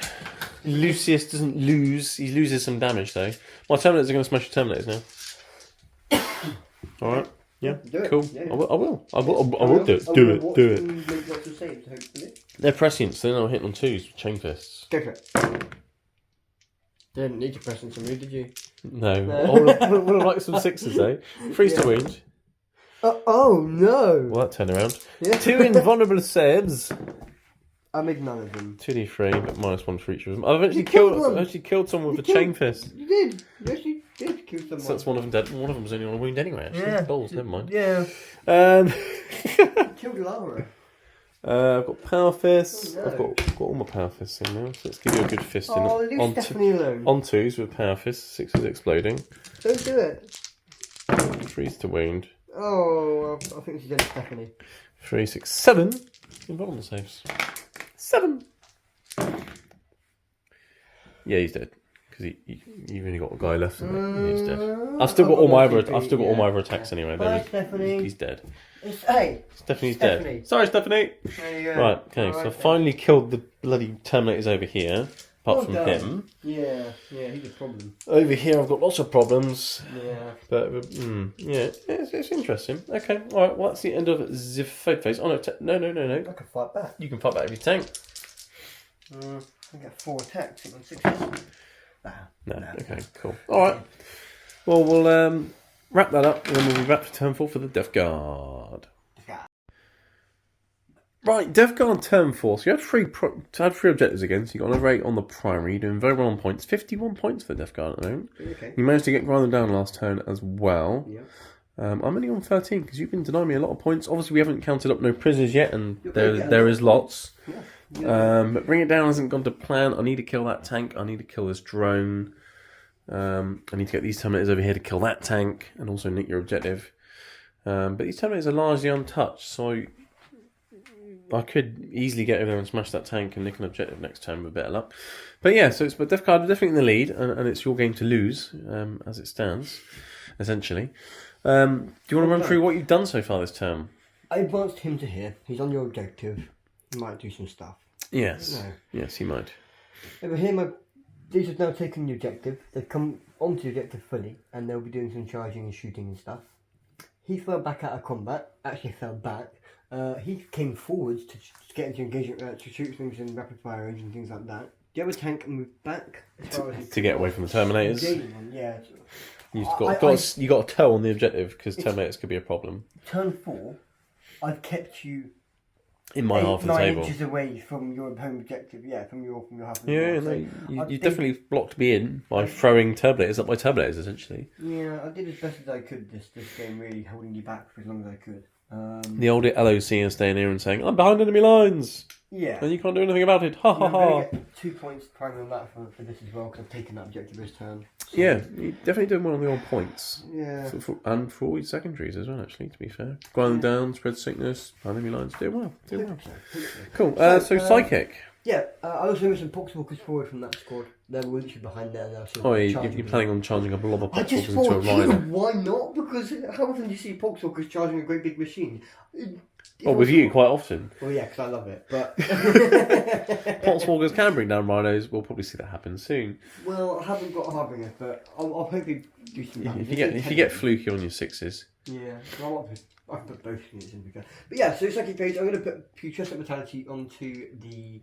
[SPEAKER 1] Lucius doesn't lose. He loses some damage though. My Terminators are going to smash your Terminators now. Alright. Yeah.
[SPEAKER 2] Do it.
[SPEAKER 1] Cool.
[SPEAKER 2] Yeah.
[SPEAKER 1] I will do it. Do it.
[SPEAKER 2] Make lots of saves, hopefully.
[SPEAKER 1] They're prescience, so they're not hitting on 2s with chain fists.
[SPEAKER 2] Go for it. Didn't need your presence on me, did you?
[SPEAKER 1] No. I would have liked some 6s though. Freeze to wound.
[SPEAKER 2] Oh no!
[SPEAKER 1] Well, that turn around.
[SPEAKER 2] Yeah.
[SPEAKER 1] 2 invulnerable saves.
[SPEAKER 2] I made none of them.
[SPEAKER 1] 2d3, but -1 for each of them. I've actually killed someone with a chain fist.
[SPEAKER 2] You did. You actually did kill someone.
[SPEAKER 1] So that's one of them dead. One of them was only on a wound anyway, actually.
[SPEAKER 2] Yeah.
[SPEAKER 1] Balls, never mind.
[SPEAKER 2] Yeah. Killed Lara.
[SPEAKER 1] I've got power fists.
[SPEAKER 2] Oh, no.
[SPEAKER 1] I've got all my power fists in now, so let's give you a good fist in.
[SPEAKER 2] Leave Stephanie alone.
[SPEAKER 1] On 2s with power fists, 6s exploding.
[SPEAKER 2] Don't do it.
[SPEAKER 1] 3s to wound.
[SPEAKER 2] Oh, I think she's dead, Stephanie.
[SPEAKER 1] 3, 6, 7 invulnerable saves. 7. Yeah, he's dead because you've only got a guy left. Yeah, he's dead. I've still got all my other attacks anyway.
[SPEAKER 2] Bye, Stephanie.
[SPEAKER 1] He's dead.
[SPEAKER 2] Stephanie.
[SPEAKER 1] Dead. Sorry, Stephanie.
[SPEAKER 2] There you go.
[SPEAKER 1] Right. Okay. So I finally killed the bloody Terminators over here. Apart from him.
[SPEAKER 2] Yeah, he's a problem.
[SPEAKER 1] Over here, I've got lots of problems.
[SPEAKER 2] Yeah.
[SPEAKER 1] But yeah, it's interesting. Okay. All right. Well, that's the end of the fight phase. Oh no! No!
[SPEAKER 2] I can fight back.
[SPEAKER 1] You can fight back with your tank.
[SPEAKER 2] I get 4 attacks on 6s.
[SPEAKER 1] No. Okay, cool. Alright. Well, we'll wrap that up and then we'll be back for turn 4 for the Death Guard. Right, Death Guard turn 4. So you had 3 objectives again. So you got another 8 on the primary. You're doing very well on points. 51 points for Death Guard at the moment.
[SPEAKER 2] Okay.
[SPEAKER 1] You managed to get Grind them down last turn as well.
[SPEAKER 2] Yeah.
[SPEAKER 1] I'm only on 13 because you've been denying me a lot of points. Obviously, we haven't counted up no prisoners yet, and there is lots.
[SPEAKER 2] Yeah.
[SPEAKER 1] But Bring It Down hasn't gone to plan. I need to kill that tank. I need to kill this drone. I need to get these Terminators over here to kill that tank and also nick your objective. But these Terminators are largely untouched, so I could easily get over there and smash that tank and nick an objective next turn with a bit of luck. But yeah, so but Death Guard are definitely in the lead, and it's your game to lose as it stands, essentially. Do you want to run through what you've done so far this term?
[SPEAKER 2] I advanced him to here. He's on your objective. He might do some stuff.
[SPEAKER 1] Yes.
[SPEAKER 2] No.
[SPEAKER 1] Yes, he might.
[SPEAKER 2] Over here, these have now taken the objective. They've come onto the objective fully, and they'll be doing some charging and shooting and stuff. He fell back out of combat. Actually, fell back. He came forwards to get into engagement, to shoot things in rapid fire range and things like that. The other tank moved back as far as
[SPEAKER 1] to get away from the Terminators.
[SPEAKER 2] Yeah.
[SPEAKER 1] You got a toe on the objective because Terminators could be a problem.
[SPEAKER 2] Turn 4, I've kept you
[SPEAKER 1] in my half of the
[SPEAKER 2] 9
[SPEAKER 1] table.
[SPEAKER 2] inches away from your home objective. Yeah, from your half of the
[SPEAKER 1] Yeah,
[SPEAKER 2] board.
[SPEAKER 1] no,
[SPEAKER 2] So
[SPEAKER 1] you
[SPEAKER 2] I think-
[SPEAKER 1] definitely blocked me in by throwing turbolators up my turbolators, essentially.
[SPEAKER 2] Yeah, I did as best as I could this game, really holding you back for as long as I could.
[SPEAKER 1] The old LOC is staying here and saying, I'm behind enemy lines,
[SPEAKER 2] Yeah.
[SPEAKER 1] and you can't do anything about it. Ha ha
[SPEAKER 2] I'm going
[SPEAKER 1] ha.
[SPEAKER 2] to get 2 points primary on that for this as well, because I've taken that objective this turn. So,
[SPEAKER 1] Yeah, you definitely doing well on the old points.
[SPEAKER 2] Yeah.
[SPEAKER 1] And for all your secondaries as well, actually, to be fair. Grind them down, spread sickness, enemy lines, doing well. Doing well. Cool. So Psychic.
[SPEAKER 2] Yeah, I also moved some Poxwalkers forward from that squad. They were literally behind there. Now, so
[SPEAKER 1] Oh, you're planning on charging up a lot of
[SPEAKER 2] I just
[SPEAKER 1] Poxwalkers into a
[SPEAKER 2] thought,
[SPEAKER 1] Rhino.
[SPEAKER 2] why not? Because how often do you see Poxwalkers charging a great big machine?
[SPEAKER 1] Oh, with you, quite often.
[SPEAKER 2] Well, yeah, because I love it. But
[SPEAKER 1] Poxwalkers can bring down Rhinos. We'll probably see that happen soon.
[SPEAKER 2] well, I haven't got a Harbinger, but I'll hopefully do some damage.
[SPEAKER 1] If you get fluky on your 6s.
[SPEAKER 2] Yeah, well, I can put both units in because. But yeah, so second phase, I'm going to put Putrescent Vitality onto the.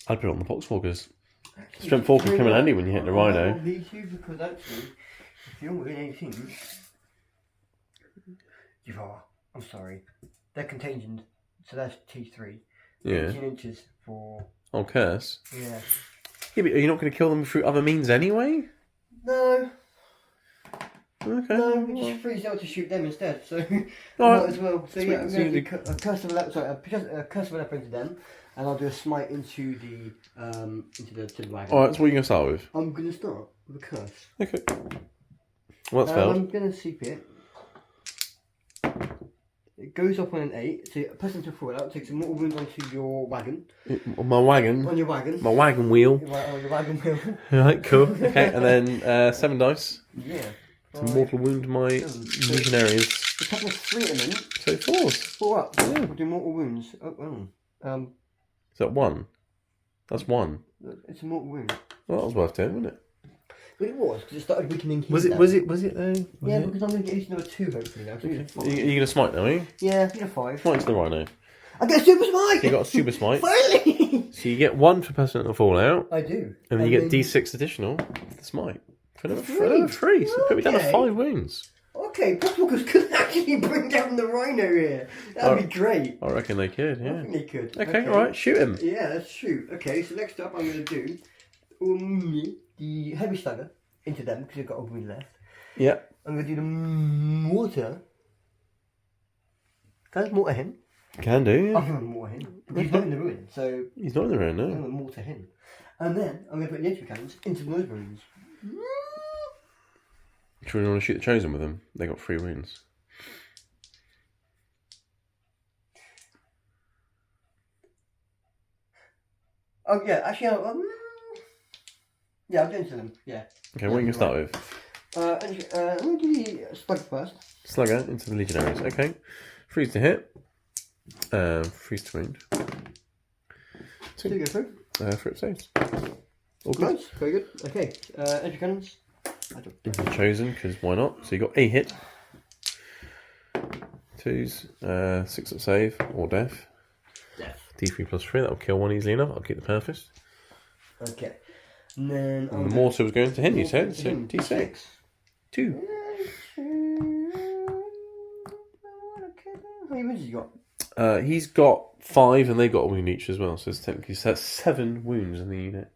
[SPEAKER 1] I'd put it on the Poxwalkers. Strength 4 can come in handy when you hit the Rhino.
[SPEAKER 2] Me too, because actually, if you're within 18, you are. I'm sorry. They're contagion, so that's T3.
[SPEAKER 1] Yeah.
[SPEAKER 2] 18 inches for.
[SPEAKER 1] Oh, curse.
[SPEAKER 2] Yeah.
[SPEAKER 1] Yeah, but are you not going to kill them through other means anyway?
[SPEAKER 2] No.
[SPEAKER 1] Okay.
[SPEAKER 2] No, we just freeze out to shoot them instead, so
[SPEAKER 1] Alright.
[SPEAKER 2] might as well. So
[SPEAKER 1] Sweet.
[SPEAKER 2] yeah, I'm
[SPEAKER 1] So
[SPEAKER 2] going to
[SPEAKER 1] you
[SPEAKER 2] do a curse of a curse of a leper into them, and I'll do a smite into the to the wagon.
[SPEAKER 1] Alright, so what are you going to start with?
[SPEAKER 2] I'm going to start with a curse.
[SPEAKER 1] Okay. Well, that's failed.
[SPEAKER 2] I'm going to CP it. It goes up on an 8, so a person to fall out takes a mortal wound onto your wagon.
[SPEAKER 1] On my wagon.
[SPEAKER 2] On your wagon.
[SPEAKER 1] My wagon wheel.
[SPEAKER 2] On your wagon wheel.
[SPEAKER 1] Right, cool. Okay, and then 7 dice
[SPEAKER 2] Yeah.
[SPEAKER 1] to mortal wound my legionaries.
[SPEAKER 2] A couple of 3 at the minute.
[SPEAKER 1] So 4s.
[SPEAKER 2] 4 up.
[SPEAKER 1] Yeah.
[SPEAKER 2] We'll do mortal wounds. Oh.
[SPEAKER 1] Is that 1? That's 1.
[SPEAKER 2] It's a mortal wound.
[SPEAKER 1] Well, that was worth doing, wasn't it?
[SPEAKER 2] But it was, because it started weakening his
[SPEAKER 1] Was it though?
[SPEAKER 2] Yeah, because I'm going to get used to number 2 hopefully now. So
[SPEAKER 1] You're going to smite now, are you?
[SPEAKER 2] yeah, I need a 5.
[SPEAKER 1] Smite's the Rhino.
[SPEAKER 2] I get a super smite!
[SPEAKER 1] You got a super smite.
[SPEAKER 2] Finally!
[SPEAKER 1] So you get 1 for person to fall out,
[SPEAKER 2] I do.
[SPEAKER 1] and then you get D6 additional for the smite. For another 3. So put me down to
[SPEAKER 2] Okay.
[SPEAKER 1] 5 wounds.
[SPEAKER 2] Okay, Poxwalkers could actually bring down the Rhino here. That'd be great.
[SPEAKER 1] I reckon they could,
[SPEAKER 2] I
[SPEAKER 1] yeah.
[SPEAKER 2] think they could.
[SPEAKER 1] Okay, alright, shoot him.
[SPEAKER 2] Yeah, let's shoot. Okay, so next up I'm going to do the heavy slugger into them because you've got a wound left.
[SPEAKER 1] Yeah.
[SPEAKER 2] I'm going to do the mortar. Can I mortar him?
[SPEAKER 1] Can do,
[SPEAKER 2] I'm
[SPEAKER 1] yeah.
[SPEAKER 2] going to mortar him. But he's not in the ruin, so
[SPEAKER 1] He's not in the room,
[SPEAKER 2] I'm
[SPEAKER 1] no.
[SPEAKER 2] going to mortar him. And then I'm going to put the entry cannons into the nose wounds.
[SPEAKER 1] Do you want to shoot the Chosen with them? They got 3 wounds.
[SPEAKER 2] Oh yeah, actually, yeah, I'm doing to them. Yeah.
[SPEAKER 1] Okay, what are you going to start with?
[SPEAKER 2] I'm going to do the slugger first.
[SPEAKER 1] Slugger into the Legionaries. Okay. Freeze to hit. Freeze to wound.
[SPEAKER 2] So you go through.
[SPEAKER 1] Frip saves. All good.
[SPEAKER 2] Nice, very good. Okay, entry cannons.
[SPEAKER 1] Into the Chosen, because why not? So you got a hit. 2s. 6 up save, or death.
[SPEAKER 2] Death.
[SPEAKER 1] D3 plus 3, that'll kill 1 easily enough. I'll keep the purpose.
[SPEAKER 2] Okay. And then
[SPEAKER 1] And the mortar was going to him, you said. So D6. 2.
[SPEAKER 2] How many wounds has he got?
[SPEAKER 1] He's got 5 and they got a wound each as well. So it's technically that's 7 wounds in the unit.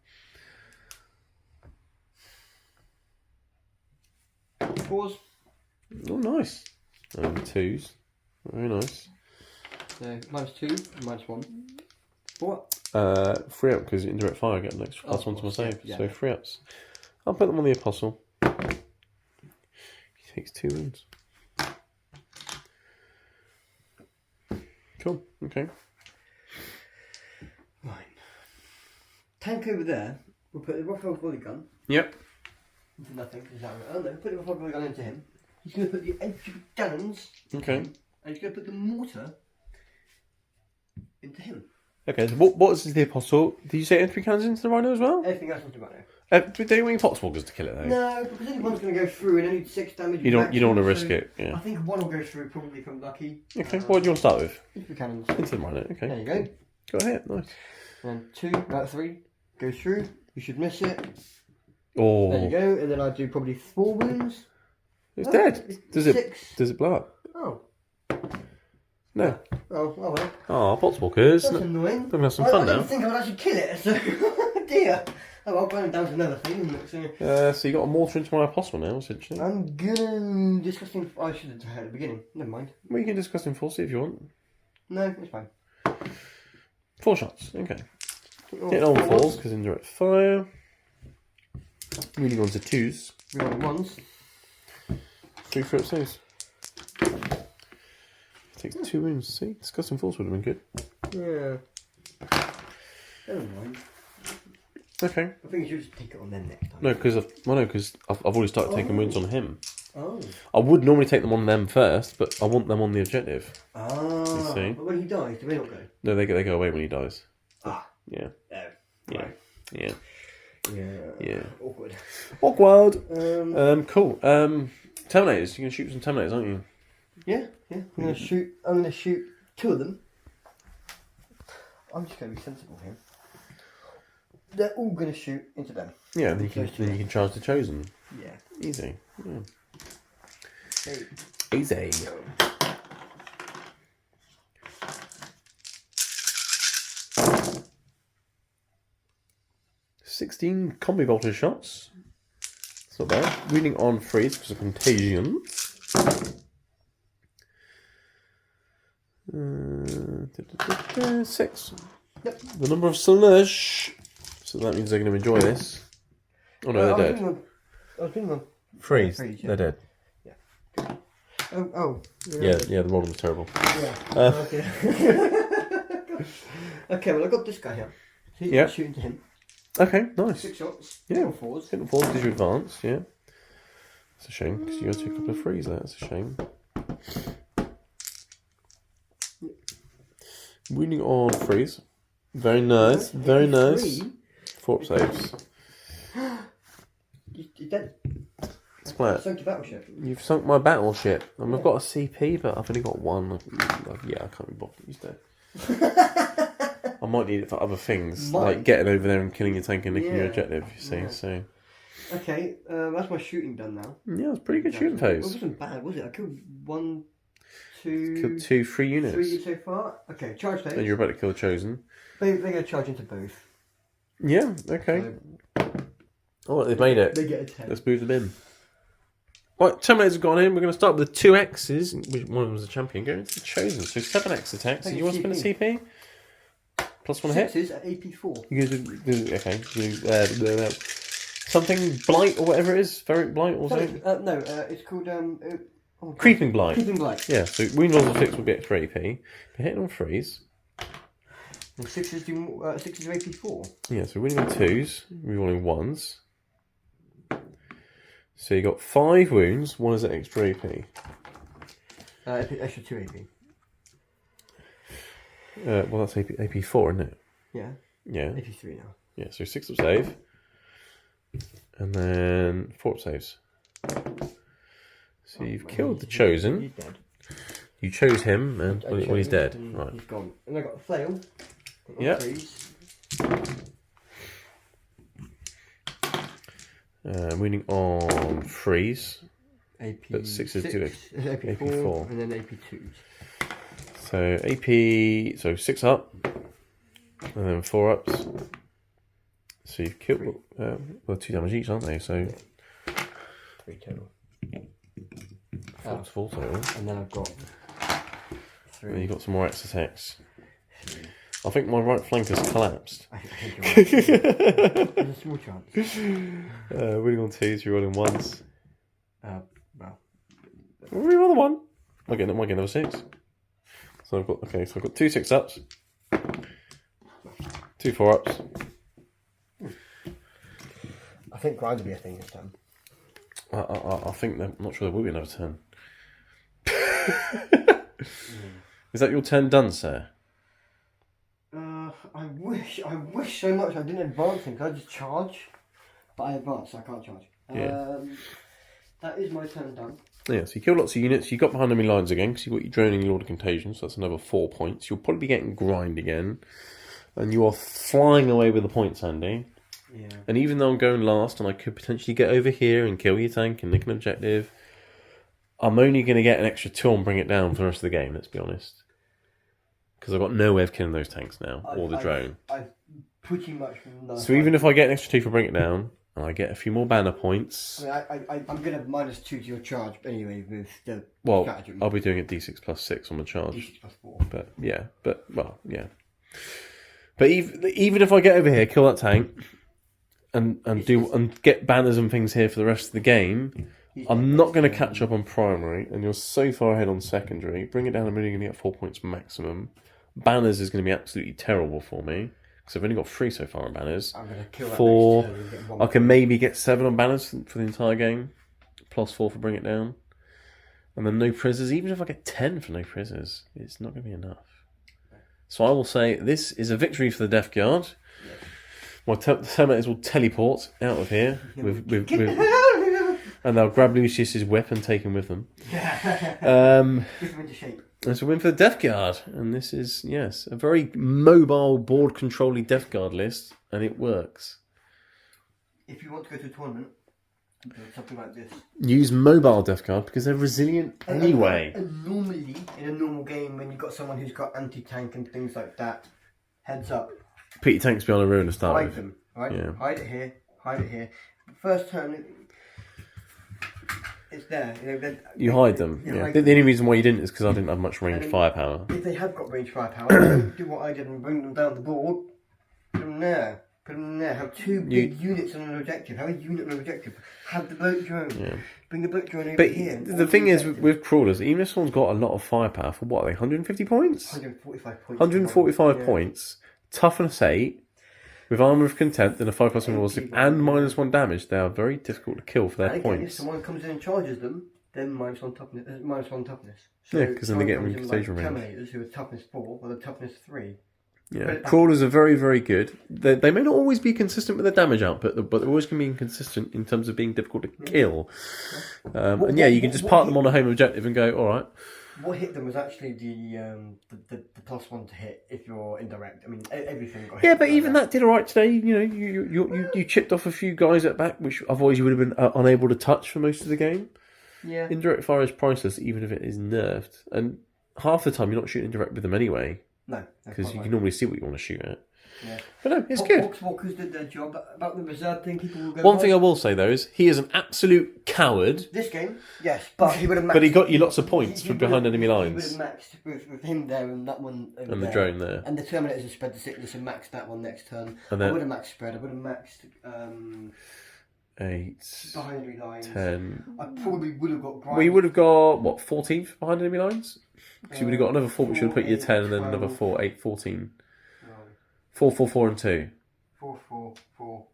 [SPEAKER 2] Pause.
[SPEAKER 1] Oh, nice. And 2s. Very nice.
[SPEAKER 2] So -2, -1. 4.
[SPEAKER 1] 3 up because indirect fire I get an extra +1 to my save.
[SPEAKER 2] yeah.
[SPEAKER 1] So 3 ups. I'll put them on the Apostle. He takes 2 wounds. Cool. Okay.
[SPEAKER 2] Right. Tank over there. We'll put the Rockwell volley gun
[SPEAKER 1] Yep.
[SPEAKER 2] into nothing. Is that right? Oh no, put the Rockwell volley gun into him. He's going to put the entry cannons.
[SPEAKER 1] Okay.
[SPEAKER 2] And he's going to put the mortar into him.
[SPEAKER 1] Okay. So what is the Apostle? Did you say entry cannons into the Rhino as well?
[SPEAKER 2] Everything else into Rhino.
[SPEAKER 1] Do you want Poxwalkers to kill it though?
[SPEAKER 2] No, because only one's going to go through and only 6 damage.
[SPEAKER 1] You don't want to
[SPEAKER 2] maximum,
[SPEAKER 1] risk
[SPEAKER 2] so
[SPEAKER 1] it. Yeah.
[SPEAKER 2] I think one will go through probably if I'm lucky.
[SPEAKER 1] Okay. What do you want to start with?
[SPEAKER 2] Entry cannons.
[SPEAKER 1] Into the Rhino.
[SPEAKER 2] There
[SPEAKER 1] Okay.
[SPEAKER 2] you go.
[SPEAKER 1] Go ahead. Nice.
[SPEAKER 2] And 2, about 3, go through. You should miss it.
[SPEAKER 1] Oh.
[SPEAKER 2] There you go. And then I do probably 4 wounds.
[SPEAKER 1] It's
[SPEAKER 2] Oh,
[SPEAKER 1] dead.
[SPEAKER 2] it's
[SPEAKER 1] Does
[SPEAKER 2] 6.
[SPEAKER 1] it blow up?
[SPEAKER 2] Oh.
[SPEAKER 1] No.
[SPEAKER 2] Oh, well.
[SPEAKER 1] Oh, Potswalkers.
[SPEAKER 2] That's
[SPEAKER 1] We're
[SPEAKER 2] annoying.
[SPEAKER 1] going to have some
[SPEAKER 2] I
[SPEAKER 1] fun
[SPEAKER 2] didn't
[SPEAKER 1] now.
[SPEAKER 2] think I would actually kill it, so... dear. Oh, I'll burn it down to another thing, isn't it? So...
[SPEAKER 1] So you got a mortar into my apostle now, essentially.
[SPEAKER 2] I'm gonna... discussing... I should have at the beginning. Never mind.
[SPEAKER 1] Well, you can discuss in 4C if you want.
[SPEAKER 2] No, it's fine.
[SPEAKER 1] 4 shots, okay.
[SPEAKER 2] Oh,
[SPEAKER 1] Hitting on 4s, because indirect fire. Moving on to 2s.
[SPEAKER 2] We're on 1s.
[SPEAKER 1] 3 for saves. Takes 2 wounds, see? Discussing force would have been good.
[SPEAKER 2] Yeah. Never mind.
[SPEAKER 1] Okay.
[SPEAKER 2] I think you should just take it on them next time.
[SPEAKER 1] No, because I've already started taking wounds on him.
[SPEAKER 2] Oh.
[SPEAKER 1] I would normally take them on them first, but I want them on the objective.
[SPEAKER 2] Ah.
[SPEAKER 1] You see?
[SPEAKER 2] But when he dies, do they not go?
[SPEAKER 1] No, they go away when he dies.
[SPEAKER 2] Ah.
[SPEAKER 1] Yeah.
[SPEAKER 2] Oh.
[SPEAKER 1] Yeah.
[SPEAKER 2] Right.
[SPEAKER 1] Yeah.
[SPEAKER 2] Yeah. Awkward.
[SPEAKER 1] Awkward. Cool. Terminators. You're gonna shoot some Terminators, aren't you?
[SPEAKER 2] Yeah. I'm gonna shoot 2 of them. I'm just gonna be sensible here. They're all gonna shoot into them.
[SPEAKER 1] Yeah. Then you can charge the Chosen.
[SPEAKER 2] Yeah.
[SPEAKER 1] Easy. Yeah.
[SPEAKER 2] Hey.
[SPEAKER 1] Easy. "16 combi bolter shots. It's not bad. Reading on freeze because of contagion. 6.
[SPEAKER 2] Yep.
[SPEAKER 1] The number of slush. So that means they're going to enjoy this. Oh no, they're dead.
[SPEAKER 2] I was thinking of...
[SPEAKER 1] Freeze.
[SPEAKER 2] Freeze, yeah.
[SPEAKER 1] They're dead.
[SPEAKER 2] Oh.
[SPEAKER 1] Yeah, the rolling was terrible.
[SPEAKER 2] Yeah. Okay. Okay, well, I got this guy here. So
[SPEAKER 1] Yeah.
[SPEAKER 2] shooting to him.
[SPEAKER 1] Okay, nice.
[SPEAKER 2] 6 shots.
[SPEAKER 1] Yeah.
[SPEAKER 2] 4 fours.
[SPEAKER 1] Hit the falls because you advance, yeah. It's a shame because you got to a couple of frees there. It's a shame. Wounding on freeze. Very nice. Very nice. 4 saves.
[SPEAKER 2] He's dead.
[SPEAKER 1] Splat.
[SPEAKER 2] Sunk your battleship.
[SPEAKER 1] You've sunk my battleship. And I've got a CP, but I've only got 1. Yeah, I can't be bothered. He's dead. I might need it for other things, like getting over there and killing your tank and nicking your objective, you see. So.
[SPEAKER 2] Okay, that's my shooting done now.
[SPEAKER 1] Yeah, it's pretty good shooting
[SPEAKER 2] It
[SPEAKER 1] phase.
[SPEAKER 2] wasn't bad, was it? I killed 1, 2...
[SPEAKER 1] Killed 2, 3 units.
[SPEAKER 2] 3 so far. Okay, charge phase.
[SPEAKER 1] And you're about to kill the Chosen.
[SPEAKER 2] They're going to charge into both.
[SPEAKER 1] Yeah, okay.
[SPEAKER 2] So
[SPEAKER 1] Oh, they've made it.
[SPEAKER 2] they get a 10.
[SPEAKER 1] Let's move them in. Right, Terminators have gone in. We're going to start with the 2 X's. One of them was a champion. Go into the Chosen. So 7 X attacks. So you want to spin a CP? Plus 1 hit?
[SPEAKER 2] 6s at AP4.
[SPEAKER 1] You do okay. You, something blight or whatever it is. Ferric blight or something?
[SPEAKER 2] No, it's called...
[SPEAKER 1] Creeping blight.
[SPEAKER 2] Creeping blight.
[SPEAKER 1] Yeah, so wound rolls of 6 will be extra AP. But hitting on freeze.
[SPEAKER 2] And 6s do 6s are AP4.
[SPEAKER 1] Yeah, so winning on 2s, rerolling 1s. So you got 5 wounds, 1 is at extra AP.
[SPEAKER 2] Extra 2 AP.
[SPEAKER 1] Well, that's AP4, isn't it?
[SPEAKER 2] Yeah.
[SPEAKER 1] Yeah.
[SPEAKER 2] AP3 now.
[SPEAKER 1] Yeah, so 6 up save. And then 4 up saves. So you've killed the Chosen.
[SPEAKER 2] He's dead.
[SPEAKER 1] You chose him, and well, he's dead.
[SPEAKER 2] And
[SPEAKER 1] Right.
[SPEAKER 2] He's gone. And I got a flail.
[SPEAKER 1] Yeah. Winning on freeze.
[SPEAKER 2] AP
[SPEAKER 1] But 6s do
[SPEAKER 2] AP4,
[SPEAKER 1] AP4.
[SPEAKER 2] and then AP2s.
[SPEAKER 1] So AP, so 6 up, and then 4 ups. So you've killed, well, 2 damage each, aren't they? So
[SPEAKER 2] 3 total.
[SPEAKER 1] 4 total.
[SPEAKER 2] And then I've got 3.
[SPEAKER 1] And you've got some more X attacks. I think my right flank has collapsed.
[SPEAKER 2] I think you're right. There's a small chance.
[SPEAKER 1] Winning on 2s, rerolling 1s.
[SPEAKER 2] Well.
[SPEAKER 1] Reroll the 1. I get another 6. So I've got 2 6 ups, 2 4 ups.
[SPEAKER 2] I think grind will be a thing this time.
[SPEAKER 1] I think I'm not sure there will be another turn. Is that your turn done, sir?
[SPEAKER 2] I wish so much I didn't advance him. Could I just charge? But I advanced, so I can't charge.
[SPEAKER 1] Yeah.
[SPEAKER 2] That is my turn done.
[SPEAKER 1] Yeah, so you kill lots of units. You got behind enemy lines again because you've got your droning and Lord of Contagion, so that's another 4 points. You'll probably be getting grind again. And you are flying away with the points, Andy.
[SPEAKER 2] Yeah.
[SPEAKER 1] And even though I'm going last and I could potentially get over here and kill your tank and nick an objective, I'm only going to get an extra 2 and bring it down for the rest of the game, let's be honest. Because I've got no way of killing those tanks now, or the drone.
[SPEAKER 2] I've pretty much...
[SPEAKER 1] So even if I get an extra 2 for bring it down, and I get a few more banner points...
[SPEAKER 2] I'm going to -2 to your charge anyway with the stratagem.
[SPEAKER 1] I'll be doing it D6 plus 6 on my charge.
[SPEAKER 2] D6 plus 4.
[SPEAKER 1] But yeah. But even if I get over here, kill that tank, and get banners and things here for the rest of the game... I'm not going to catch up on primary, and you're so far ahead on secondary. Bring it down, I'm only going to get 4 points maximum. Banners is going to be absolutely terrible for me, because I've only got 3 so far on banners.
[SPEAKER 2] I'm going to kill that
[SPEAKER 1] 4.
[SPEAKER 2] next turn and get 1
[SPEAKER 1] I can maybe get 7 on banners for the entire game, plus 4 for bring it down. And then no prisoners. Even if I get 10 for no prisoners, it's not going to be enough. So I will say this is a victory for the Death Guard. Yeah. My Terminators will teleport out of here and they'll grab Lucius's whip and take him with them.
[SPEAKER 2] Give him into shape.
[SPEAKER 1] It's a win for the Death Guard. And this is, yes, a very mobile, board-controlling Death Guard list. And it works.
[SPEAKER 2] If you want to go to a tournament, do something like this.
[SPEAKER 1] Use mobile Death Guard because they're resilient anyway.
[SPEAKER 2] And normally, in a normal game, when you've got someone who's got anti-tank and things like that, heads up.
[SPEAKER 1] Put your tanks behind a ruin to start
[SPEAKER 2] Hide
[SPEAKER 1] with.
[SPEAKER 2] them, right?
[SPEAKER 1] Yeah.
[SPEAKER 2] Hide it here. First turn... It's there.
[SPEAKER 1] You hide them. Yeah. The only reason why you didn't is because I didn't have much range firepower.
[SPEAKER 2] If they have got range firepower, don't do what I did and bring them down the board. Put them there. Have 2 big units on an objective. Have a unit on an objective. Have the boat drone. Yeah. Bring the boat drone over here.
[SPEAKER 1] But the thing is, with crawlers, even if someone's got a lot of firepower, for what are they, 150 points?
[SPEAKER 2] 145 points.
[SPEAKER 1] 145 points. Toughness 8. With Armour of Contempt and a 5+1 explosive and -1 damage, they are very difficult to kill for their
[SPEAKER 2] again,
[SPEAKER 1] points.
[SPEAKER 2] If someone comes in and charges them, then -1 toughness.
[SPEAKER 1] So because then they get them in contagion range.
[SPEAKER 2] Terminators who are toughness 4 or the toughness 3.
[SPEAKER 1] Yeah, crawlers are very, very good. They may not always be consistent with their damage output, but they're always going to be inconsistent in terms of being difficult to kill. You can just park them on a home objective and go, all right.
[SPEAKER 2] What hit them was actually the +1 to hit if you're indirect. I mean, everything got hit.
[SPEAKER 1] Yeah, but even that did all right today. You know, you chipped off a few guys at back, which otherwise you would have been unable to touch for most of the game.
[SPEAKER 2] Yeah.
[SPEAKER 1] Indirect fire is priceless, even if it is nerfed. And half the time you're not shooting indirect with them anyway.
[SPEAKER 2] No.
[SPEAKER 1] Because you can normally see what you want to shoot at.
[SPEAKER 2] Yeah.
[SPEAKER 1] But no, it's good.
[SPEAKER 2] Walkers did their job. About the reserve thing, people will go...
[SPEAKER 1] One thing I will say, though, is he is an absolute coward.
[SPEAKER 2] This game, yes, but he would have maxed...
[SPEAKER 1] But he got you lots of points from behind enemy lines.
[SPEAKER 2] He would have maxed with him there and that one over
[SPEAKER 1] and the
[SPEAKER 2] there.
[SPEAKER 1] Drone there.
[SPEAKER 2] And the Terminators have spread the sickness and maxed that one next turn.
[SPEAKER 1] And then,
[SPEAKER 2] I would have maxed spread. I would have maxed...
[SPEAKER 1] 8...
[SPEAKER 2] behind enemy lines.
[SPEAKER 1] 10...
[SPEAKER 2] I probably would have got...
[SPEAKER 1] Well, you would have got, what, 14th behind enemy lines? Because you would have got another 4, which would have put you 10, and then another 4, 8, 14. 4, 4, 4 and 2.
[SPEAKER 2] 4, 4, 4.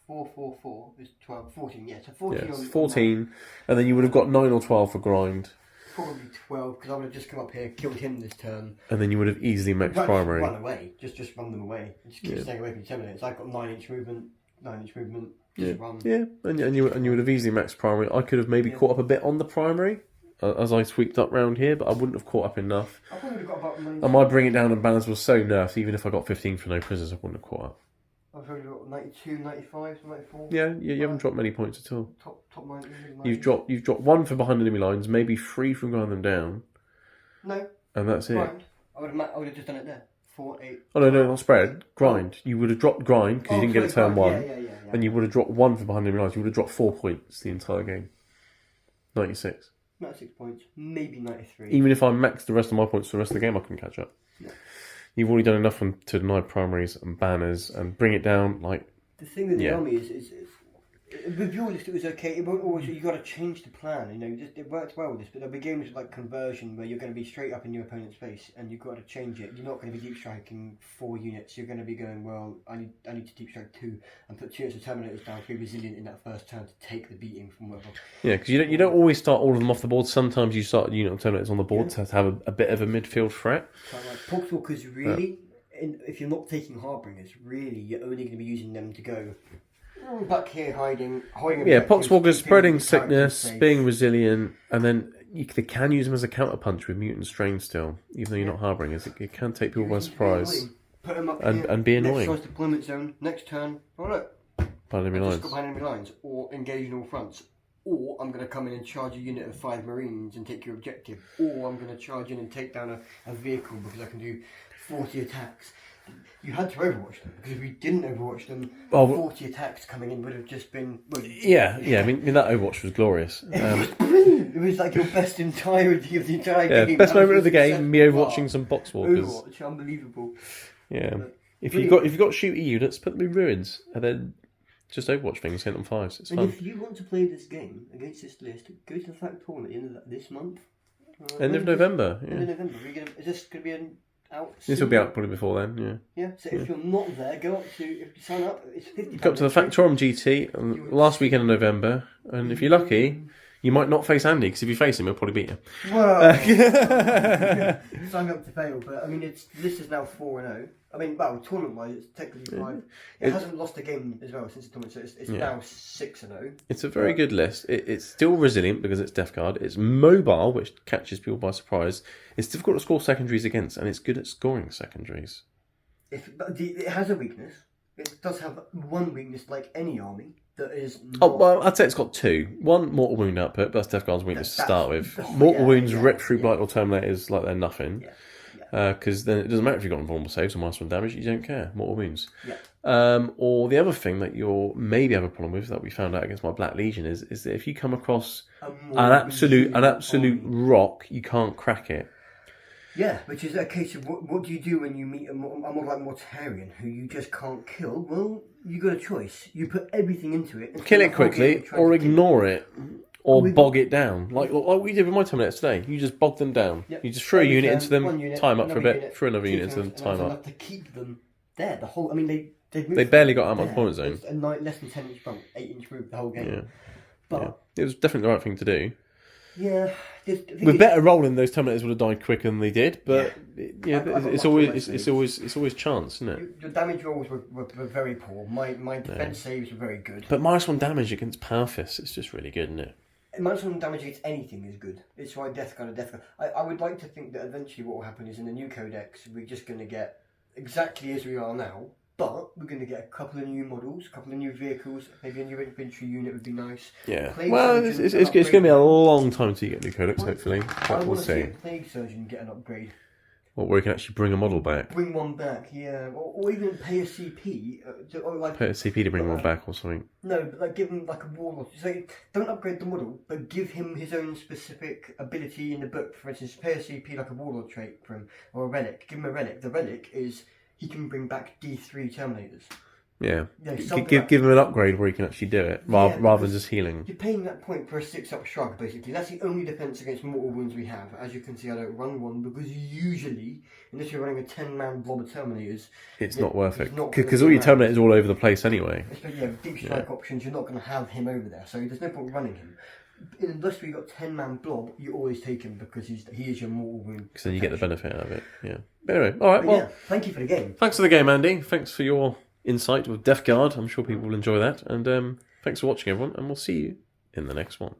[SPEAKER 2] 4, 4, 4 is 12, 14, yeah. So 14
[SPEAKER 1] yes,
[SPEAKER 2] on
[SPEAKER 1] 14, and then you would have got 9 or 12 for grind.
[SPEAKER 2] Probably 12, because I would have just come up here, killed him this turn.
[SPEAKER 1] And then you would have easily maxed primary.
[SPEAKER 2] Run away, just run them away. Just keep staying away from Terminators. I've got 9-inch movement, just run.
[SPEAKER 1] Yeah, and you would have easily maxed primary. I could have maybe caught up a bit on the primary, as I sweeped up round here, but I wouldn't have caught up enough.
[SPEAKER 2] I probably would have got about 9.
[SPEAKER 1] And my bring it down and balance was so nerfed, even if I got 15 for no prisoners, I wouldn't have caught up.
[SPEAKER 2] I've probably got 92, 95, 94.
[SPEAKER 1] Yeah, you haven't dropped many points at all.
[SPEAKER 2] Top 90.
[SPEAKER 1] You've dropped 1 for behind enemy lines, maybe 3 from going them down.
[SPEAKER 2] No.
[SPEAKER 1] And that's
[SPEAKER 2] grind.
[SPEAKER 1] it.
[SPEAKER 2] I would have just done it there. 4, 8.
[SPEAKER 1] Oh no, not spread. Grind. You would have dropped grind because you didn't get it turn 1.
[SPEAKER 2] Yeah.
[SPEAKER 1] And you would have dropped 1 for behind enemy lines. You would have dropped 4 points the entire game. 96.
[SPEAKER 2] 96 points, maybe 93.
[SPEAKER 1] Even if I maxed the rest of my points for the rest of the game, I couldn't catch up.
[SPEAKER 2] Yeah.
[SPEAKER 1] You've already done enough to deny primaries and banners and bring it down. Like
[SPEAKER 2] the thing with the army is with your list it was okay. It won't always. You got to change the plan. You know, it worked well with this, but there'll be games like Conversion where you're going to be straight up in your opponent's face, and you've got to change it. You're not going to be deep striking 4 units. You're going to be going, well, I need to deep strike 2 and put 2 units of Terminators down to be resilient in that first turn to take the beating from whatever.
[SPEAKER 1] Yeah, because you don't always start all of them off the board. Sometimes you start unit of Terminators on the board to have a bit of a midfield threat.
[SPEAKER 2] So like Poxwalkers really, if you're not taking Harbingers, really you're only going to be using them to go back here hiding.
[SPEAKER 1] Yeah, Poxwalkers spreading sickness, being resilient, and then they can use them as a counterpunch with mutant strain still, even though you're not Harbingers. It can take people by surprise.
[SPEAKER 2] Put them up
[SPEAKER 1] and be annoying.
[SPEAKER 2] Next deployment zone, next turn, oh look,
[SPEAKER 1] Behind enemy lines.
[SPEAKER 2] Just go behind enemy lines, or engage in all fronts, or I'm going to come in and charge a unit of 5 Marines and take your objective, or I'm going to charge in and take down a vehicle because I can do 40 attacks. You had to overwatch them, because if we didn't overwatch them, 40 attacks coming in would have just been... Well,
[SPEAKER 1] yeah. I mean, that Overwatch was glorious.
[SPEAKER 2] It was brilliant. It was like your best entirety of the entire game.
[SPEAKER 1] Best moment of the game, me overwatching some box walkers.
[SPEAKER 2] Overwatch, unbelievable.
[SPEAKER 1] Yeah. If you've got shooty units, put them in ruins, and then just Overwatch things, hit them 5s. It's fun.
[SPEAKER 2] And if you want to play this game against this list, go to the Factorium at the end of this month.
[SPEAKER 1] End of November. Yeah.
[SPEAKER 2] End of November. Is this going to be out soon?
[SPEAKER 1] This will be out probably before then.
[SPEAKER 2] Yeah. So if you're not there, go up to, if you sign up, it's £50.
[SPEAKER 1] Go up to the Factorum GT on last weekend of November, and if you're lucky, you might not face Andy, because if you face him, he'll probably beat you.
[SPEAKER 2] Well, sign up to fail, but I mean, this is now 4-0. I mean, well, tournament-wise, it's technically 5. It hasn't lost a game as well since the tournament, so it's now 6-0.
[SPEAKER 1] It's a very good list. It's still resilient because it's Death Guard. It's mobile, which catches people by surprise. It's difficult to score secondaries against, and it's good at scoring secondaries.
[SPEAKER 2] But it has a weakness. It does have one weakness, like any army, that is...
[SPEAKER 1] I'd say it's got 2. One, mortal wound output, but that's Death Guard's weakness to start with. Mortal wounds rip through Blight or Terminators like they're nothing. Because then it doesn't matter if you've got invulnerable saves or -1 damage, you don't care. Mortal wounds. Or the other thing that you'll maybe have a problem with, that we found out against my Black Legion, is that if you come across an absolute rock, you can't crack it.
[SPEAKER 2] Yeah, which is a case of what do you do when you meet a more like Mortarion who you just can't kill? Well, you got a choice. You put everything into it. And
[SPEAKER 1] kill it quickly, or ignore it. Or bog it down, like we did with my Terminators today. You just bog them down. Yep. You just throw a unit into them, time up for a bit, throw another unit into them, time up.
[SPEAKER 2] To keep them there, the whole. I mean,
[SPEAKER 1] they barely got out of my opponent zone.
[SPEAKER 2] It's a less than 10-inch bump, 8-inch move the whole game.
[SPEAKER 1] Yeah.
[SPEAKER 2] But
[SPEAKER 1] it was definitely the right thing to do.
[SPEAKER 2] Yeah,
[SPEAKER 1] with better rolling, those Terminators would have died quicker than they did. But it's always chance, isn't it?
[SPEAKER 2] Your damage rolls were very poor. My defense saves were very good.
[SPEAKER 1] But -1 damage against Power Fists, it's just really good, isn't it?
[SPEAKER 2] -1 damage against anything is good. It's why Death Guard. I would like to think that eventually what will happen is in the new codex we're just going to get exactly as we are now, but we're going to get a couple of new models, a couple of new vehicles, maybe a new infantry unit would be nice.
[SPEAKER 1] Yeah. Well, it's going to be a long time till you get new codex, hopefully.
[SPEAKER 2] I want to see a Plague Surgeon get an upgrade.
[SPEAKER 1] Where you can actually bring a model back.
[SPEAKER 2] Bring one back, yeah. Or even pay a CP.
[SPEAKER 1] Pay a CP to bring one back or something.
[SPEAKER 2] No, but like give him like a warlord. So don't upgrade the model, but give him his own specific ability in the book. For instance, pay a CP like a warlord trait for him, or a relic. Give him a relic. The relic is he can bring back D3 Terminators.
[SPEAKER 1] Yeah. Give him an upgrade where he can actually do it, rather than just healing.
[SPEAKER 2] You're paying that point for a 6-up shrug, basically. That's the only defense against mortal wounds we have. As you can see, I don't run one, because usually, unless you're running a 10-man blob of Terminators...
[SPEAKER 1] It's not worth it. Because all your Terminators are all over the place anyway.
[SPEAKER 2] Especially, deep strike options, you're not going to have him over there, so there's no point running him. Unless we've got 10-man blob, you always take him, because he is your mortal wound.
[SPEAKER 1] Because then you get the benefit out of it, yeah. But anyway, alright, well...
[SPEAKER 2] thank you for the game.
[SPEAKER 1] Thanks for the game, Andy. Thanks for your insight with Death Guard. I'm sure people will enjoy that. And thanks for watching, everyone, and we'll see you in the next one.